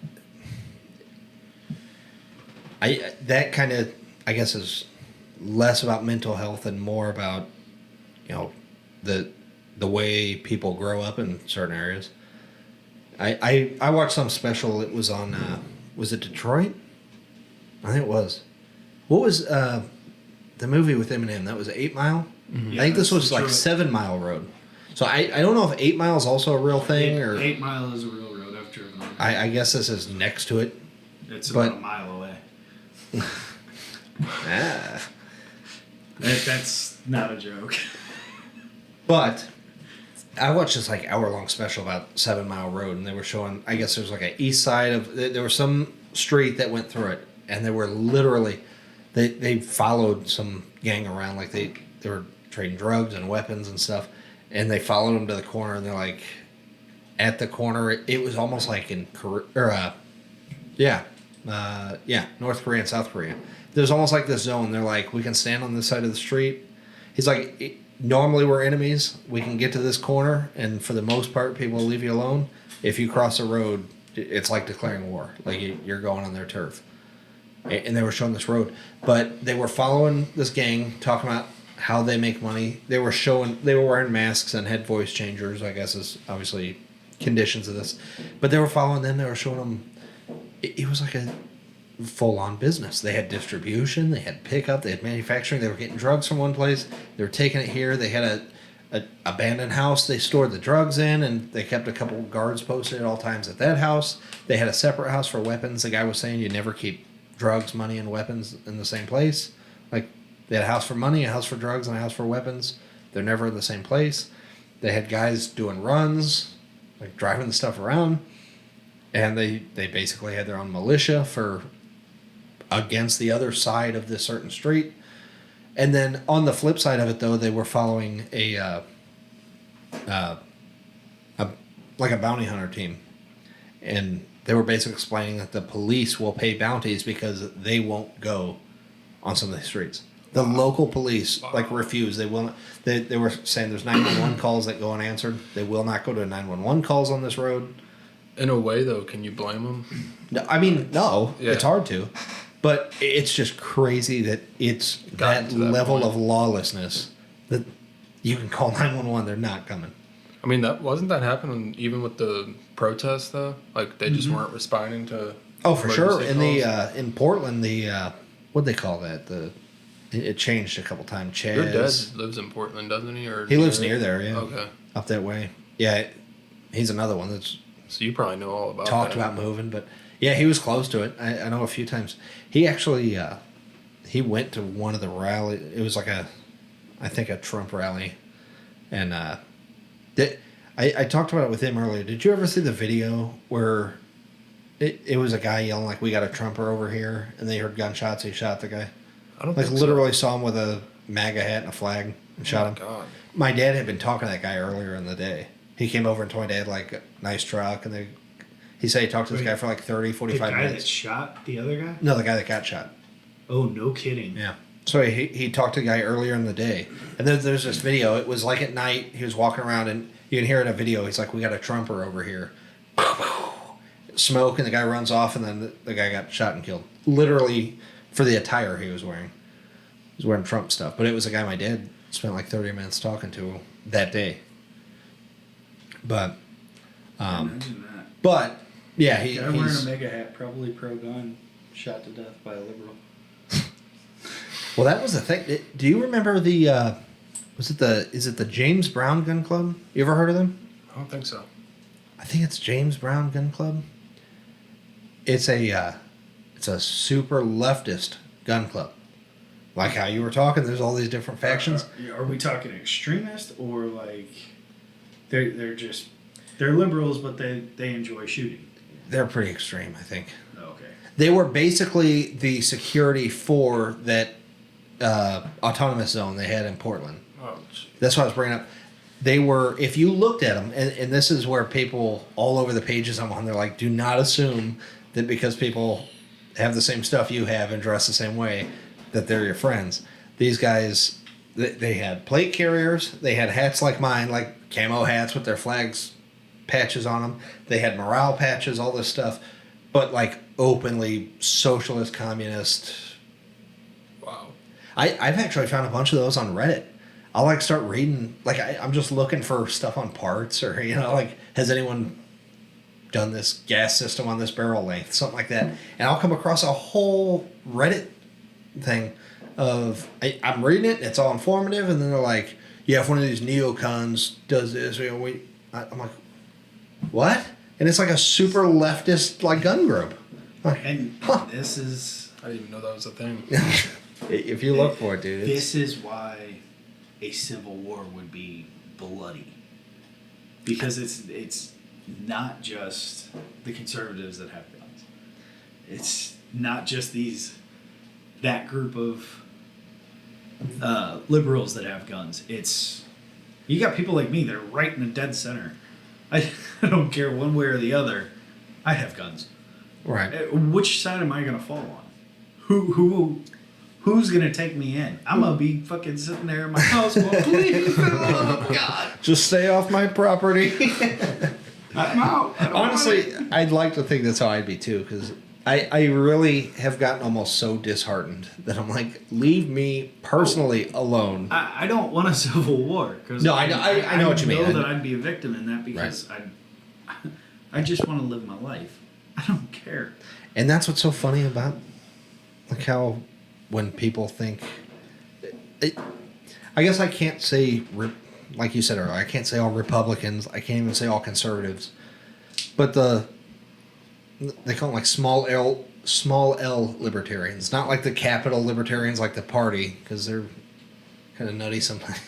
that kind of, I guess, is less about mental health and more about, the way people grow up in certain areas. I watched some special. It was on, was it Detroit? I think it was. What was the movie with Eminem? That was 8 Mile? Mm-hmm. I think this was Detroit. like 7 Mile Road. So I don't know if 8 Mile is also a real thing or 8 Mile is a real road. I've driven on it. I guess this is next to it. It's but- about a mile away. Ah. That's not a joke. But I watched this like hour-long special about 7 Mile Road, and they were showing, I guess there's like an east side of, there was some street that went through it, and they were literally, they followed some gang around, like they were trading drugs and weapons and stuff, and they followed them to the corner, and they're like, at the corner, it was almost like in Korea, North Korea and South Korea. There's almost like this zone. They're like, we can stand on this side of the street. He's like, normally we're enemies. We can get to this corner, and for the most part, people will leave you alone. If you cross the road, it's like declaring war. Like you're going on their turf. And they were showing this road, but they were following this gang, talking about how they make money. They were wearing masks and had voice changers, I guess is obviously conditions of this. But they were following them. They were showing them. It was like a full-on business. They had distribution, they had pickup, they had manufacturing. They were getting drugs from one place, they were taking it here. They had a abandoned house they stored the drugs in, and they kept a couple guards posted at all times at that house. They had a separate house for weapons. The guy was saying you never keep drugs, money, and weapons in the same place. Like, they had a house for money, a house for drugs, and a house for weapons. They're never in the same place. They had guys doing runs, like driving the stuff around, and they basically had their own militia for against the other side of this certain street. And then on the flip side of it, though, they were following a bounty hunter team, and they were basically explaining that the police will pay bounties because they won't go on some of the streets. The local police refuse. They will not. They were saying there's 911 calls that go unanswered. They will not go to 911 calls on this road. In a way, though, can you blame them? No, I mean, no, Yeah. It's hard to. But it's just crazy that it's that level of lawlessness that you can call 911. They're not coming. I mean, wasn't that happening even with the protests, though? Like, they just weren't responding to Oh, for sure. Emergency In calls. the in Portland, what'd they call that? It changed a couple times. Your dad Chaz. lives in Portland, doesn't he? Or He lives near there. Yeah. Okay. Up that way. Yeah. He's another one that's So you probably know all about talked that. about moving, but yeah, he was close to it. I know a few times. He actually he went to one of the rally. It was like I think a Trump rally, and I talked about it with him earlier. Did you ever see the video where it was a guy yelling like, "We got a Trumper over here," and they heard gunshots. He shot the guy. I don't Like think literally saw him with a MAGA hat and a flag and shot him. God. My dad had been talking to that guy earlier in the day. He came over and told my dad, like, nice truck. And he said he talked to this Wait, guy for like 30, The 45 guy that minutes. shot the other guy? No, the guy that got shot. Oh, no kidding. Yeah. So he talked to the guy earlier in the day. And then there's this video. It was like at night. He was walking around and you can hear in a video, he's like, "We got a Trumper over here." Smoke and the guy runs off and then the guy got shot and killed. Literally for the attire he was wearing. He was wearing Trump stuff. But it was a guy my dad spent like 30 minutes talking to that day. But Imagine that. But yeah, Guy wearing a he's mega hat, probably pro-gun, shot to death by a liberal. well. That was the thing. Do you remember the? Is it the James Brown Gun Club? You ever heard of them? I don't think so. I think it's James Brown Gun Club. It's a super leftist gun club. Like how you were talking, there's all these different factions. Are we talking extremist or like they're liberals, but they enjoy shooting? They're pretty extreme, I think. Okay. They were basically the security for that autonomous zone they had in Portland. Oh, gee. That's what I was bringing up. They were, if you looked at them, and this is where people all over the pages I'm on, they're like, do not assume that because people have the same stuff you have and dress the same way, that they're your friends. These guys, they had plate carriers, they had hats like mine, like camo hats with their flags, patches on them. They had morale patches, all this stuff, but like openly socialist, communist. Wow. I've actually found a bunch of those on Reddit. I'll like start reading, like I'm just looking for stuff on parts or, like, has anyone done this gas system on this barrel length, something like that. And I'll come across a whole Reddit thing of, I'm reading it, it's all informative, and then they're like, yeah, if one of these neocons does this, I'm like, what? And it's like a super leftist, like, gun group. Like, And huh. this is I didn't even know that was a thing. If you look for it, dude. this is why a civil war would be bloody, because it's not just the conservatives that have guns. It's not just that group of liberals that have guns. It's you got people like me that are right in the dead center. I don't care one way or the other. I have guns. Right. Which side am I gonna fall on? Who's gonna take me in? I'm gonna be fucking sitting there in my house going, please, for the love of God, Just stay off my property. I'm out. I don't Honestly, want I'd like to think that's how I'd be too, because I really have gotten almost so disheartened that I'm like, leave me personally alone. it. I don't want a civil war. Cause No, I know what you mean. I know that I'd be a victim in that because I just want to live my life. I don't care. And that's what's so funny about, like, how when people think, I guess I can't say, like you said earlier, I can't say all Republicans, I can't even say all conservatives, but they call them like small L libertarians, not like the capital libertarians like the party, because they're kind of nutty sometimes.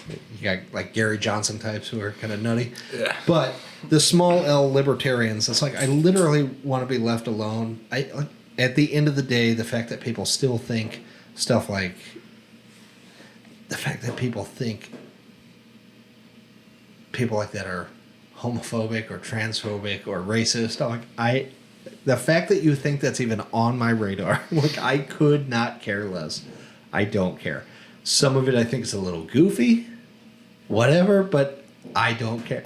You got like Gary Johnson types who are kind of nutty. Yeah. But the small L libertarians, it's like I literally want to be left alone. At the end of the day, the fact that people still think stuff like the fact that people think people like that are homophobic or transphobic or racist, the fact that you think that's even on my radar, like, I could not care less. I don't care. Some of it I think is a little goofy, whatever, but I don't care.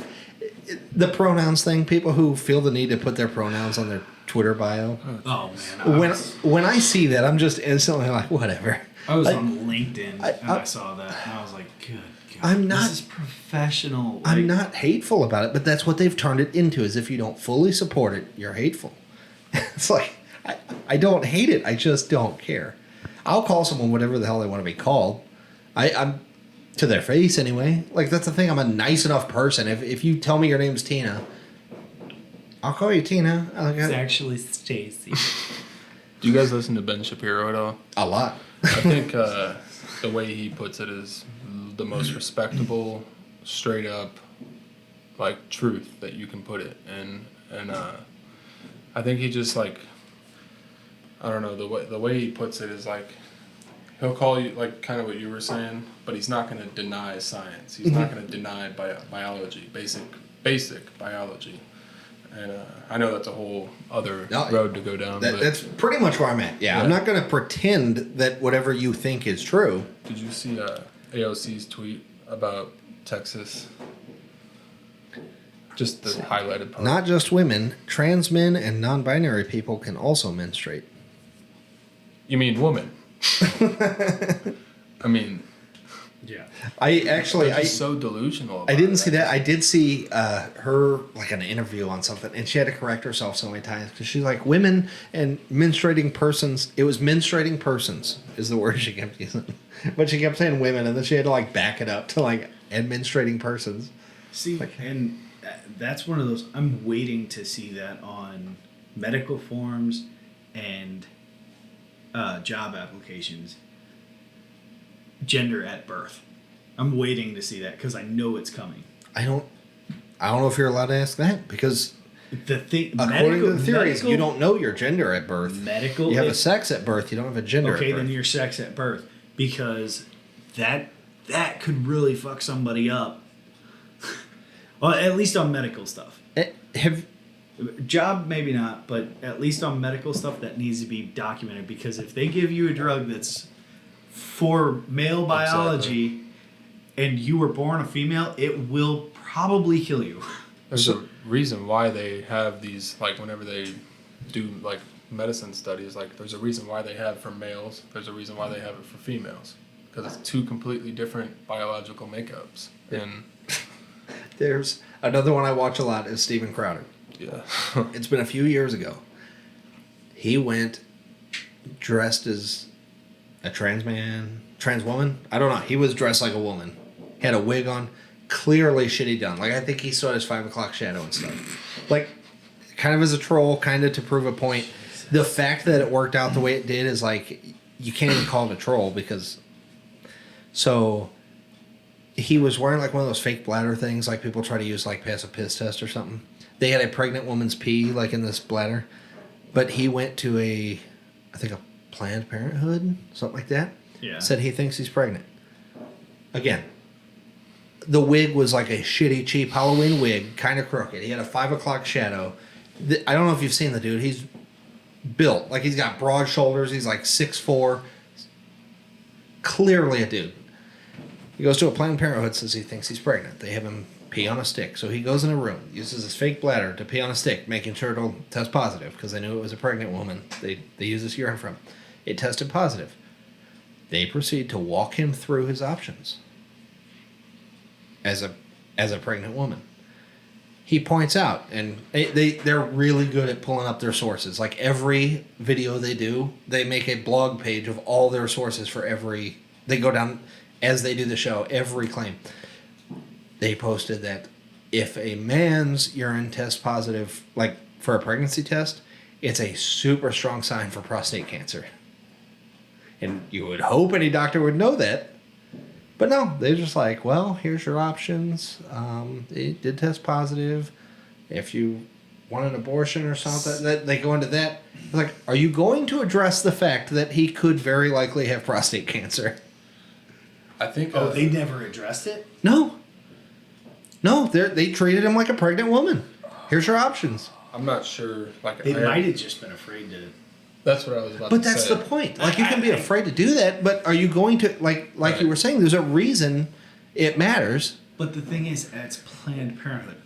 The pronouns thing, people who feel the need to put their pronouns on their Twitter bio. Oh man! When I see that, I'm just instantly like, whatever. I was on LinkedIn and I I saw that and I was like, good God, I'm not- This is professional. I'm not hateful about it, but that's what they've turned it into. Is if you don't fully support it, you're hateful. It's like, I don't hate it. I just don't care. I'll call someone whatever the hell they want to be called. I'm to their face anyway. Like, that's the thing. I'm a nice enough person. If you tell me your name's Tina, I'll call you Tina. It's actually Stacy. Do you guys listen to Ben Shapiro at all? A lot. I think the way he puts it is the most respectable, straight up, like, truth that you can put it. And I think he just, like, I don't know, the way he puts it is like, he'll call you, like, kind of what you were saying, but he's not going to deny science. He's not going to deny biology, basic biology. And I know that's a whole other road to go down. That's pretty much where I'm at. Yeah. I'm not going to pretend that whatever you think is true. Did you see AOC's tweet about Texas? Just the highlighted part. Not just women, trans men and non-binary people can also menstruate. You mean woman? I mean... Yeah. I so delusional about I didn't see that. I did see her, like, an interview on something, and she had to correct herself so many times because she's like, women and menstruating persons. It was menstruating persons is the word she kept using, but she kept saying women, and then she had to, like, back it up to, like, and menstruating persons. See, like, and that's one of those. I'm waiting to see that on medical forms and job applications. Gender at birth. I'm waiting to see that because I know it's coming. I don't know if you're allowed to ask that because according to the theories, you don't know your gender at birth. You have a sex at birth. You don't have a gender. Okay, at birth. then your sex at birth because that could really fuck somebody up. Well, at least on medical stuff. Job maybe not, but at least on medical stuff that needs to be documented because if they give you a drug that's for male biology and you were born a female, it will probably kill you. There's a reason why they have these, like, whenever they do, like, medicine studies, like, there's a reason why they have it for males, there's a reason why they have it for females, because it's two completely different biological makeups. And there's another one I watch a lot is Steven Crowder. Yeah. It's been a few years ago. He went dressed as a trans woman. I don't know. He was dressed like a woman. He had a wig on. Clearly shitty done. Like, I think he saw his 5 o'clock shadow and stuff. Like, kind of as a troll, kind of to prove a point. The fact that it worked out the way it did is like, you can't even call it a troll because... So, he was wearing like one of those fake bladder things like people try to use like pass a piss test or something. They had a pregnant woman's pee like in this bladder. But he went to I think a Planned Parenthood, something like that. Yeah. Said he thinks he's pregnant. Again, the wig was like a shitty, cheap Halloween wig, kind of crooked. He had a 5 o'clock shadow. I don't know if you've seen the dude. He's built. Like, he's got broad shoulders. He's like 6'4". Clearly a dude. He goes to a Planned Parenthood, says he thinks he's pregnant. They have him pee on a stick. So he goes in a room, uses his fake bladder to pee on a stick, making sure it'll test positive because they knew it was a pregnant woman. They use this urine from. It tested positive. They proceed to walk him through his options as a pregnant woman. He points out, and they're really good at pulling up their sources. Like, every video they do, they make a blog page of all their sources for every... They go down, as they do the show, every claim. They posted that if a man's urine tests positive, like for a pregnancy test, it's a super strong sign for prostate cancer. And you would hope any doctor would know that. But no, they're just like, well, here's your options. It did test positive. If you want an abortion or something, they go into that. Like, are you going to address the fact that he could very likely have prostate cancer? I think... they never addressed it? No, they treated him like a pregnant woman. Here's your options. I'm not sure. Like, They might have just been afraid to... That's what I was about to say. But that's the point. Like, you can be afraid to do that, but are you going to... Like right. You were saying, there's a reason it matters. But the thing is, it's Planned Parenthood.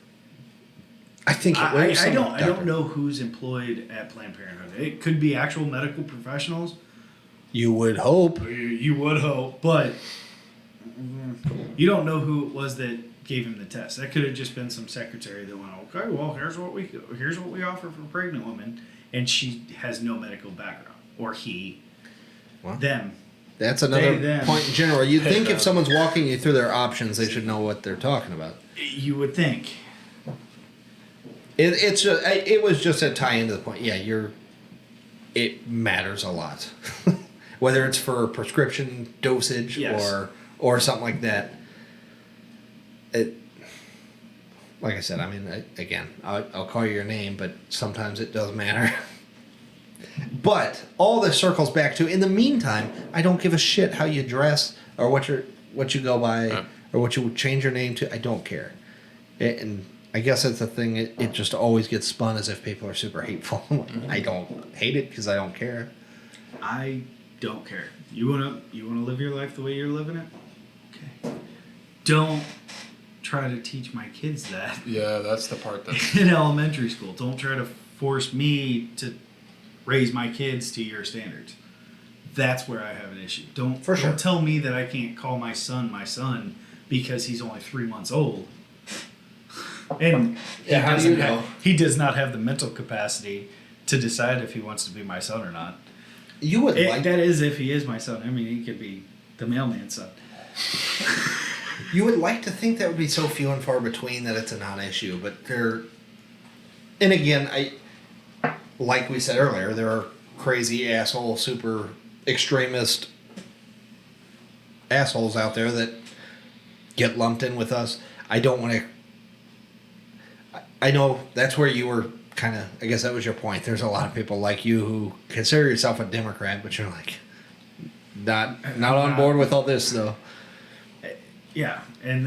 I think it was I don't know who's employed at Planned Parenthood. It could be actual medical professionals. You would hope. You would hope, but you don't know who it was that gave him the test. That could have just been some secretary that went, okay, well, here's what we offer for pregnant women, and she has no medical background, or he, Well, them. That's another them. point in general. You'd think if someone's walking you through their options, they should know what they're talking about. You would think. It was just a tie into the point. Yeah, it matters a lot, whether it's for prescription dosage or something like that. Like I said, I mean, again, I'll call you your name, but sometimes it does matter. But all this circles back to, in the meantime, I don't give a shit how you dress or what you go by or what you change your name to. I don't care. And I guess that's the thing. It just always gets spun as if people are super hateful. I don't hate it because I don't care. I don't care. You wanna live your life the way you're living it? Okay. Don't try to teach my kids that. Yeah, that's the part that in elementary school. Don't try to force me to raise my kids to your standards. That's where I have an issue. Don't tell me that I can't call my son because he's only 3 months old. And how do you know? He does not have the mental capacity to decide if he wants to be my son or not. You would that is if he is my son. I mean, he could be the mailman's son. You would like to think that would be so few and far between that it's a non-issue, but there. And again, like we said earlier, there are crazy asshole, super extremist assholes out there that get lumped in with us. I don't want to. I know that's where you were kind of. I guess that was your point. There's a lot of people like you who consider yourself a Democrat, but you're like not on board with all this though. Yeah, and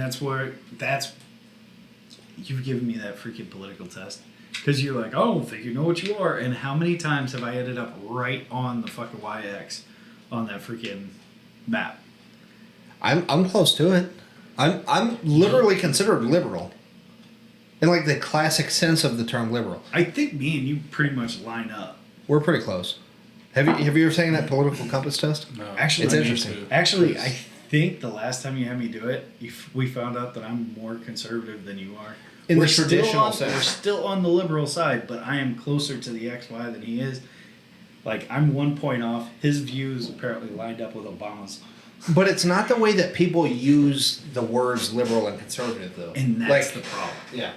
you've given me that freaking political test. Because you're like, I don't think you know what you are. And how many times have I ended up right on the fucking YX on that freaking map? I'm close to it. I'm literally considered liberal. In like the classic sense of the term liberal. I think me and you pretty much line up. We're pretty close. Have you ever taken that political compass test? no, Actually, it's interesting. Actually, I think the last time you had me do it, we found out that I'm more conservative than you are. In the traditional sense. We're still on the liberal side, but I am closer to the XY than he is. Like, I'm 1 point off. His views apparently lined up with Obama's. But it's not the way that people use the words liberal and conservative, though. And that's the problem. Yeah.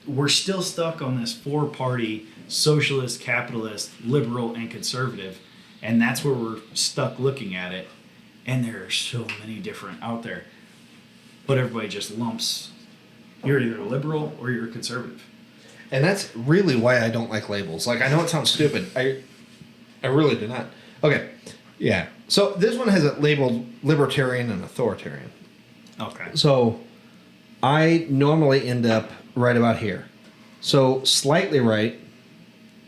We're still stuck on this 4-party socialist, capitalist, liberal, and conservative. And that's where we're stuck looking at it. And there are so many different out there. But everybody just lumps. You're either liberal or you're conservative. And that's really why I don't like labels. Like, I know it sounds stupid. I really do not. Okay. Yeah. So this one has it labeled libertarian and authoritarian. Okay. So I normally end up right about here. So slightly right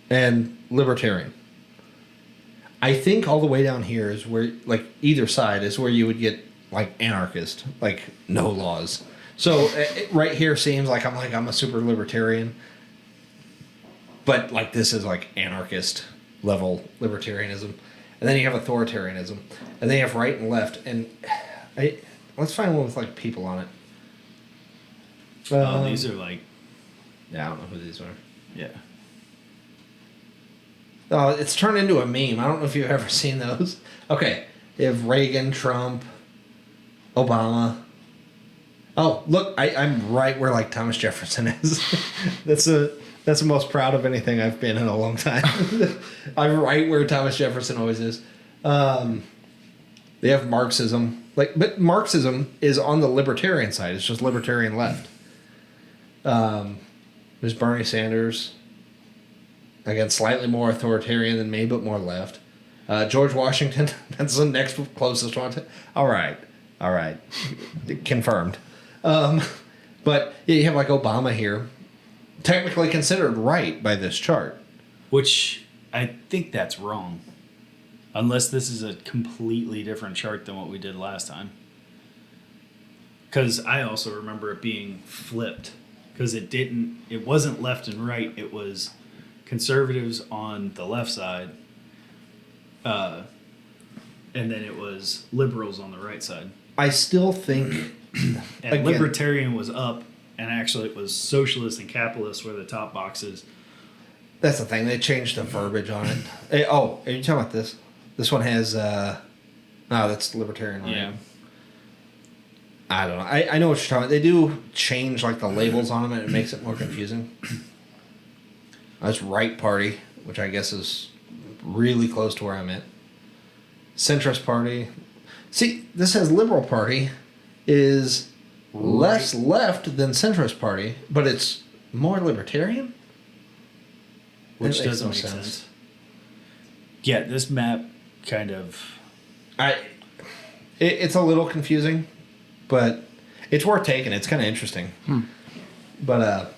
and libertarian. I think all the way down here is where, like, either side is where you would get, like, anarchist, like, no laws. So right here seems like I'm a super libertarian. But, like, this is, like, anarchist level libertarianism. And then you have authoritarianism. And then you have right and left. And let's find one with, like, people on it. These are, like... Yeah, I don't know who these are. Yeah. Oh, it's turned into a meme. I don't know if you've ever seen those. Okay. You have Reagan, Trump, Obama. Oh, look, I'm right where, like, Thomas Jefferson is. That's the most proud of anything I've been in a long time. I'm right where Thomas Jefferson always is. They have Marxism. But Marxism is on the libertarian side. It's just libertarian left. There's Bernie Sanders. Again, slightly more authoritarian than me, but more left. George Washington, that's the next closest one. All right. Confirmed. But yeah, you have like Obama here, technically considered right by this chart. Which I think that's wrong. Unless this is a completely different chart than what we did last time. Because I also remember it being flipped. Because it wasn't left and right, it was conservatives on the left side, and then it was liberals on the right side. I still think... And again, libertarian was up, and actually it was socialist and capitalist were the top boxes. That's the thing. They changed the verbiage on it. Are you talking about this? This one has. That's libertarian. Right? Yeah. I don't know. I know what you're talking about. They do change like the labels on them, and it makes it more confusing. That's Right Party, which I guess is really close to where I'm at. Centrist Party. See, this says Liberal Party is less left than Centrist Party, but it's more libertarian. Which That makes doesn't no make sense. sense. Yeah, this map kind of... It's a little confusing, but it's worth taking. It's kind of interesting. But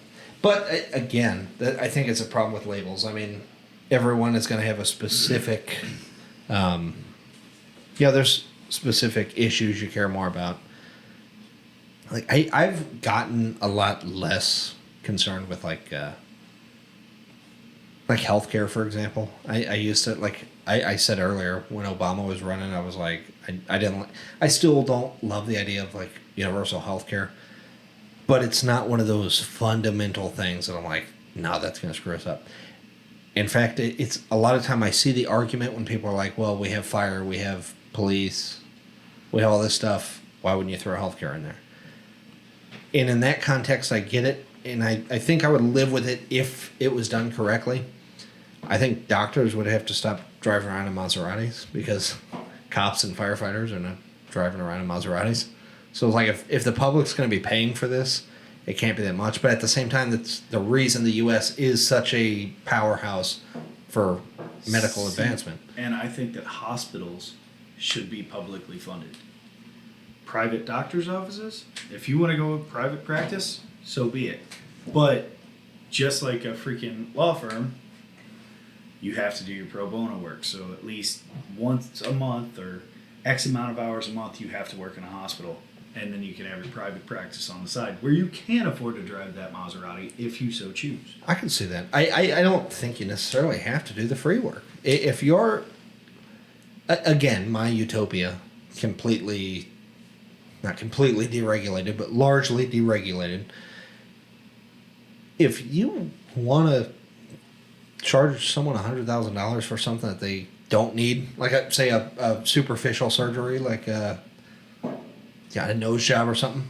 again, I think it's a problem with labels. I mean, everyone is going to have a specific... there's specific issues you care more about. Like I've gotten a lot less concerned with like healthcare, for example. I used to I said earlier when Obama was running, I was like I still don't love the idea of like universal healthcare, but it's not one of those fundamental things that I'm like, no, that's going to screw us up. In fact, it's a lot of time I see the argument when people are like, well, we have fire, we have police, we have all this stuff. Why wouldn't you throw healthcare in there? And in that context, I get it. And I think I would live with it if it was done correctly. I think doctors would have to stop driving around in Maseratis because cops and firefighters are not driving around in Maseratis. So like if the public's going to be paying for this, it can't be that much. But at the same time, that's the reason the U.S. is such a powerhouse for medical advancement. And I think that hospitals should be publicly funded. Private doctor's offices, if you want to go with private practice, so be it. But just like a freaking law firm, you have to do your pro bono work. So at least once a month or X amount of hours a month, you have to work in a hospital. And then you can have your private practice on the side where you can afford to drive that Maserati if you so choose. I can see that. I don't think you necessarily have to do the free work. If you're, again, my utopia, not completely deregulated, but largely deregulated. If you want to charge someone $100,000 for something that they don't need, like say a superficial surgery, like a nose job or something.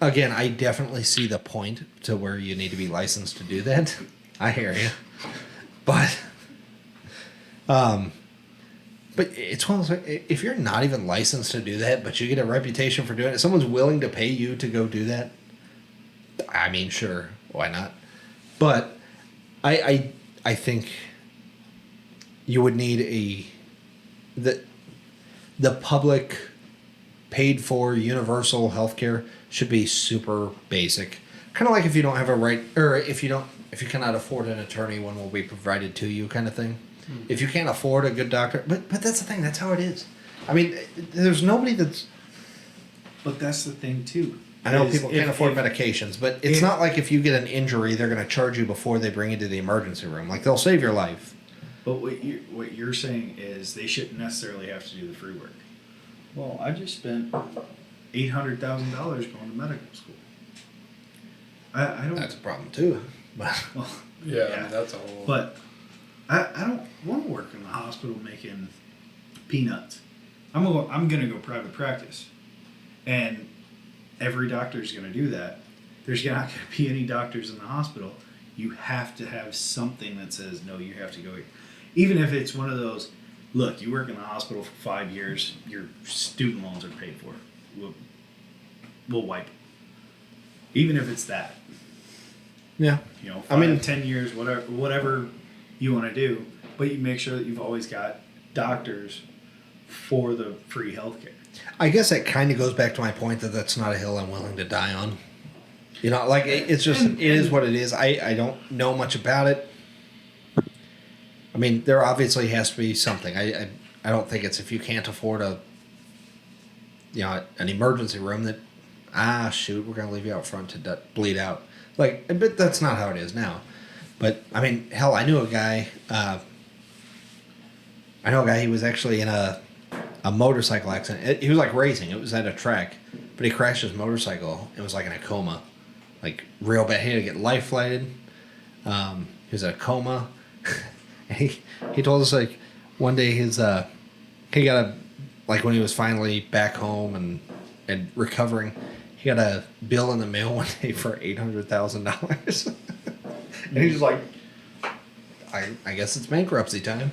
Again, I definitely see the point to where you need to be licensed to do that. I hear you, but it's one of those, if you're not even licensed to do that, but you get a reputation for doing it, someone's willing to pay you to go do that. I mean, sure, why not? But I think you would need the public paid for universal healthcare should be super basic. Kind of like if you don't have a right, or if you cannot afford an attorney, one will be provided to you, kind of thing. If you can't afford a good doctor, but that's the thing. That's how it is. I mean, there's nobody that's. But that's the thing too. I know people can't afford medications, but it's not like if you get an injury, they're going to charge you before they bring you to the emergency room. Like they'll save your life. But what you're saying is they shouldn't necessarily have to do the free work. Well, I just spent $800,000 going to medical school. I don't. That's a problem too. But Well, Yeah, I mean, that's a whole. But I don't want to work in the hospital making peanuts. I'm gonna go private practice, and every doctor is gonna do that. There's not gonna be any doctors in the hospital. You have to have something that says no. You have to go here, even if it's one of those. Look, you work in the hospital for 5 years. Your student loans are paid for. We'll wipe it. Even if it's that. yeah, 10 years, whatever you want to do, but you make sure that you've always got doctors for the free healthcare. I guess that kind of goes back to my point that that's not a hill I'm willing to die on. Like it's just it is what it is. I don't know much about it. I mean, there obviously has to be something. I don't think it's if you can't afford an emergency room that shoot, we're gonna leave you out front to bleed out. But that's not how it is now. But I mean, hell, I knew a guy. He was actually in a motorcycle accident. He was like racing. It was at a track, but he crashed his motorcycle and was like in a coma, like real bad. He had to get life flighted. He was in a coma. he told us like one day he got a like when he was finally back home and recovering, he got a bill in the mail one day for $800,000. And he's just like, I guess it's bankruptcy time.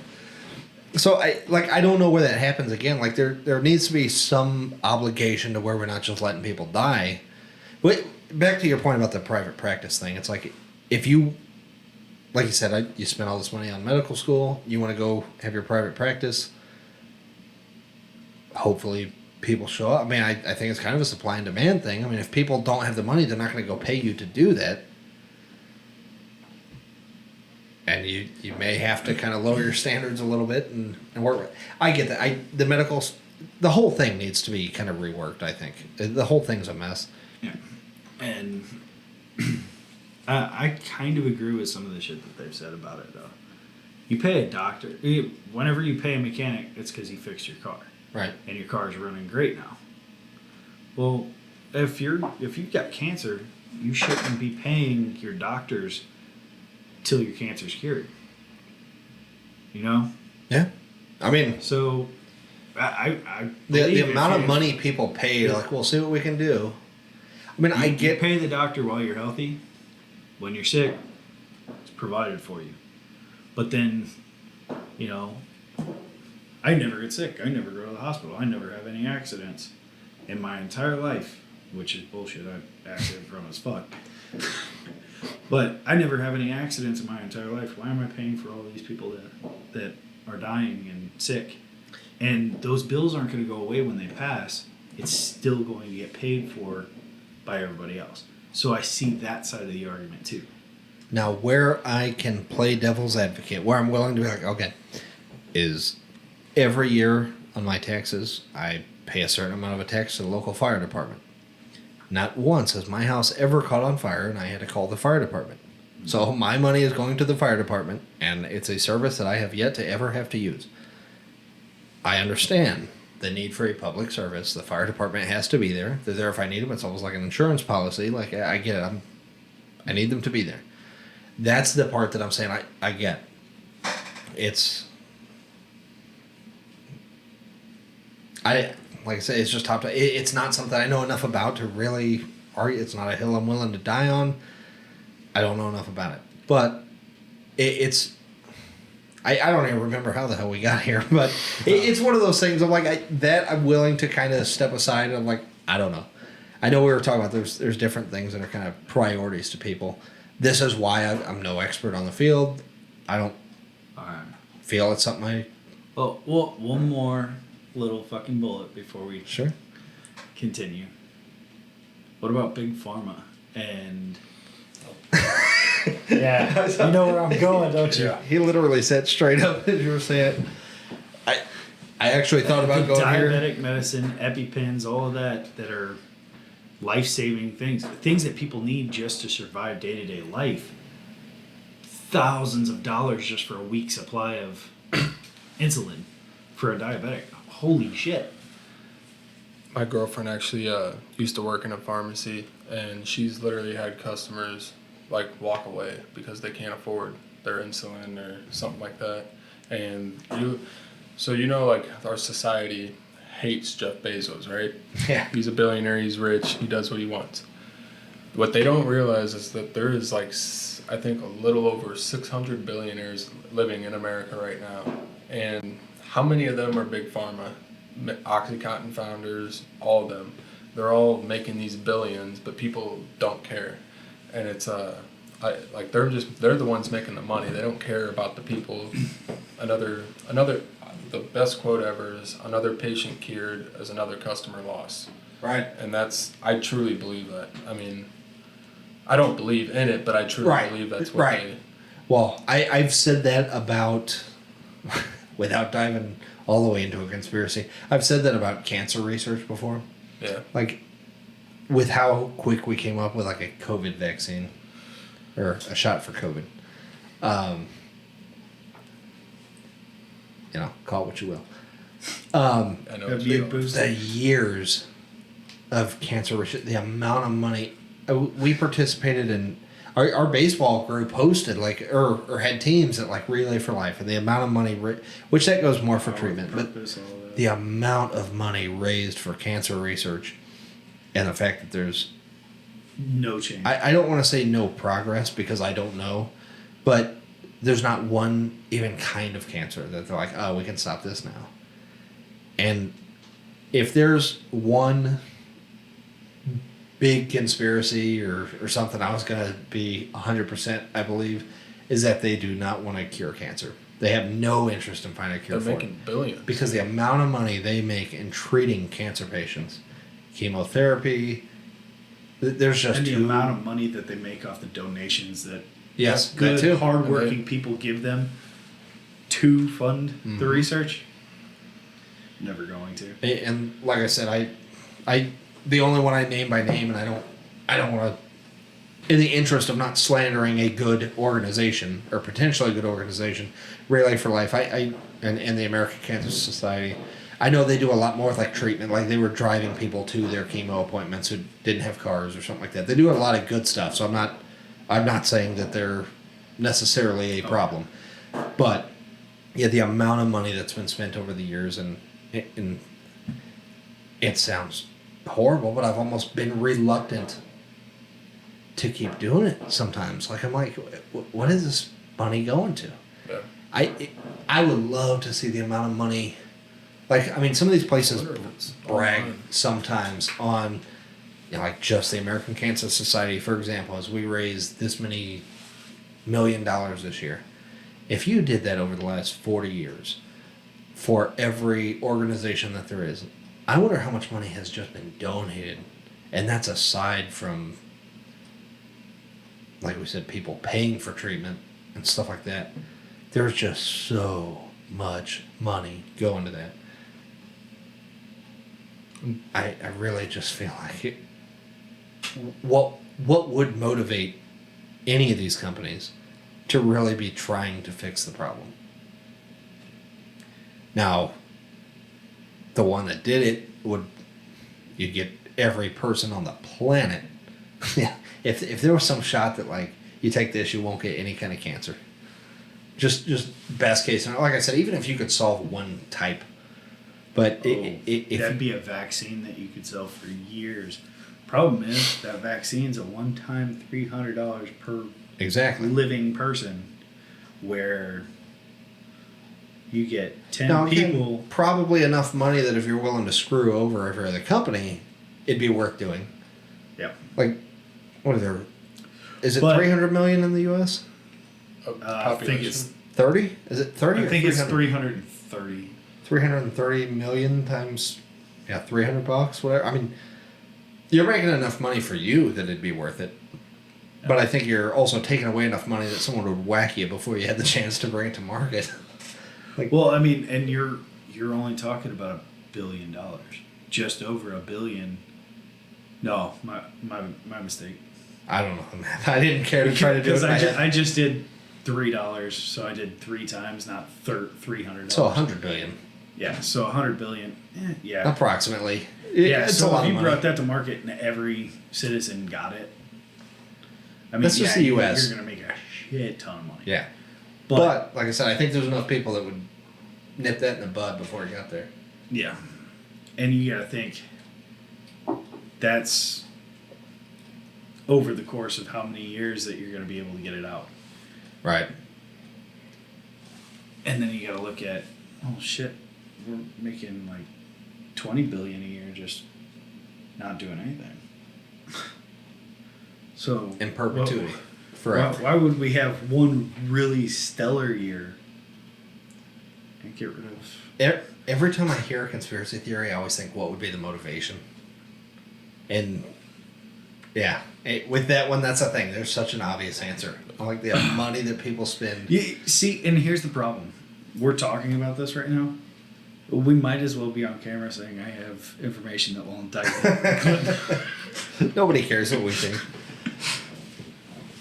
So I don't know where that happens again. Like there needs to be some obligation to where we're not just letting people die. But back to your point about the private practice thing, it's like if you, like you said, you spend all this money on medical school, you want to go have your private practice. Hopefully people show up. I mean, I think it's kind of a supply and demand thing. I mean, if people don't have the money, they're not going to go pay you to do that. And you may have to kind of lower your standards a little bit and work with. I get that. The whole thing needs to be kind of reworked, I think. The whole thing's a mess. Yeah. And I kind of agree with some of the shit that they've said about it, though. You pay a doctor. Whenever you pay a mechanic, it's because he fixed your car. Right. And your car's running great now. Well, if you've got cancer, you shouldn't be paying your doctors till your cancer's cured. You know? Yeah. I mean, so I the amount of money people pay, like, we'll see what we can do. I mean, you pay the doctor while you're healthy. When you're sick, it's provided for you. But then, you know, I never get sick. I never go to the hospital. I never have any accidents in my entire life, which is bullshit. I'm accident prone as fuck. But I never have any accidents in my entire life. Why am I paying for all these people that are dying and sick? And those bills aren't going to go away when they pass. It's still going to get paid for by everybody else. So I see that side of the argument too. Now, where I can play devil's advocate, where I'm willing to be like, okay, is every year on my taxes, I pay a certain amount of a tax to the local fire department. Not once has my house ever caught on fire and I had to call the fire department. So my money is going to the fire department, and it's a service that I have yet to ever have to use. I understand the need for a public service. The fire department has to be there. They're there if I need them. It's almost like an insurance policy. Like, I get it. I need them to be there. That's the part that I'm saying I get. Like I said, it's just top to. It's not something I know enough about to really argue. It's not a hill I'm willing to die on. I don't know enough about it, but it's. I don't even remember how the hell we got here, but it's one of those things. I'm like I'm willing to kind of step aside. And I'm like, I don't know. I know we were talking about there's different things that are kind of priorities to people. This is why I'm no expert on the field. I don't feel it's something Well, one more little fucking bullet before we continue. What about Big Pharma and... Yeah, you know where I'm going, don't you? Yeah. He literally said straight up as you were saying. I actually thought about going here. Diabetic medicine, EpiPens, all of that are life-saving things that people need just to survive day-to-day life. Thousands of dollars just for a week's supply of insulin for a diabetic. Holy shit. My girlfriend actually used to work in a pharmacy, and she's literally had customers like walk away because they can't afford their insulin or something like that. And like our society hates Jeff Bezos, right? Yeah. He's a billionaire, he's rich, he does what he wants. What they don't realize is that there is I think a little over 600 billionaires living in America right now. And how many of them are Big Pharma? OxyContin founders, all of them. They're all making these billions, but people don't care. And it's they're the ones making the money. They don't care about the people. The best quote ever is, another patient cured as another customer lost. Right. And I truly believe that. I mean, I don't believe in it, but I truly believe that's what they... Well, I've said that about, without diving all the way into a conspiracy, I've said that about cancer research before. Yeah. Like, with how quick we came up with like a COVID vaccine, or a shot for COVID. Call it what you will. I know the years of cancer research, the amount of money we participated in. our baseball group hosted or had teams at like Relay for Life, and the amount of money, which that goes more for treatment, but the amount of money raised for cancer research, and the fact that there's no change. I don't want to say no progress because I don't know, but there's not one even kind of cancer that they're like, oh, we can stop this now. And if there's one big conspiracy or something, I was going to be 100%, I believe, is that they do not want to cure cancer. They have no interest in finding a cure for it. They're making billions. Because the amount of money they make in treating cancer patients, chemotherapy, there's just and the amount of money that they make off the donations that yes, good, that too. hardworking people give them to fund the research. Never going to. And like I said, I the only one I name by name, and I don't want to, in the interest of not slandering a good organization or potentially a good organization, Relay for Life, and the American Cancer Society, I know they do a lot more with like treatment, like they were driving people to their chemo appointments who didn't have cars or something like that. They do a lot of good stuff, so I'm not saying that they're necessarily a problem, but yeah, the amount of money that's been spent over the years, and it sounds horrible, but I've almost been reluctant to keep doing it sometimes. Like I'm like, what is this money going to? Yeah. I would love to see the amount of money. Like, I mean, some of these places brag sometimes on, like just the American Cancer Society, for example, as we raised this many $1 million this year. If you did that over the last 40 years for every organization that there is, I wonder how much money has just been donated. And that's aside from, like we said, people paying for treatment and stuff like that. There's just so much money going to that. I really just feel like it. What would motivate any of these companies to really be trying to fix the problem? Now, the one that did it you'd get every person on the planet. Yeah, if there was some shot that like you take this, you won't get any kind of cancer. Just best case scenario. Like I said, even if you could solve one type, but if that'd be a vaccine that you could sell for years. Problem is that vaccine's a one-time $300 per exactly living person, where you get 10 now, people. again, probably enough money that if you're willing to screw over every other company, it'd be worth doing. Yep. Like, what are there? Is it But- 300 million in the U.S.? I think it's 30? Is it 30? I think it's 300? 330. 330 million times, yeah, $300, whatever. I mean, you're making enough money for you that it'd be worth it. But I think you're also taking away enough money that someone would whack you before you had the chance to bring it to market. Well, I mean, and you're only talking about $1 billion, just over $1 billion. No, my mistake. I don't know, man. I didn't care to try to do it. I just did $3, so I did 3 times, not $300. So $100 billion, Yeah, so $100 billion. Yeah. approximately. Yeah, It's so a lot if of you money. brought that to market and every citizen got it, I mean, That's just the US. You're going to make a shit ton of money. Yeah, but like I said, I think there's enough people that would nip that in the bud before it got there. Yeah. And you got to think that's over the course of how many years that you're going to be able to get it out. Right. And then you got to look at, oh shit, we're making like $20 billion a year just not doing anything. So In perpetuity. Forever. Why would we have one really stellar year and get rid of? Every time I hear a conspiracy theory, I always think, what would be the motivation? And yeah, with that one, that's the thing. There's such an obvious answer. I like the money that people spend. Yeah, see, and here's the problem. We're talking about this right now. We might as well be on camera saying I have information that will indict me. Nobody cares what we think.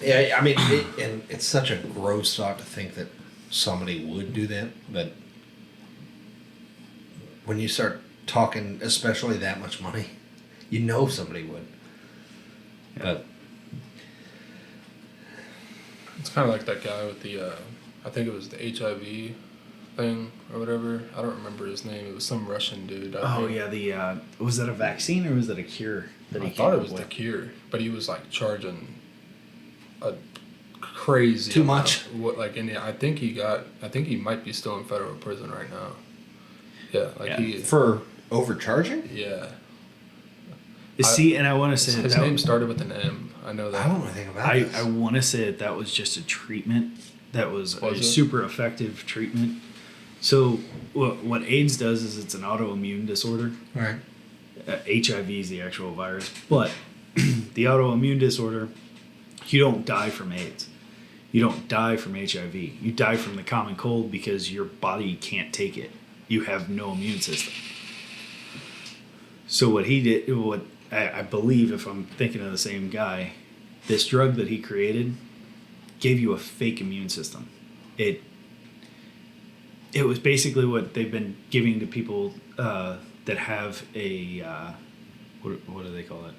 Yeah, I mean, and it's such a gross thought to think that somebody would do that, but when you start talking, especially that much money, you know somebody would. But It's kind of like that guy with the, I think it was the HIV thing or whatever. I don't remember his name. It was some Russian dude. I think. Yeah. Was that a vaccine or was that a cure that I he thought came it was up the with? cure, but he was like charging a crazy Too amount. much? What like? And I think he might be still in federal prison right now. Yeah, like Yeah. he. For overcharging? Yeah. See, and I want to say His that name started with an M. I know that. I don't know anything about I this. want to say that was just a treatment that was a Was it? super effective treatment. So what AIDS does is it's an autoimmune disorder. Right. HIV is the actual virus, but the autoimmune disorder, you don't die from AIDS. You don't die from HIV. You die from the common cold because your body can't take it. You have no immune system. So what he did, what I believe, if I'm thinking of the same guy, this drug that he created gave you a fake immune system. It was basically what they've been giving to people that have a what do they call it?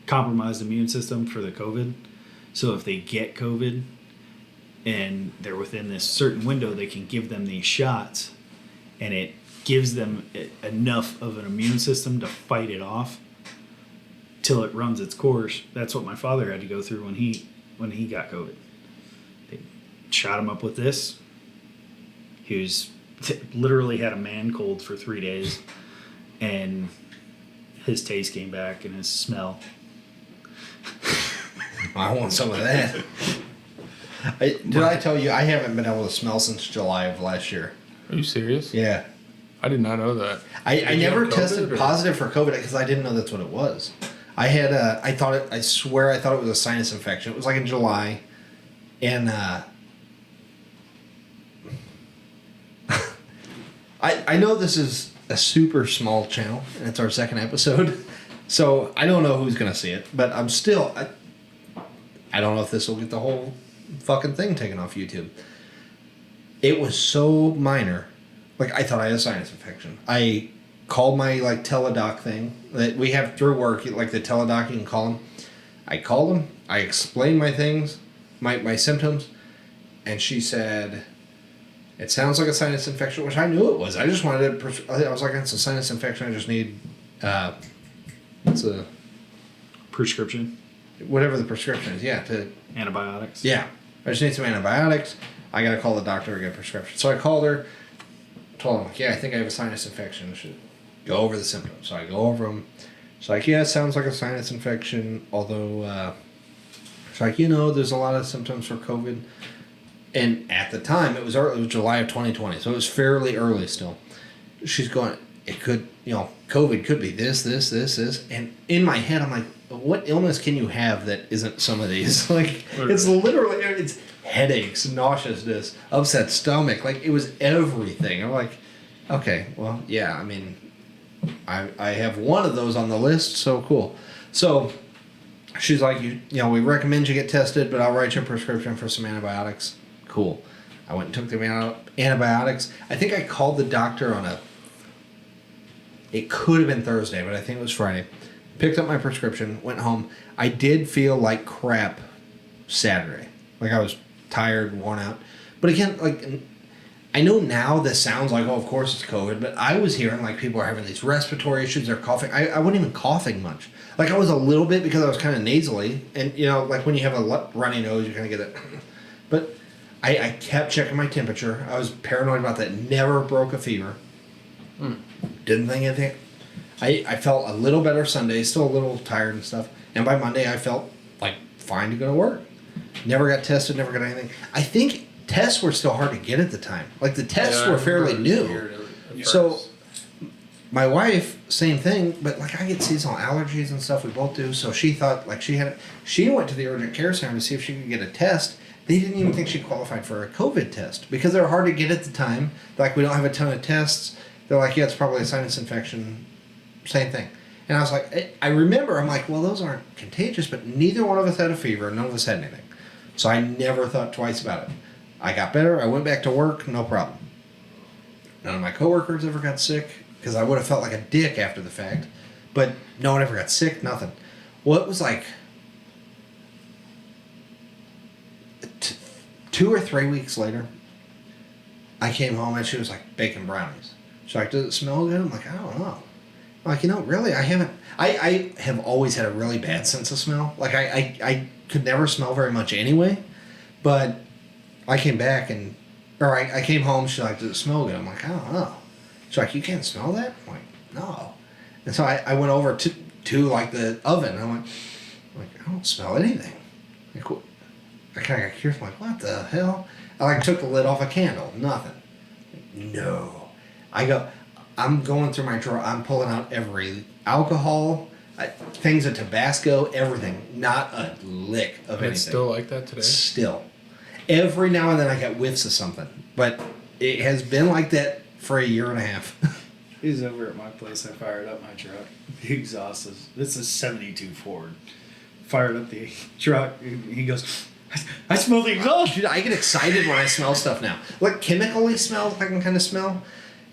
Compromised immune system for the COVID. So if they get COVID and they're within this certain window, they can give them these shots, and it gives them enough of an immune system to fight it off till it runs its course. That's what my father had to go through when he got COVID. They shot him up with this. He was literally had a man cold for 3 days, and his taste came back and his smell. I want some of that. Did I tell you I haven't been able to smell since July of last year? Are you serious? Yeah. I did not know that. I Did you never have COVID, tested or- positive for COVID because I didn't know that's what it was. I had I swear I thought it was a sinus infection. It was like in July, and I know this is a super small channel and it's our second episode, so I don't know who's gonna see it, but I'm still I don't know if this will get the whole fucking thing taken off YouTube. It was so minor. Like, I thought I had a sinus infection. I called my, like, teledoc thing that we have through work, like the teledoc, you can call them. I called them. I explained my things, my symptoms, and she said, it sounds like a sinus infection, which I knew it was. I just wanted to, I was like, it's a sinus infection. I just need, what's a, Prescription, whatever the prescription is, yeah, to, antibiotics. yeah. I just need some antibiotics. I got to call the doctor to get a prescription. So I called her, told him, like, yeah, I think I have a sinus infection. I should go over the symptoms. So I go over them. She's like, yeah, it sounds like a sinus infection, although, she's like, there's a lot of symptoms for COVID. And at the time, it was July of 2020, so it was fairly early still. She's going, it could, COVID could be this. And in my head, I'm like, what illness can you have that isn't some of these? Like, it's literally, it's headaches, nauseousness, upset stomach. Like, it was everything. I'm like, okay, well, yeah, I mean, I have one of those on the list, so cool. So she's like, we recommend you get tested, but I'll write you a prescription for some antibiotics. Cool. I went and took the antibiotics. I think I called the doctor it could have been Thursday, but I think it was Friday. Picked up my prescription, went home. I did feel like crap Saturday. Like, I was tired, worn out. But again, like, I know now this sounds like, oh, of course it's COVID, but I was hearing, like, people are having these respiratory issues, they're coughing. I wasn't even coughing much. Like, I was a little bit because I was kind of nasally. And, like, when you have a runny nose, you kind of get it. But I kept checking my temperature. I was paranoid about that. Never broke a fever. Didn't think anything. I felt a little better Sunday, still a little tired and stuff. And by Monday, I felt like fine to go to work. Never got tested, never got anything. I think tests were still hard to get at the time. Like, the tests were fairly new. So, my wife, same thing, but like, I get seasonal allergies and stuff. We both do. So she thought, like, she went to the urgent care center to see if she could get a test. They didn't even think she qualified for a COVID test because they're hard to get at the time. Like, we don't have a ton of tests. They're like, yeah, it's probably a sinus infection. Same thing. And I was like, I remember, I'm like, well, those aren't contagious, but neither one of us had a fever. None of us had anything. So I never thought twice about it. I got better. I went back to work. No problem. None of my coworkers ever got sick because I would have felt like a dick after the fact. But no one ever got sick. Nothing. Well, it was like 2 or 3 weeks later, I came home and she was like baking brownies. She's like, does it smell good? I'm like, I don't know. I'm like, really, I haven't. I have always had a really bad sense of smell. Like, I could never smell very much anyway. But I came back I came home. She's like, does it smell good? I'm like, I don't know. She's like, you can't smell that? I'm like, no. And so I went over to like the oven. I'm like, I don't smell anything. Like, I kind of got curious. I'm like, what the hell? I like took the lid off a candle. Nothing. No. I'm going through my drawer. I'm pulling out every alcohol, things of Tabasco, everything. Not a lick of anything. It's still like that today? Still. Every now and then I get whiffs of something. But it has been like that for a year and a half. He's over at my place. I fired up my truck. The exhaust is, this is 72 Ford. Fired up the truck. He goes, I smell the exhaust. Dude, I get excited when I smell stuff now. Like chemically smells, I can kind of smell.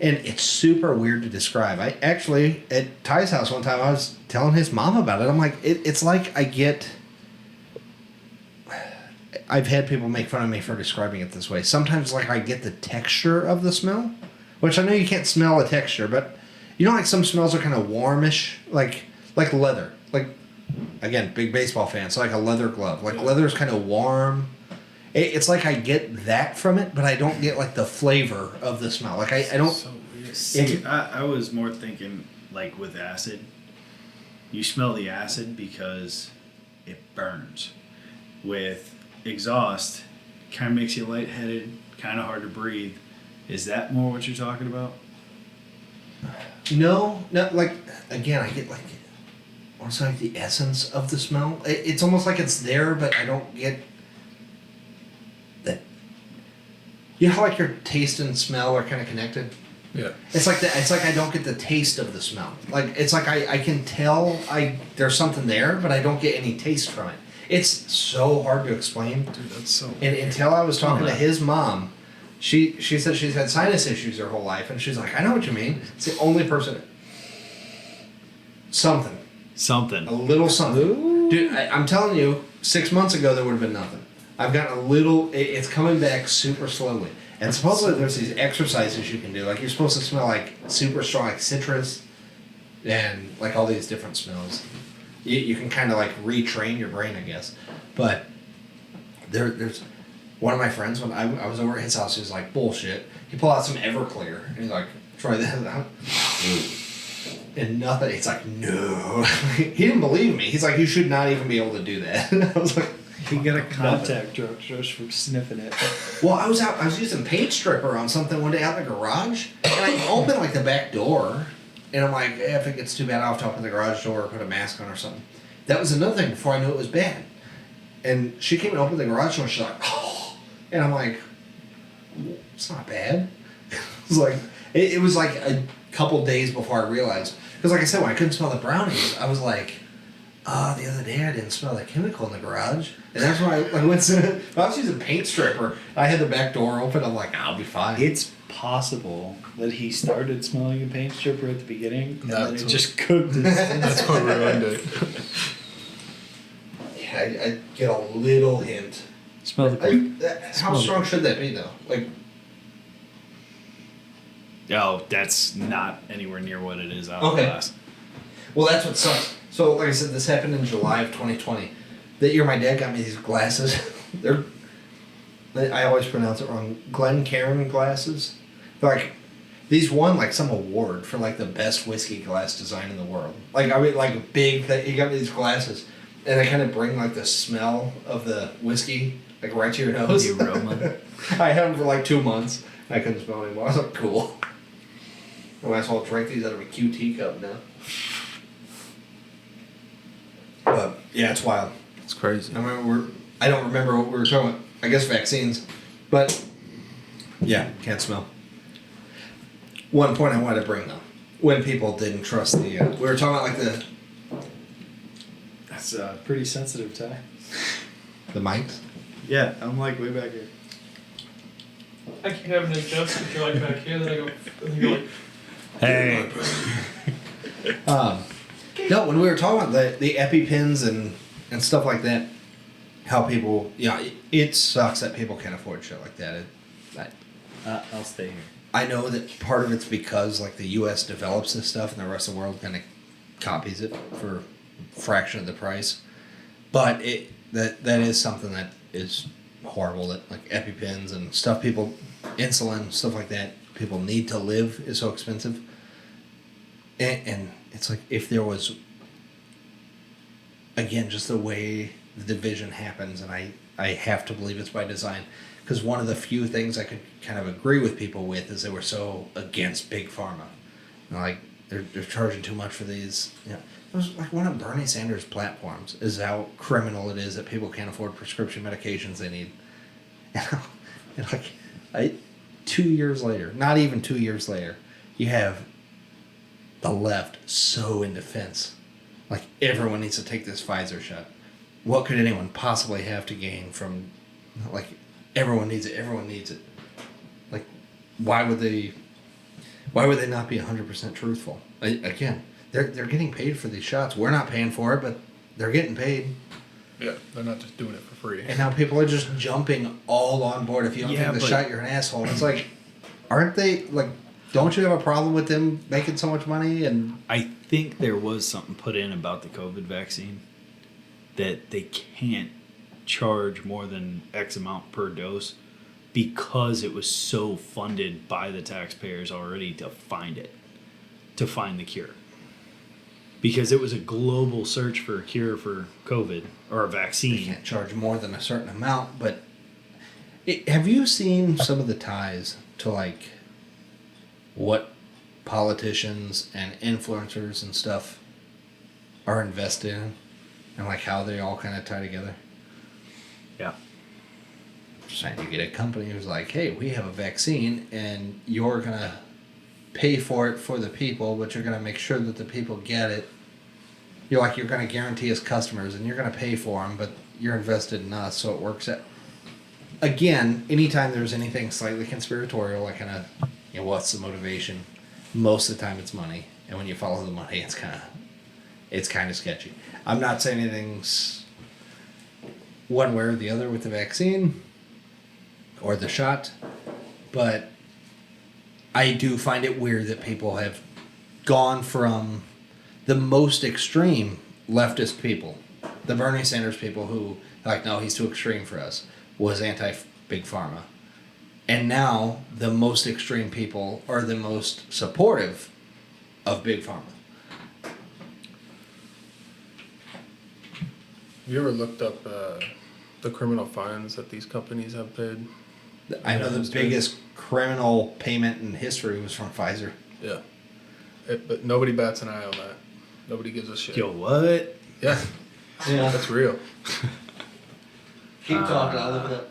And it's super weird to describe. I actually, at Ty's house one time, I was telling his mom about it. I'm like, it's like I've had people make fun of me for describing it this way. Sometimes like I get the texture of the smell, which I know you can't smell a texture, but you know like some smells are kind of warmish, like leather. Like, again, big baseball fan, so like a leather glove. Like leather's kind of warm. It's like I get that from it, but I don't get like the flavor of the smell. Like I don't. So weird. See, I was more thinking like with acid. You smell the acid because it burns. With exhaust, kind of makes you lightheaded, kind of hard to breathe. Is that more what you're talking about? No, like again, I get like almost like the essence of the smell. It's almost like it's there, but I don't get that. You know how like your taste and smell are kind of connected. Yeah. It's like that. It's like I don't get the taste of the smell. Like it's like I can tell there's something there, but I don't get any taste from it. It's so hard to explain. Dude, that's so And until I was talking to his mom, she said she's had sinus issues her whole life, and she's like, I know what you mean. It's the only person. Something. A little something. Ooh. Dude, I'm telling you, 6 months ago there would have been nothing. I've gotten a little. It's coming back super slowly. And supposedly there's these exercises you can do. Like you're supposed to smell like super strong, like citrus, and like all these different smells. You can kind of like retrain your brain, I guess. But there's one of my friends, when I was over at his house, he was like, bullshit. He pulled out some Everclear, and he's like, try that. And nothing. He's like, no. He didn't believe me. He's like, you should not even be able to do that. And I was like, You get a contact drug just from sniffing it. well, I was using paint stripper on something one day out in the garage, and I opened like the back door, and I'm like, if it gets too bad, I'll have to open the garage door or put a mask on or something. That was another thing before I knew it was bad. And she came and opened the garage door, and she's like, oh, and I'm like, it's not bad. It was like it was like a couple days before I realized, because like I said, when I couldn't smell the brownies, I was like, the other day I didn't smell the chemical in the garage. And that's when I went to, I was using paint stripper. I had the back door open. I'm like, I'll be fine. It's possible that he started smelling a paint stripper at the beginning, and then That's it what- just cooked his That's what ruined it. Yeah, I get a little hint. Smell the How strong should that be, though? Like, Oh, that's not anywhere near what it is out Okay. of class. well, that's what sucks. So, like I said, this happened in July of 2020. That year, my dad got me these glasses. I always pronounce it wrong. Glencairn glasses. They're like, these won like some award for like the best whiskey glass design in the world. Like, I mean, like big. He got me these glasses, and they kind of bring like the smell of the whiskey like right to your nose. The aroma. I had them for like 2 months. I couldn't smell anymore. I was like, cool. I might as well drink these out of a QT cup now. But yeah, it's wild. It's crazy. I don't remember what we were talking about. I guess vaccines, but yeah, can't smell. One point I wanted to bring though, when people didn't trust the, we were talking about like That's pretty sensitive, Ty. the mics. Yeah, I'm like way back here. I keep having to adjust if you're like back here, then I go, and you're like, Hey. No, when we were talking about the EpiPens and stuff like that, how people, it sucks that people can't afford shit like that. I'll stay here. I know that part of it's because like the U.S. develops this stuff and the rest of the world kind of copies it for a fraction of the price. But that is something that is horrible. That like EpiPens and stuff, insulin, stuff like that, people need to live is so expensive. And it's like if there was, again, just the way the division happens, and I have to believe it's by design. Because one of the few things I could kind of agree with people with is they were so against big pharma. Like they're charging too much for these. It was like one of Bernie Sanders' platforms is how criminal it is that people can't afford prescription medications they need. And like 2 years later, not even 2 years later, you have the left so in defense. Like everyone needs to take this Pfizer shot. What could anyone possibly have to gain from like? Everyone needs it. Everyone needs it. Like, why would they not be 100% truthful? Again, they're getting paid for these shots. We're not paying for it, but they're getting paid. Yeah, they're not just doing it for free. And now people are just jumping all on board. If you don't take the shot, you're an asshole. It's like, aren't they like? Don't you have a problem with them making so much money? And I think there was something put in about the COVID vaccine that they can't charge more than X amount per dose because it was so funded by the taxpayers already to find the cure. Because it was a global search for a cure for COVID or a they vaccine. can't charge more than a certain amount. But have you seen some of the ties to like what politicians and influencers and stuff are invested in, and like how they all kind of tie together? Yeah. Saying you get a company who's like, hey, we have a vaccine and you're going to pay for it for the people, but you're going to make sure that the people get it. You're going to guarantee us customers and you're going to pay for them, but you're invested in us, so it works out. Again, anytime there's anything slightly conspiratorial, like kind of, what's the motivation? Most of the time it's money. And when you follow the money, it's kind of sketchy. I'm not saying anything's one way or the other with the vaccine or the shot, but I do find it weird that people have gone from the most extreme leftist people, the Bernie Sanders people who like, no, he's too extreme for us, was anti-big pharma, and now the most extreme people are the most supportive of big pharma. Have you ever looked up the criminal fines that these companies have paid? I know the biggest criminal payment in history was from Pfizer. Yeah. But nobody bats an eye on that. Nobody gives a shit. Yo, what? Yeah. Yeah. That's real. Keep talking, I'll look it up.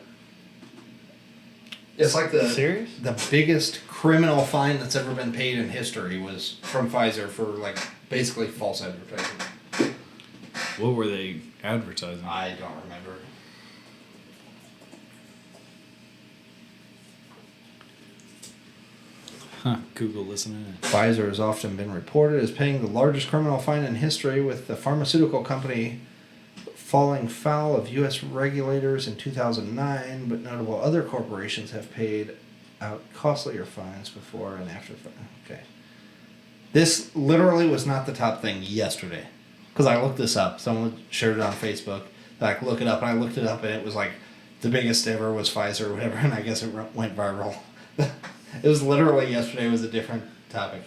It's like Serious? the biggest criminal fine that's ever been paid in history was from Pfizer for like basically false advertising. What were they advertising? I don't remember. Google listening. Pfizer has often been reported as paying the largest criminal fine in history, with the pharmaceutical company falling foul of U.S. regulators in 2009, but notable other corporations have paid out costlier fines before and after. Okay. This literally was not the top thing yesterday. Because I looked this up. Someone shared it on Facebook. Like, look it up. And I looked it up, and it was like, the biggest ever was Pfizer or whatever, and I guess it went viral. It was literally yesterday. It was a different topic.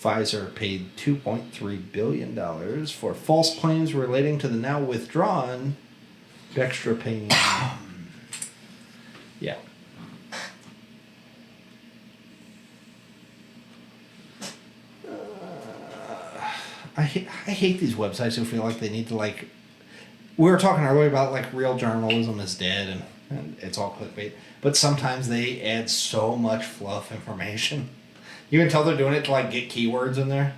Pfizer paid $2.3 billion for false claims relating to the now withdrawn dextrapane. Yeah. I hate these websites who feel like they need to, like... We were talking earlier about, like, real journalism is dead and it's all clickbait. But sometimes they add so much fluff information. You can tell they're doing it to, like, get keywords in there.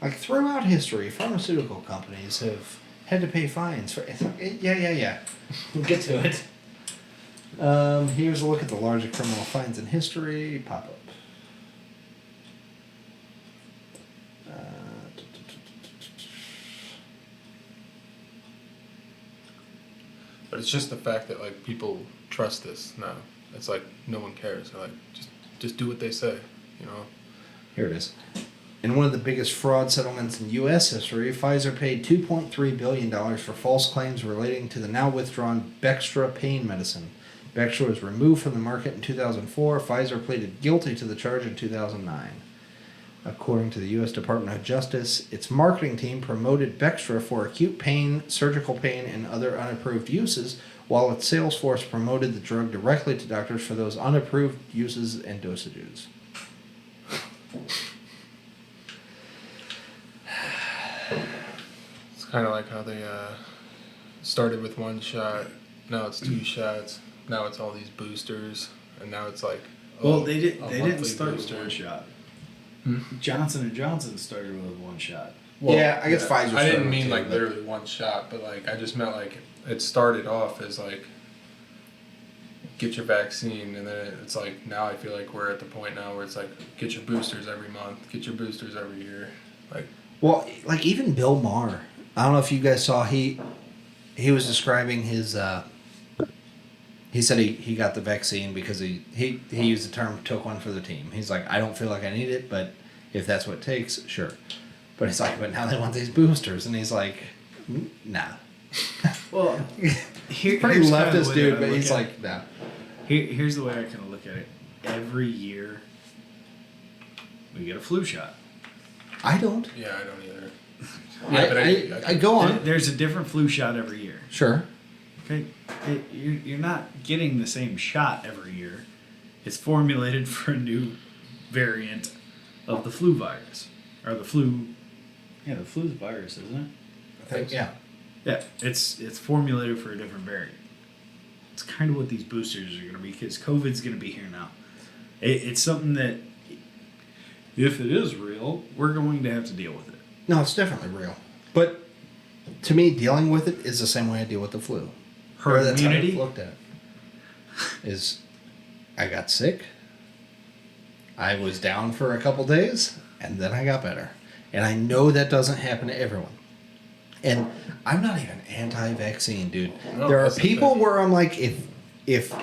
Like, throughout history, pharmaceutical companies have had to pay fines for... Yeah. We'll get to it. Here's a look at the largest criminal fines in history. Pop up. But it's just the fact that like people trust this now. It's like no one cares. They're like just do what they say, you know. Here it is. In one of the biggest fraud settlements in U.S. history, Pfizer paid $2.3 billion for false claims relating to the now withdrawn Bextra pain medicine. Bextra was removed from the market in 2004. Pfizer pleaded guilty to the charge in 2009. According to the U.S. Department of Justice, its marketing team promoted Bextra for acute pain, surgical pain, and other unapproved uses, while its sales force promoted the drug directly to doctors for those unapproved uses and dosages. It's kind of like how they started with one shot, now it's 2 shots, now it's all these boosters, and now it's like Well, they didn't monthly start booster. with one shot. Hmm? Johnson & Johnson started with one shot. Yeah, I guess Pfizer I started didn't mean too, like but- literally one shot, but like I just meant like it started off as like get your vaccine, and then it's like now I feel like we're at the point now where it's like get your boosters every month, get your boosters every year, like. Well, like even Bill Maher, I don't know if you guys saw, he was describing his, he said he got the vaccine because he used the term took one for the team. He's like, I don't feel like I need it, but if that's what it takes, sure. But he's like, but now they want these boosters. And he's like, nah. Well, Pretty here's kinda the leftist way dude, that I but look he's at like, it. nah. Here's the way I kind of look at it. Every year, we get a flu shot. I don't. Yeah, I don't either. I go on. There's a different flu shot every year. Sure. Okay, you're not getting the same shot every year. It's formulated for a new variant of the flu virus, or the flu. Yeah, the flu's a virus, isn't it? I think, yeah. Yeah, it's formulated for a different variant. It's kind of what these boosters are going to be, because COVID's going to be here now. It's something that, if it is real, we're going to have to deal with it. No, it's definitely real. But to me, dealing with it is the same way I deal with the flu. Herd Or that's how immunity? I've looked at it. Is I got sick. I was down for a couple days, and then I got better. And I know that doesn't happen to everyone. And I'm not even anti-vaccine, dude. No, There are that's the people thing. where I'm like, if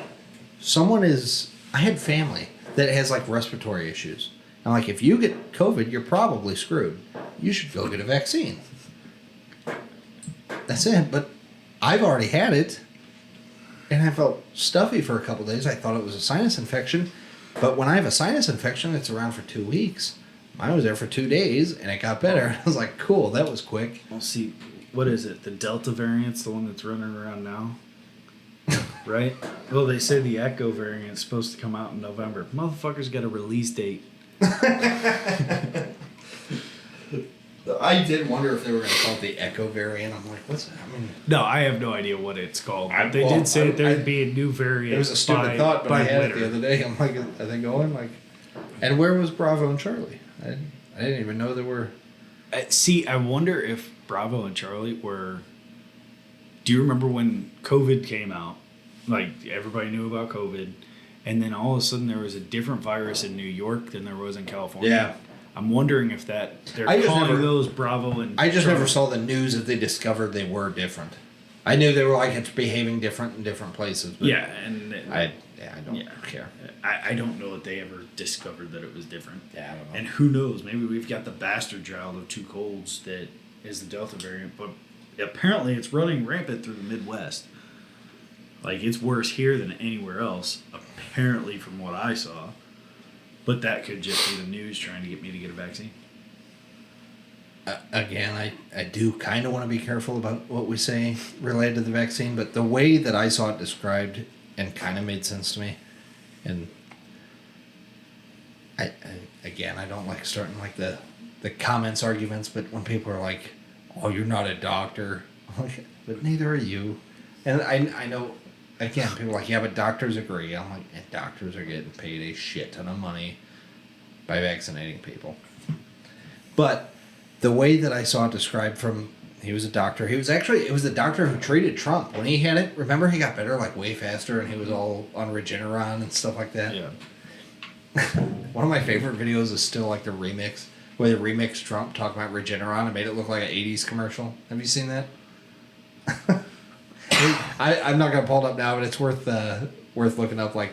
someone is, I had family that has like respiratory issues. I'm like, if you get COVID, you're probably screwed. You should go get a vaccine. That's it. But I've already had it, and I felt stuffy for a couple days. I thought it was a sinus infection. But when I have a sinus infection, it's around for 2 weeks. Mine was there for 2 days, and it got better. I was like, cool, that was quick. Well, see, what is it? The Delta variant's the one that's running around now? Right? Well, they say the Echo variant's supposed to come out in November. Motherfuckers got a release date. I did wonder if they were going to call it the Echo variant. I'm like, what's that? I mean, No, I have no idea what it's called. But they well, did say that there'd I- be a new variant. it was a stupid by, thought, but by I had winter. it the other day. I'm like, are they going? Like, and where was Bravo and Charlie? I didn't even know there were. See, I wonder if Bravo and Charlie were. Do you remember when COVID came out? Like, everybody knew about COVID, and then all of a sudden there was a different virus in New York than there was in California. Yeah. I'm wondering if they're I just calling never- those Bravo and. I just Charlie. never saw the news if they discovered they were different. I knew they were like it's behaving different in different places. But Yeah, and I don't Yeah. care. I don't know that they ever discovered that it was different. Yeah, I don't know. And who knows? Maybe we've got the bastard child of two colds that is the Delta variant, but apparently it's running rampant through the Midwest. Like, it's worse here than anywhere else, apparently, from what I saw. But that could just be the news trying to get me to get a vaccine. Again, I do kind of want to be careful about what we say related to the vaccine, but the way that I saw it described and kind of made sense to me, and I don't like starting like the comments arguments, but when people are like, "Oh, you're not a doctor," I'm like, but neither are you, and I know. Again, people are like, yeah, but doctors agree. I'm like, and doctors are getting paid a shit ton of money by vaccinating people. But the way that I saw it described from, he was a doctor. It was the doctor who treated Trump. When he had it, remember he got better like way faster and he was all on Regeneron and stuff like that? Yeah. One of my favorite videos is still like the remix, where they remixed Trump talking about Regeneron and made it look like an 80s commercial. Have you seen that? I'm not gonna pull it up now, but it's worth looking up. Like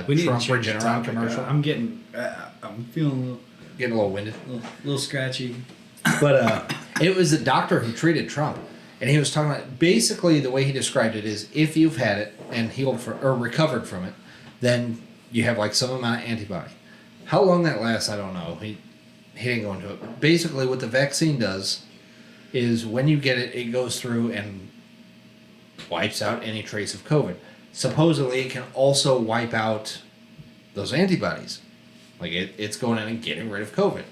We need Trump to change the Regeneron topic. commercial. I'm feeling Getting a little winded. a little scratchy. But it was a doctor who treated Trump, and he was talking about basically the way he described it is if you've had it and healed from or recovered from it, then you have like some amount of antibody. How long that lasts, I don't know. He didn't go into it. But basically, what the vaccine does is when you get it, it goes through and wipes out any trace of COVID. Supposedly, it can also wipe out those antibodies. Like it's going in and getting rid of COVID,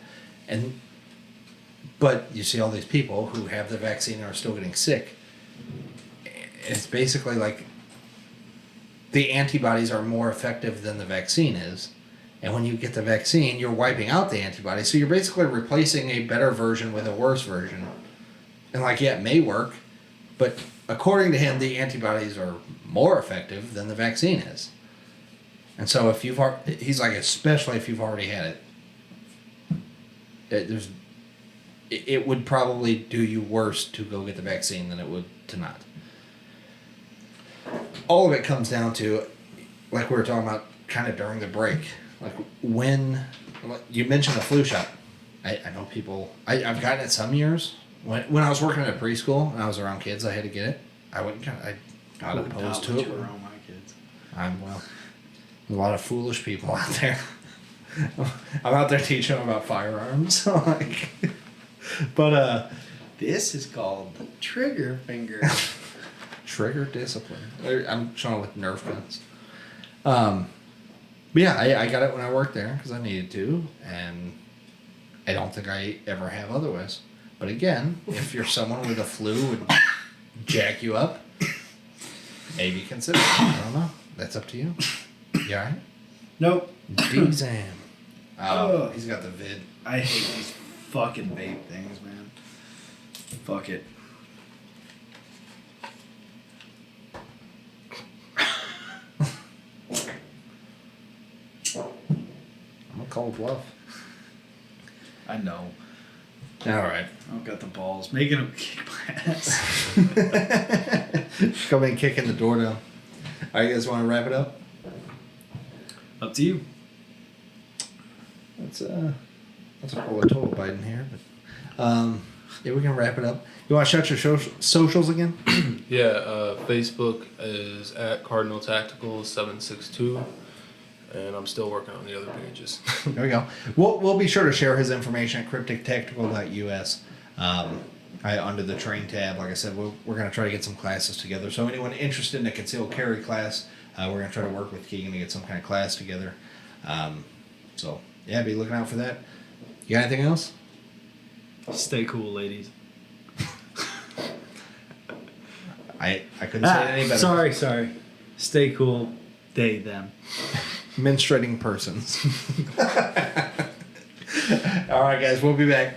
but you see all these people who have the vaccine and are still getting sick. It's basically like the antibodies are more effective than the vaccine is. And when you get the vaccine, you're wiping out the antibodies. So you're basically replacing a better version with a worse version. And like, yeah, it may work, but according to him, the antibodies are more effective than the vaccine is. And so if he's like, especially if you've already had it, it would probably do you worse to go get the vaccine than it would to not. All of it comes down to, like we were talking about kind of during the break, like when you mentioned the flu shot. I know people, I've gotten it some years. When I was working at a preschool and I was around kids, I had to get it. I got opposed to it. You were around my kids. A lot of foolish people out there. I'm out there teaching them about firearms. Like, but This is called the trigger finger. trigger discipline. I'm showing with Nerf guns. But yeah, I got it when I worked there because I needed to, and I don't think I ever have otherwise. But again, if you're someone with a flu would jack you up, maybe consider it. I don't know. That's up to you. You alright? Nope. D-Zam. Oh. He's got the vid. I hate these fucking vape things, man. Fuck it. I'm gonna call bluff. I know. Alright. I don't got the balls. Making them kick my ass. Come in kicking the door down. Alright, you guys want to wrap it up? Up to you. Let's pull a total Biden here, but yeah, we can wrap it up. You want to shout your socials again? Yeah, Facebook is at Cardinal Tactical 762, and I'm still working on the other pages. There we go. We'll be sure to share his information at cryptiktactical.us. Under the train tab, like I said, we're going to try to get some classes together. So anyone interested in a concealed carry class, we're going to try to work with Keagan to get some kind of class together. So yeah, be looking out for that. You got anything else? Stay cool, ladies. I couldn't say it any better. Sorry. Stay cool. They, them. Menstruating persons. All right, guys, we'll be back.